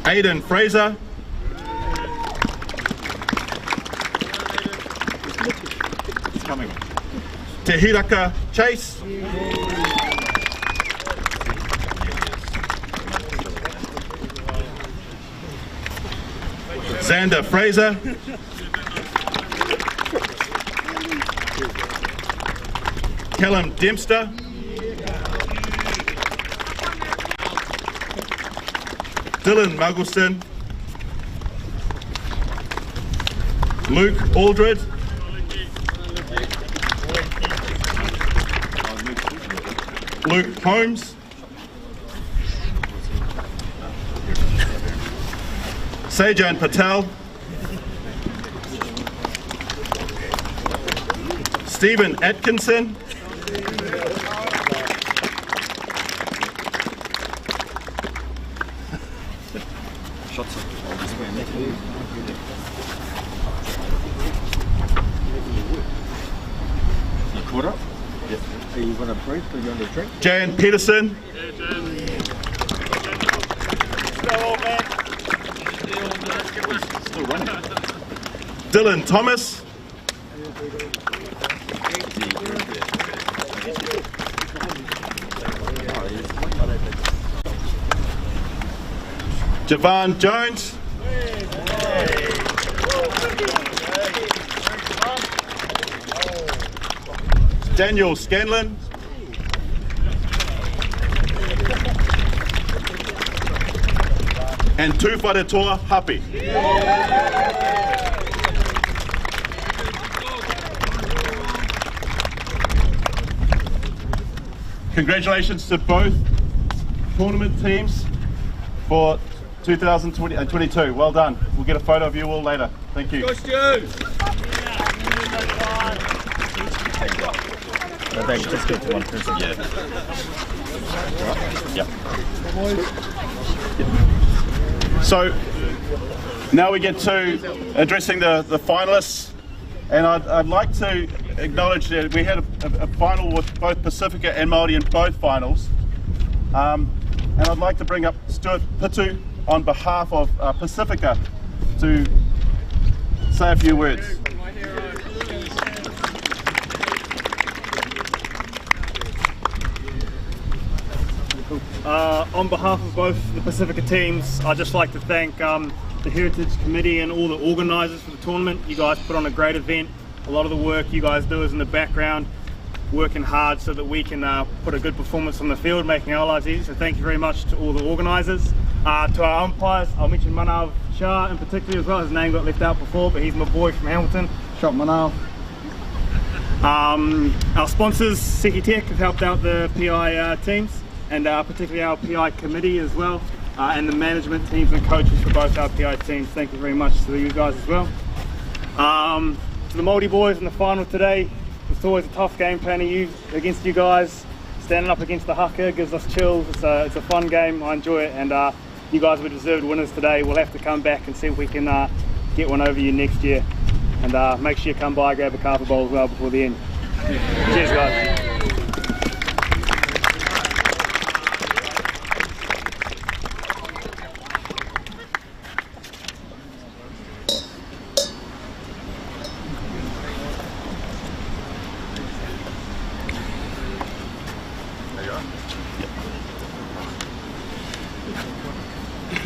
[SPEAKER 6] Aidan Fraser. It's coming. Tehiraka Chase. Xander Fraser. Callum Dempster. Dylan Muggleston. Luke Aldred. Luke Holmes. Sajan Patel. Stephen Atkinson.
[SPEAKER 7] Caught up? Yep. Are you going to breathe? Are you on the drink?
[SPEAKER 6] Jan Peterson.
[SPEAKER 7] Still running.
[SPEAKER 6] Dylan Thomas. Javan Jones. Daniel Scanlon. And Tufadetoa Happy. Congratulations to both tournament teams for 2022. Well done. We'll get a photo of you all later. Thank you.
[SPEAKER 7] No, thanks. Just give it to one person. Yeah. Yep.
[SPEAKER 6] So now we get to addressing the finalists, and I'd like to acknowledge that we had a final with both Pacifica and Māori in both finals, and I'd like to bring up Stuart Pitu on behalf of Pacifica to say a few words.
[SPEAKER 8] On behalf of both the Pacifica teams, I'd just like to thank the Heritage Committee and all the organisers for the tournament. You guys put on a great event. A lot of the work you guys do is in the background, working hard so that we can put a good performance on the field, making our lives easy. So thank you very much to all the organisers. To our umpires, I'll mention Manav Shah in particular as well. His name got left out before, but he's my boy from Hamilton. Shot Manav. Our sponsors, Seki Tech, have helped out the PI teams, and particularly our PI committee as well, and the management teams and coaches for both our PI teams. Thank you very much to you guys as well. To the Māori boys in the final today, it's always a tough game playing against you guys. Standing up against the haka gives us chills. It's a fun game. I enjoy it, and you guys were deserved winners today. We'll have to come back and see if we can get one over you next year, and make sure you come by, grab a kapa bowl as well before the end. Cheers guys.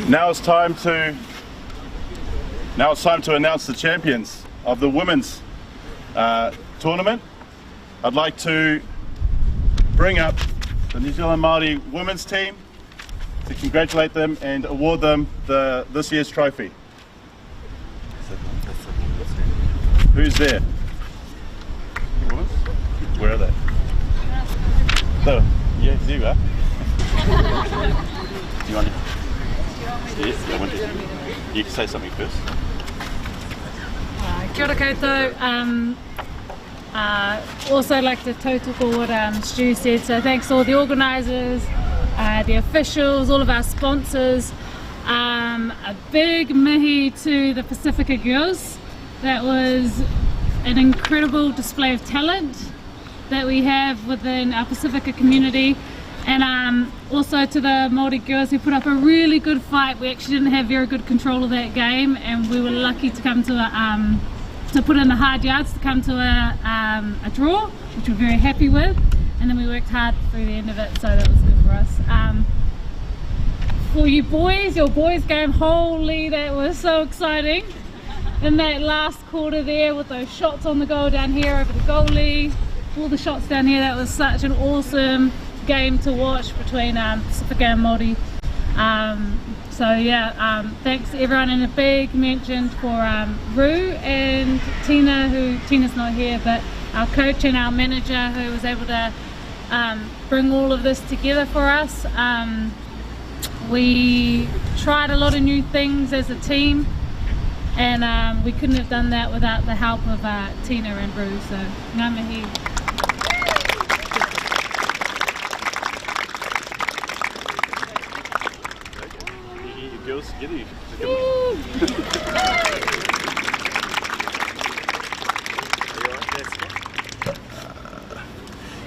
[SPEAKER 6] Now it's time to announce the champions of the women's tournament. I'd like to bring up the New Zealand Māori women's team to congratulate them and award them this year's trophy. Who's there? Where are they? Oh, yeah, there you are. Do you want to? Yes, I want to. You can say something first.
[SPEAKER 9] Kia ora koutou. Also like to tautoko what Stu said, so thanks to all the organisers, the officials, all of our sponsors. A big mihi to the Pacifica girls. That was an incredible display of talent that we have within our Pacifica community. And also to the Māori girls who put up a really good fight. We actually didn't have very good control of that game, and we were lucky to come to to put in the hard yards to come to a draw, which we're very happy with. And then we worked hard through the end of it, so that was good for us. For you boys, your boys game, holy, that was so exciting. In that last quarter there with those shots on the goal down here over the goalie, all the shots down here, that was such an awesome game to watch between Pacifica and Māori. So yeah, thanks to everyone, and a big mention for Rue and Tina, Tina's not here, but our coach and our manager who was able to bring all of this together for us. We tried a lot of new things as a team, and we couldn't have done that without the help of Tina and Bruce. So ngā mihi.
[SPEAKER 6] Girls, get it.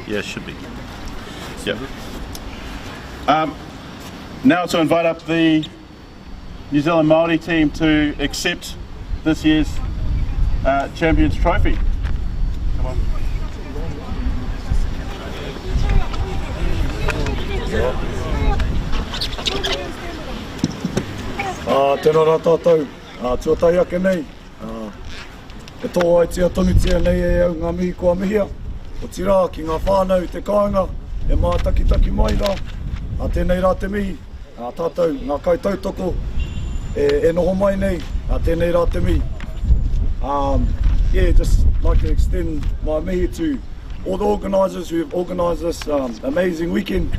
[SPEAKER 6] Yeah, it should be. Yeah. Now to invite up the New Zealand Māori team to accept this year's Champions Trophy. Come on.
[SPEAKER 10] Tēnā rā tātou, tuatai ake nei, e tō ai tia tonu tia nei e au ngā mihi kua mihia, o tira ki ngā whānau te kāinga, e mā taki mai rā, tēnei rā te mihi, tātou ngā kaitautoko, e noho mai nei, tēnei rā te mihi. Yeah, just like to extend my mihi to all the organisers who have organised this amazing weekend.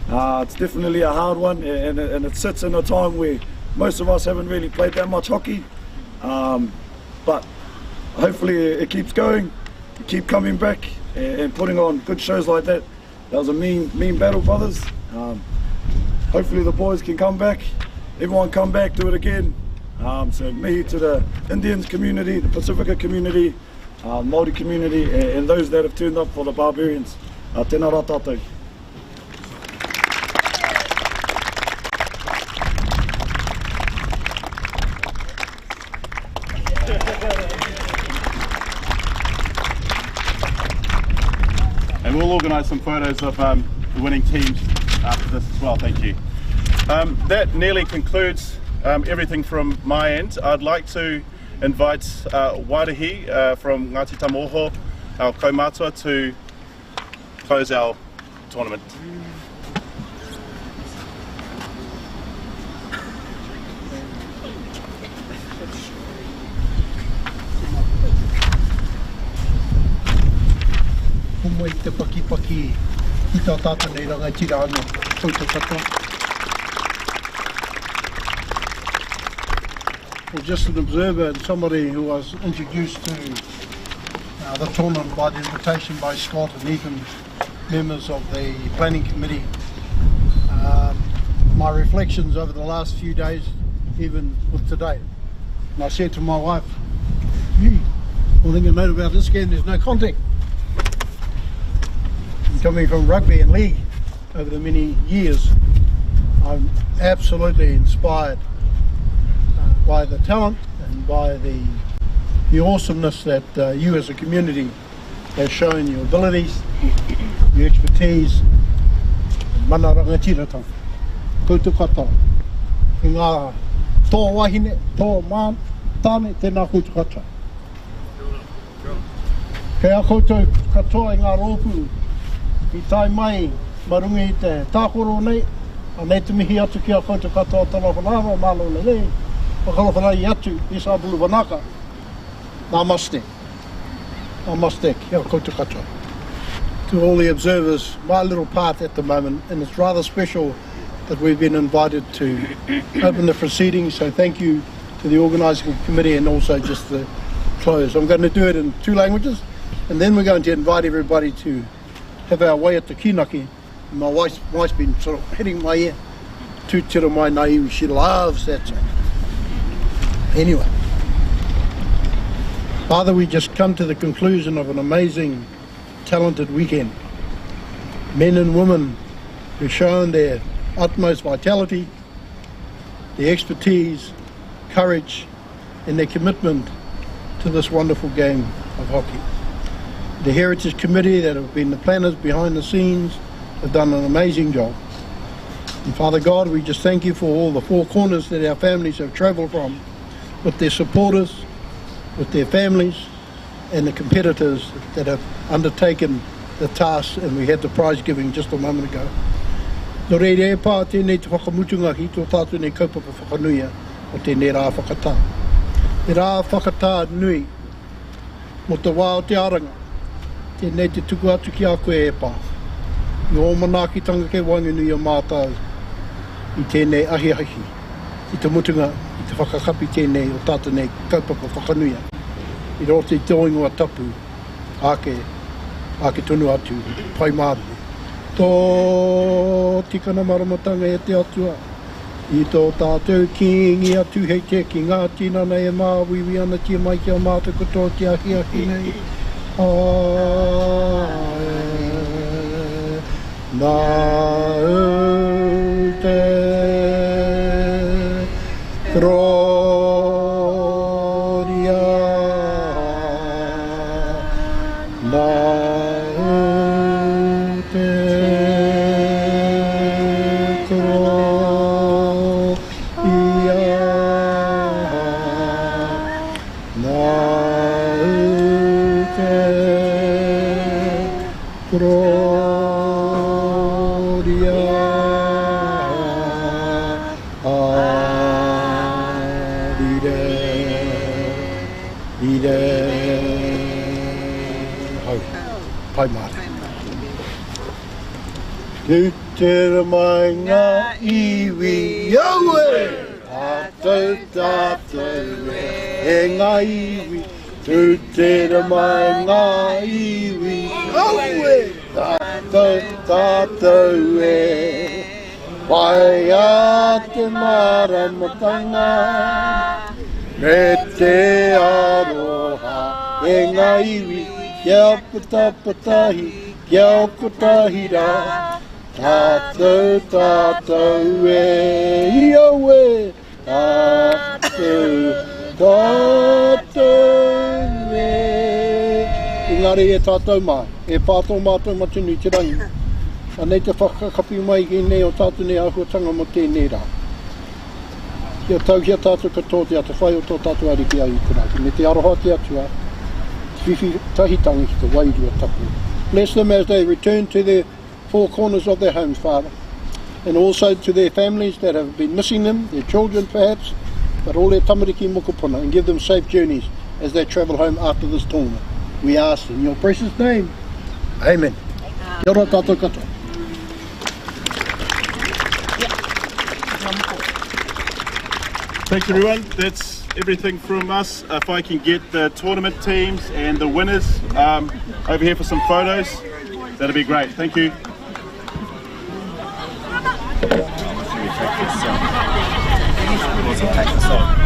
[SPEAKER 10] It's definitely a hard one, and it sits in a time where most of us haven't really played that much hockey, but hopefully it keeps going, we keep coming back and putting on good shows like that. That was a mean battle, brothers. Hopefully the boys can come back, everyone come back, do it again. So mihi to the Indians community, the Pacifica community, Māori community, and those that have turned up for the Barbarians. Tēnā rā tātou.
[SPEAKER 6] And we'll organise some photos of the winning teams after this as well, thank you. That nearly concludes everything from my end. I'd like to invite Wairehi from Ngāti Tamoho, our kaumātua, to close our tournament.
[SPEAKER 10] Kumo I te paki I tā tāta nei ranga tira ana koutou katoa. Well, just an observer and somebody who was introduced to the tournament by the invitation by Scott and Ethan, members of the planning committee. My reflections over the last few days, even with today. And I said to my wife, one thing I note about this game, there's no contact. Coming from rugby and league over the many years, I'm absolutely inspired by the talent and by the awesomeness that you as a community have shown, your abilities, your expertise. Mana rangatirata, koutou katoa, I ngā tō wahine, tō man, tāne, tēnā koutou katoa. Kei a koutou katoa I ngā rōpū, I tai mai marungi I te tākoro nei, a nei te mihi atu ki a koutou katoa tala whanava, malo nei, whakalawhanai atu, I sa bulu wanaka. Namaste. Namaste, kia koutou katoa. To all the observers, my little part at the moment, and it's rather special that we've been invited to open the proceedings, so thank you to the organising committee and also just the close. I'm going to do it in 2 languages, and then we're going to invite everybody to have our way at the kinaki. My wife's been sort of hitting my ear. Tū tira mai nā iwi, she loves that song. Anyway, Father, we just come to the conclusion of an amazing, talented weekend. Men and women who've shown their utmost vitality, their expertise, courage, and their commitment to this wonderful game of hockey. The Heritage Committee that have been the planners behind the scenes have done an amazing job. And Father God, we just thank you for all the 4 corners that our families have travelled from, with their supporters, with their families, and the competitors that have undertaken the task, and we had the prize giving just a moment ago. No reire e pā tēnei te whakamutunga ki tō tātou nei kaupapa whakanuia o tēnei rā whakatā. Te rā whakatā nui mo te wā o te aranga, tēnei te tuku atu ki a koe e pā.
[SPEAKER 11] o manaakitanga ke wanginui a mātau I tēnei ahi ahi, I te mutunga, I te whakakapi tēnei o tātou nei kaupapa whakanuia. I rote I te oingoa tapu, ake tonu atu, pai māre. Tō tikana maramatanga e te atua, I tō tātou kingi atu hei te ki ngā tinana e māwiwi ana tia mai kia mātou kotoa ki ahi ahi nei. Nā te Gloria, nā te Te tere mai ngā iwi aue, tātou e ngā iwi. Te tere mai ngā iwi aue, tātou e. Pai a te maramatanga, me te aroha e ngā iwi. Kia patapatahi, kia okotahira. Tātou e, iau e, tātou e. Engari e tātou mai, e pātō mātou matunu I te rangi. Anei te whakakapi mai ki nei o tātou nei ahuatanga mo tēnei rā. Kia tauhia tātou katoa te ata whai o tō tātou ariki au I te rangi. Me te aroha te atua, whiwhi tahitangi ki te wairua tapu. Bless them as they return to their four corners of their homes, Father, and also to their families that have been missing them, their children perhaps, but all their tamariki mokopuna, and give them safe journeys as they travel home after this tournament. We ask in your precious name. Amen. Kia ora tātou katoa.
[SPEAKER 6] Thanks everyone, that's everything from us. If I can get the tournament teams and the winners over here for some photos, that'd be great. Thank you.
[SPEAKER 7] Take this off.